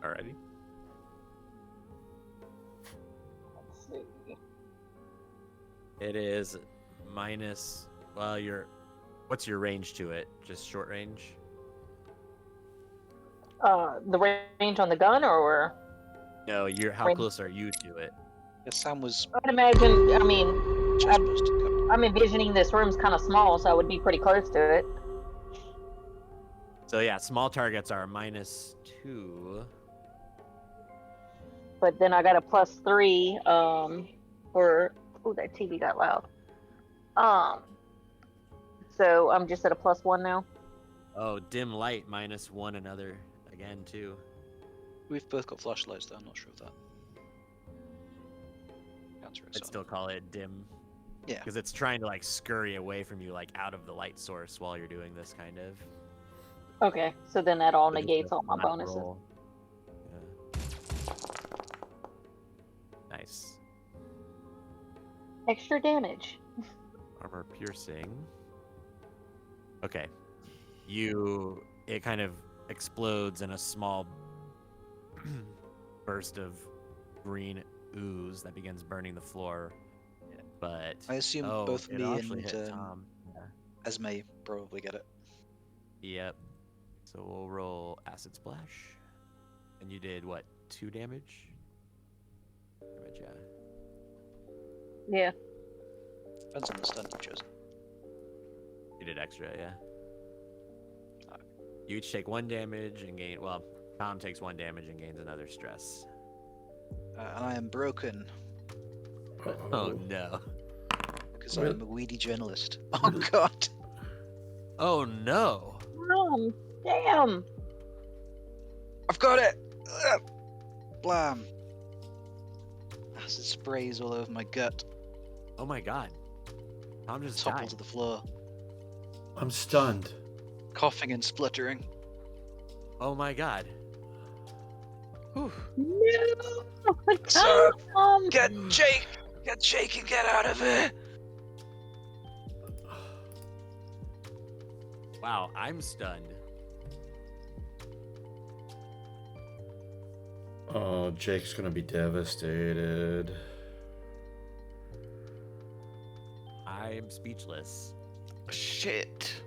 Alrighty. Let's see. It is minus. Well, what's your range to it? Just short range? The range on the gun, or No, how range? close are you to it? Yeah, Sam was I'd imagine. I mean, just burst covered. I'm envisioning this room's kind of small, so I would be pretty close to it. So yeah, small targets are -2. But then I got a +3 for. Oh, that TV got loud. So I'm just at a +1 now. Oh, dim light -1 another again too. We've both got flashlights, though. I'm not sure of that. Answer it, I'd so. still call it dim. Yeah. Because it's trying to like scurry away from you, like out of the light source while you're doing this kind of. Okay, so then that all So just negates a all my flat bonuses. roll. Yeah. Nice. Extra damage. Armor piercing. Okay. It kind of explodes in a small burst of green ooze that begins burning the floor. But I assume oh, both it me actually and hit Tom. Yeah. Esme probably get it. Yep. So we'll roll acid splash. And you did what? 2 damage? Yeah. Yeah. Depends on the stun you chose. You did extra, yeah. You each take 1 damage and gain. Well, Tom takes 1 damage and gains another stress. And I am broken Oh no. because Really? I'm a weedy journalist. Oh god. Oh no. Damn. I've got it! Blam. Acid sprays all over my gut. Oh my god. Tom just Topple died. to the floor. I'm stunned. Coughing and spluttering. Oh my god. Whew. No. Sir, Tom. Get Jake! Get Jake and get out of here! Wow, I'm stunned. Oh, Jake's gonna be devastated. I'm speechless. Shit.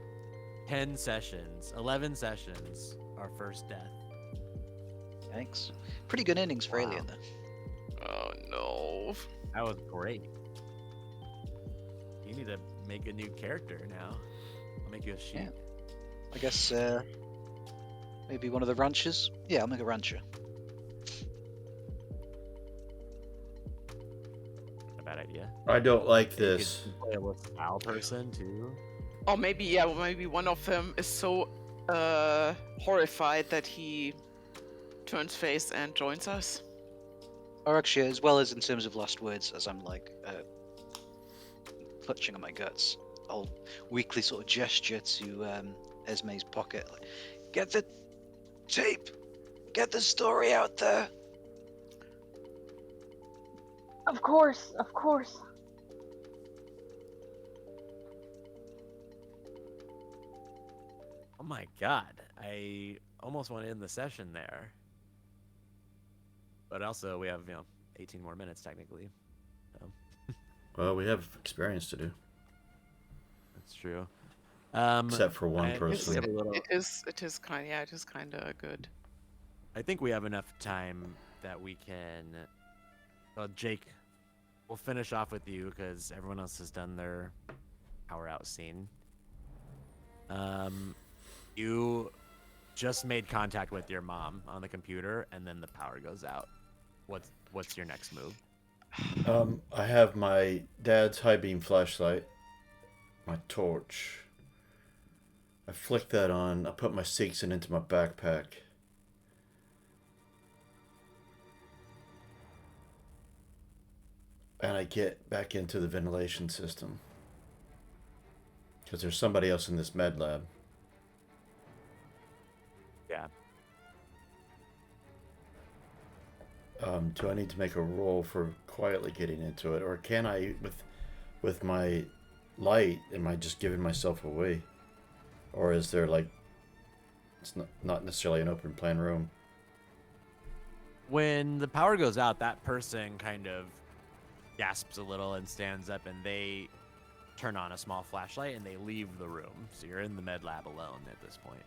10 sessions, 11 sessions, our first death. Thanks. Pretty good innings for Wow. Alien, though. Oh no. That was great. You need to make a new character now. I'll make you a sheep. Yeah. I guess, maybe one of the ranchers? Yeah, I'll make a rancher. Not a bad idea. I don't like You this. could play a LaSalle person too. Or maybe, yeah, maybe one of them is so horrified that he turns face and joins us. Or actually, as well as in terms of last words, as I'm like, clutching at my guts, I'll weakly sort of gesture to Esme's pocket. Like, get the tape! Get the story out there! Of course. Of course. Oh my god. I almost want to end the session there. But also, we have, 18 more minutes technically. So, Well, we have experience to do, that's true. except for one I think person. we have a little- It is kind of good. I think we have enough time that we can. Well, Jake, we'll finish off with you because everyone else has done their power out scene. You just made contact with your mom on the computer, and then the power goes out. What's your next move? I have my dad's high beam flashlight, my torch. I flick that on. I put my Seegson into my backpack. And I get back into the ventilation system. Because there's somebody else in this med lab. Yeah. Do I need to make a roll for quietly getting into it, or can I, with my light, am I just giving myself away, or is there like, it's not necessarily an open plan room? When the power goes out, that person kind of gasps a little and stands up, and they turn on a small flashlight and they leave the room. So you're in the med lab alone at this point.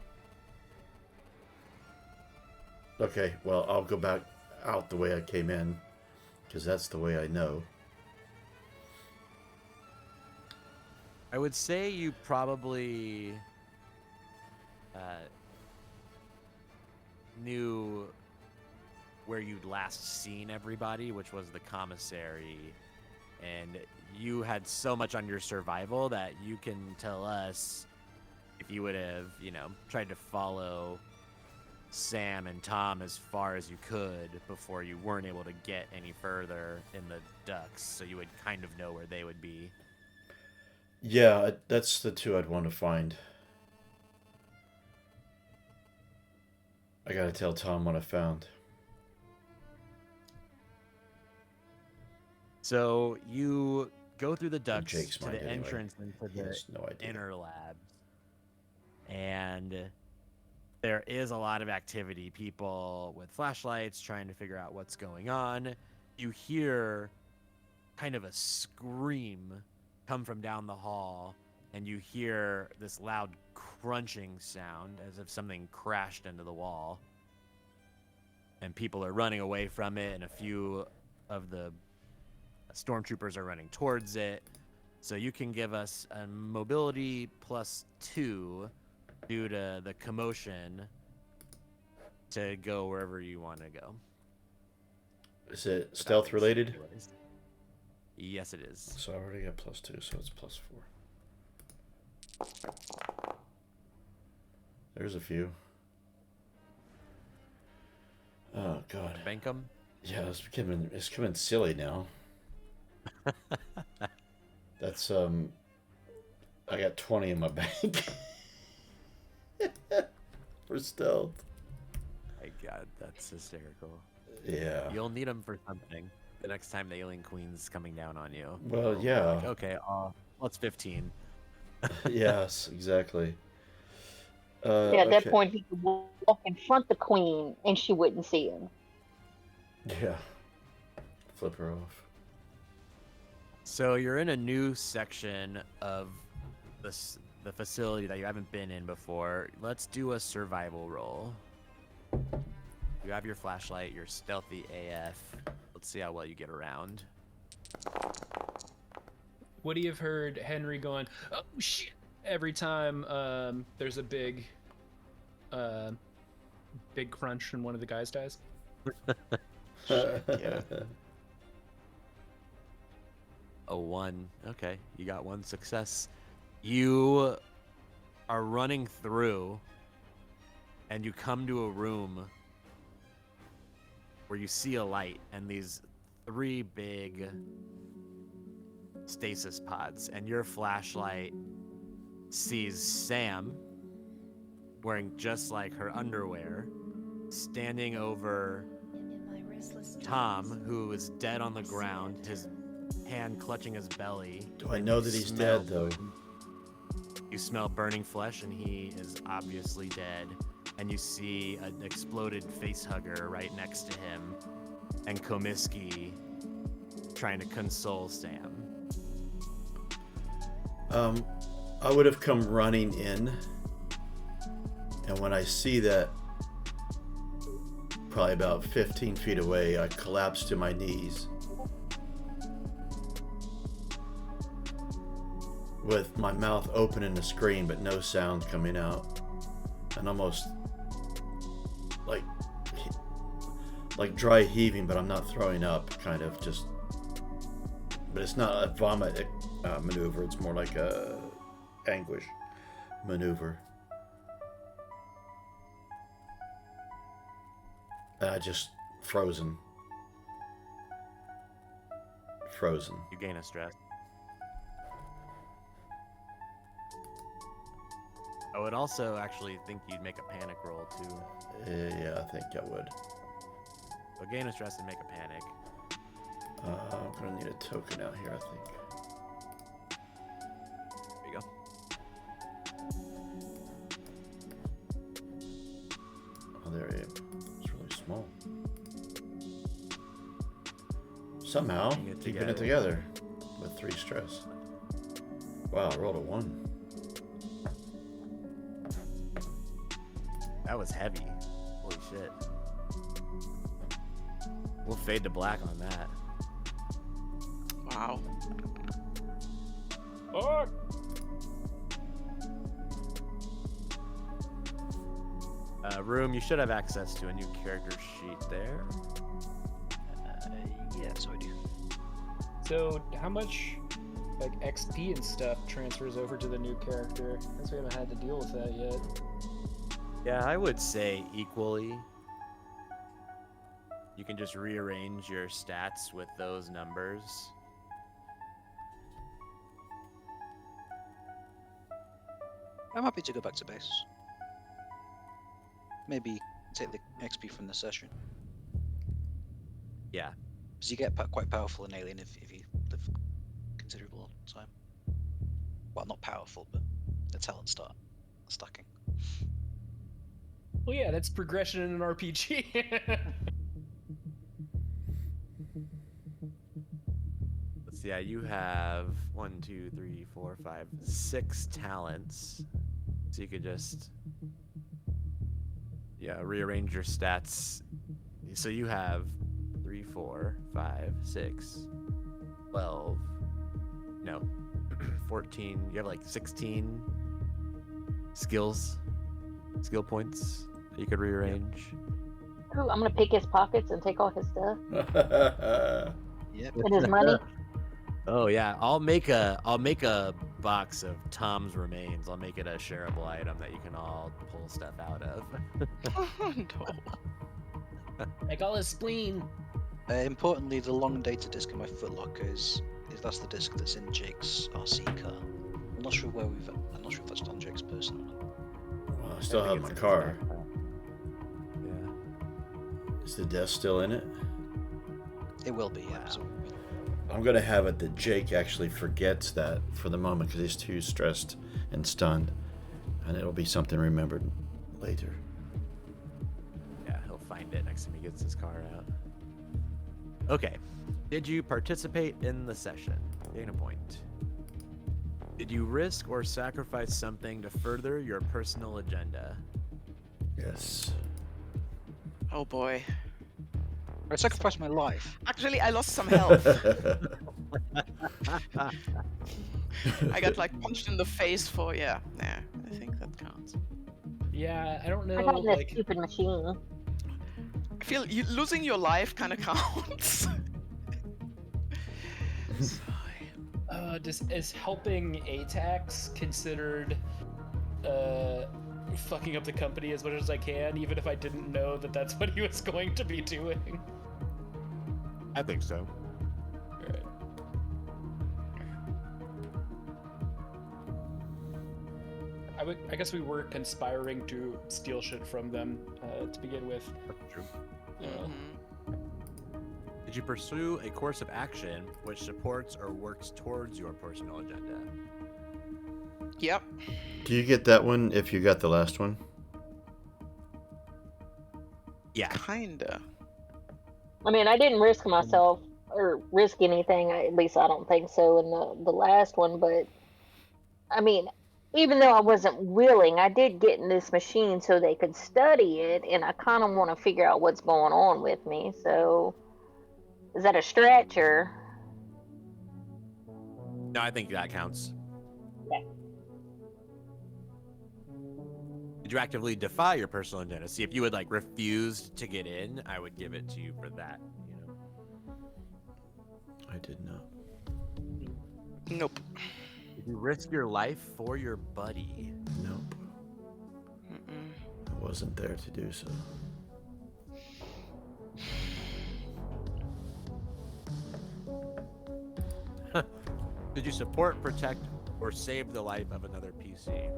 Okay, well, I'll go back out the way I came in, because that's the way I know. I would say you probably knew where you'd last seen everybody, which was the commissary, and you had so much on your survival that you can tell us if you would have, tried to follow Sam and Tom as far as you could before you weren't able to get any further in the ducts, so you would kind of know where they would be. Yeah, that's the two I'd want to find. I gotta tell Tom what I found. So you go through the ducts Jake's to mind the anyway. entrance into He the has no idea. inner labs, and There is a lot of activity. People with flashlights trying to figure out what's going on. You hear kind of a scream come from down the hall, and you hear this loud crunching sound as if something crashed into the wall. And people are running away from it, and a few of the stormtroopers are running towards it. So you can give us a mobility +2 due to the commotion to go wherever you want to go. Is it stealth related? Yes, it is. So I already got +2, so it's +4. There's a few. Oh god. Bank 'em? Yeah, it's becoming silly now. That's I got 20 in my bank. For stealth. My god, that's hysterical. Yeah. You'll need them for something the next time the Alien Queen's coming down on you. Well, You'll be yeah. like, okay, let's 15. Yes, exactly. At that okay. point, he could walk in front the queen, and she wouldn't see him. Yeah. Flip her off. So you're in a new section of the facility that you haven't been in before. Let's do a survival roll. You have your flashlight, you're stealthy AF. Let's see how well you get around. Would he have heard Henry going, "Oh shit," every time there's a big crunch and one of the guys dies? Yeah. A 1. Okay, you got 1 success. You are running through, and you come to a room where you see a light and these 3 big stasis pods, and your flashlight sees Sam wearing just like her underwear, standing over Tom, who is dead on the ground, his hand clutching his belly. Do I know that he's dead, though? You smell burning flesh, and he is obviously dead. And you see an exploded facehugger right next to him, and Komisky trying to console Sam. I would have come running in, and when I see that, probably about 15 feet away, I collapse to my knees with my mouth open in the scream but no sound coming out, and almost like dry heaving, but I'm not throwing up, kind of just, but it's not a vomit maneuver, it's more like a anguish maneuver. And I just frozen. You gain a stress. I would also actually think you'd make a panic roll too. Yeah, I think I would. So gain a stress and make a panic. I'm gonna need a token out here, I think. There you go. Oh, there he is. It's really small. Somehow, keeping it together with 3 stress. Wow, I rolled a 1. That was heavy. Holy shit. We'll fade to black on that. Wow. Room, you should have access to a new character sheet there. Yeah, so I do. So how much like XP and stuff transfers over to the new character? I guess we haven't had to deal with that yet. Yeah, I would say equally. You can just rearrange your stats with those numbers. I'm happy to go back to base. Maybe take the XP from the session. Yeah. Because you get quite powerful in Alien if you live considerable time. Well, not powerful, but the talent start stacking. Well, yeah, that's progression in an RPG. Let's see. Yeah, you have 1, 2, 3, 4, 5, 6 talents. So you could just rearrange your stats. So you have 3, 4, 5, 6, 12. No, 14. You have like 16 skill points that you could rearrange. Ooh, I'm gonna pick his pockets and take all his stuff Yep. and his money. Oh yeah, I'll make a box of Tom's remains. I'll make it a shareable item that you can all pull stuff out of. Oh, no. Like all his spleen. Importantly, the long data disc in my footlocker is that's the disc that's in Jake's RC car. I'm not sure if that's on Jake's person or not. Well, I still I have think my it's car. Yeah. Is the desk still in it? It will be, yeah. Wow. So, I'm gonna have it that Jake actually forgets that for the moment because he's too stressed and stunned, and it'll be something remembered later. Yeah, he'll find it next time he gets his car out. Okay. Did you participate in the session? Gain a point. Did you risk or sacrifice something to further your personal agenda? Yes. Oh boy. I sacrificed my life. Actually, I lost some health. I got like punched in the face for I think that counts. Yeah, I don't know. I got in this Like, stupid machine. I feel losing your life kind of counts. is helping ATAX considered fucking up the company as much as I can, even if I didn't know that that's what he was going to be doing? I think so. Alright. I guess we were conspiring to steal shit from them to begin with. That's true. Mhm. Did you pursue a course of action which supports or works towards your personal agenda? Yep. Do you get that one if you got the last one? Yeah. Kinda. I mean, I didn't risk myself or risk anything. At least I don't think so in the last one. But I mean, even though I wasn't willing, I did get in this machine so they could study it, and I kind of want to figure out what's going on with me. So, is that a stretch or? No, I think that counts. Yeah. Did you actively defy your personal agenda? See, if you had like refused to get in, I would give it to you for that. You know. I did not. Nope. Did you risk your life for your buddy? Nope. Mm-mm. I wasn't there to do so. Did you support, protect, or save the life of another PC?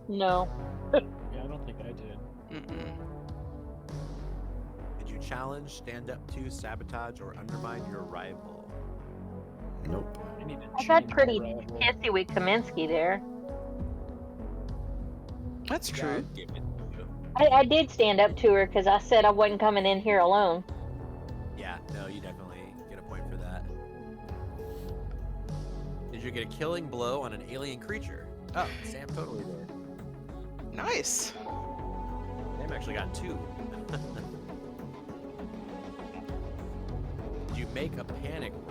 No. Yeah, I don't think I did. Mm-mm. Did you challenge, stand up to, sabotage, or undermine your rival? Nope. I need to I got change my pretty rival. pissy with Kaminsky there. That's true. I'll give it to you. I did stand up to her because I said I wasn't coming in here alone. Yeah, no, you definitely get a point for that. Did you get a killing blow on an alien creature? Oh, Sam totally did. Nice. Sam actually got 2. Did you make a panic roll?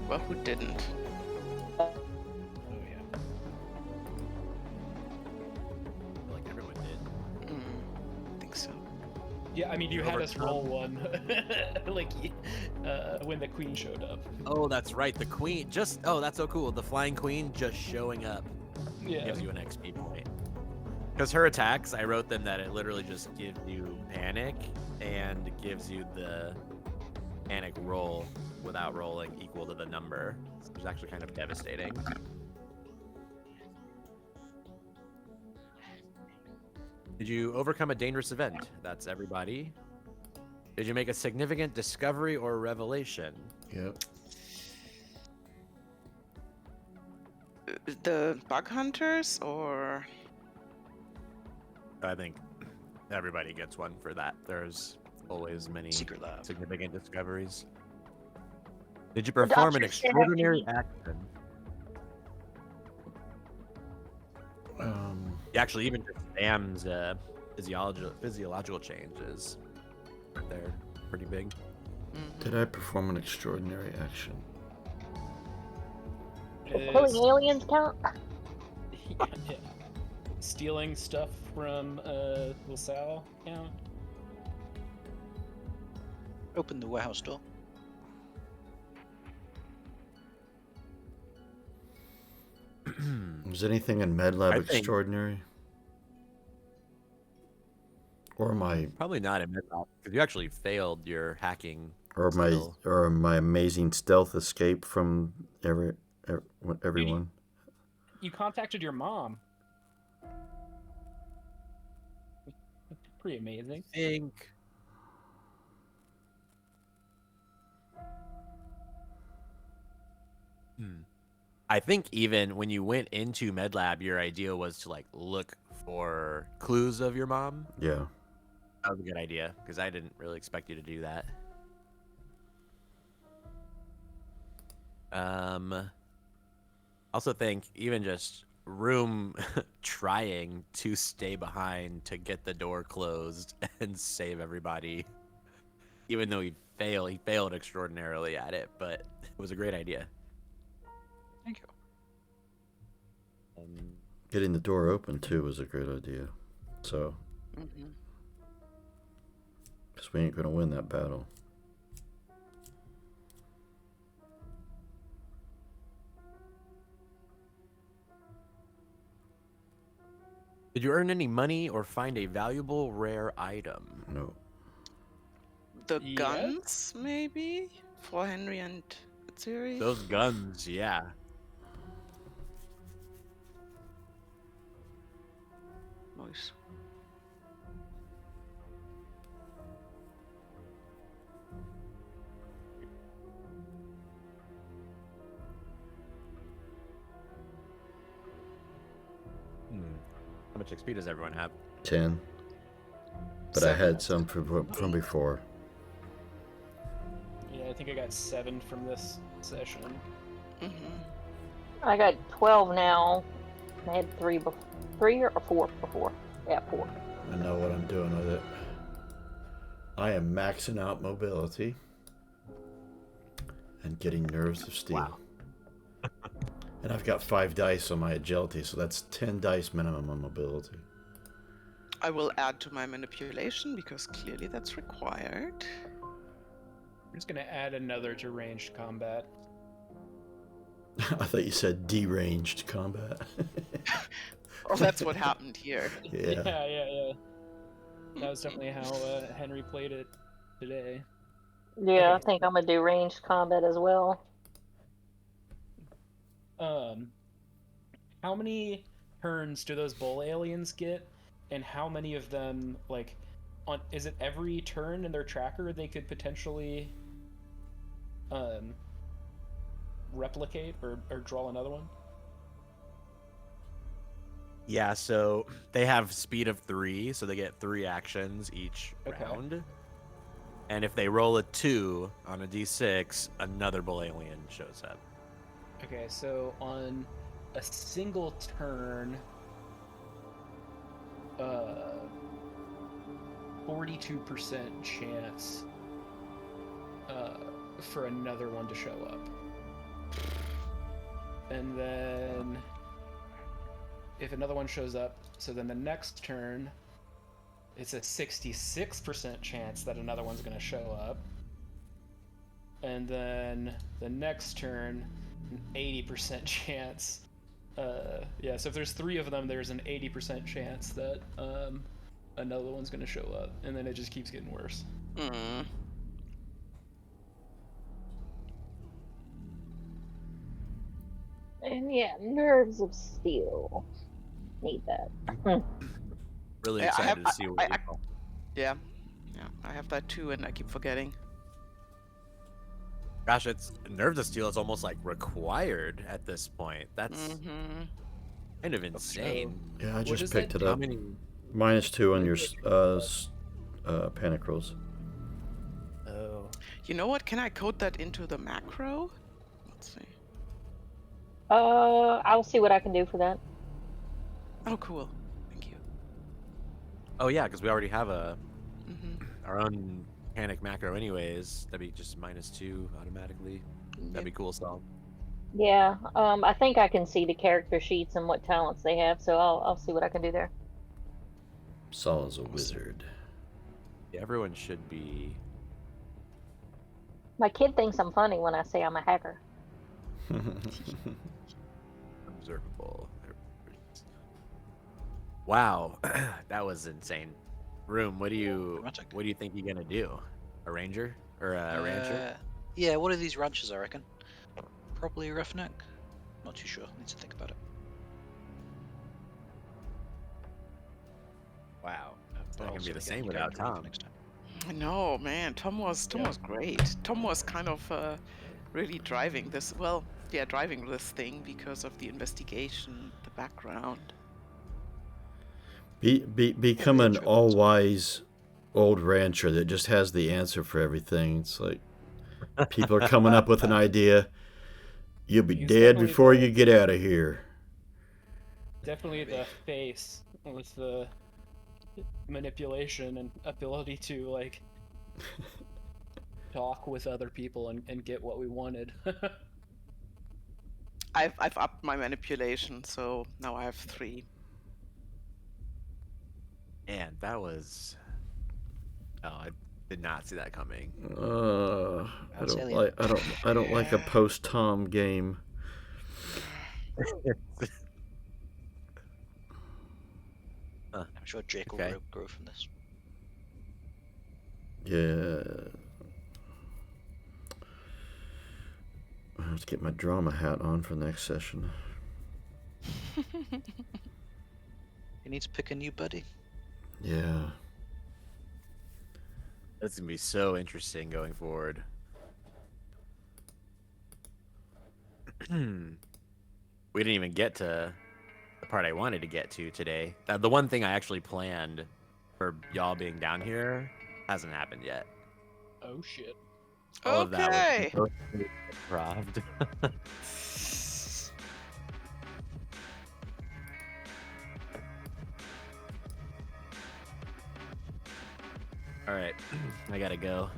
Well, who didn't? Oh yeah. I feel like everyone did. I think so. Yeah, I mean, you had us Overcome. roll one, like when the queen showed up. Oh, that's right. The queen that's so cool. The flying queen just showing up Yeah. gives you an XP point. Because her attacks, I wrote them that it literally just gives you panic and gives you the panic roll without rolling equal to the number. Which is actually kind of devastating. Did you overcome a dangerous event? That's everybody. Did you make a significant discovery or revelation? Yep. The bug hunters, or I think everybody gets one for that. There's always many Secret lab. significant discoveries. Did you The perform an doctor said I extraordinary could- action? Um, Actually, even just Sam's physiological changes, they're pretty big. did I perform an extraordinary action? Killing aliens count? Yeah. Stealing stuff from LaSalle count? Open the warehouse door. Was anything in MedLab I think- extraordinary? Or my Probably not in Midlab, because you actually failed your hacking. or my skill. or my amazing stealth escape from everyone? You contacted your mom. Pretty amazing. I think. I think even when you went into MedLab, your idea was to like look for clues of your mom. Yeah. That was a good idea because I didn't really expect you to do that. Also think even just Room trying to stay behind to get the door closed and save everybody, even though he failed extraordinarily at it, but it was a great idea. Thank you. Getting the door open too was a great idea. So, Mm-hmm. because we ain't gonna win that battle. Did you earn any money or find a valuable rare item? No. the Yes? guns, maybe for Henry and Tsiri? Those guns, yeah. Nice. How much XP does everyone have? 10. But I had some from before. Yeah, I think I got 7 from this session. Mm-hmm. I got 12 now. I had 3 or 4 before. Yeah, 4. I know what I'm doing with it. I am maxing out mobility and getting nerves of steel. Wow. And I've got 5 dice on my agility, so that's 10 dice minimum on mobility. I will add to my manipulation because clearly that's required. I'm just gonna add another to ranged combat. I thought you said deranged combat. Oh, that's what happened here. Yeah. Yeah. That was definitely how Henry played it today. Yeah, I Okay. think I'm gonna do ranged combat as well. How many turns do those bull aliens get, and how many of them, like, is it every turn in their tracker they could potentially replicate or draw another one? Yeah, so they have speed of 3, so they get 3 actions each Okay. round. And if they roll a 2 on a d6, another bull alien shows up. Okay, so on a single turn, 42% chance for another one to show up. And then if another one shows up, so then the next turn, it's a 66% chance that another one's going to show up. And then the next turn, an 80% chance. Yeah, so if there's 3 of them, there's an 80% chance that another one's going to show up. And then it just keeps getting worse. Mm. And yeah, nerves of steel. Need that. Really Yeah, I excited have- to see what you I- roll. Yeah, I have that too, and I keep forgetting. Gosh, it's nerve to steal is almost like required at this point. That's Mm-hmm. kind of insane. Yeah, I What just is picked that? it How up. many? -2 on your panic rolls. Oh. You know what? Can I code that into the macro? Let's see. I'll see what I can do for that. Oh, cool. Thank you. Oh yeah, because we already have Mm-hmm. our own panic macro anyways. That'd be just -2 automatically. That'd be cool, Saul. Yeah. I think I can see the character sheets and what talents they have, so I'll see what I can do there. Saul is a wizard. Yeah, everyone should be. My kid thinks I'm funny when I say I'm a hacker. Observable. Wow, that was insane. Room, what do you Dramatic. think you're gonna do? A ranger or a rancher? Yeah, one of these ranchers, I reckon. Probably a roughneck. Not too sure. Need to think about it. Wow, it's But not gonna be also, the again, same you go without into it for Tom. next time. No, man, Tom was great. Tom was kind of really driving this. Well, yeah, driving this thing because of the investigation, the background. Become the an intro. all-wise old rancher that just has the answer for everything. It's like people are coming up with an idea. You'll be He's dead definitely before the- you get out of here. Definitely the face with the manipulation and ability to like talk with other people and get what we wanted. I've upped my manipulation, so now I have 3. Man, that was. Oh, I did not see that coming. I That's don't alien. like. I don't like a post-Tom game. I'm sure Jake will Okay. grow from this. Yeah. Let's get my drama hat on for next session. You need to pick a new buddy. Yeah. That's gonna be so interesting going forward. We didn't even get to the part I wanted to get to today. The one thing I actually planned for y'all being down here hasn't happened yet. Oh shit. All of that Okay. was improv. All right, I gotta go.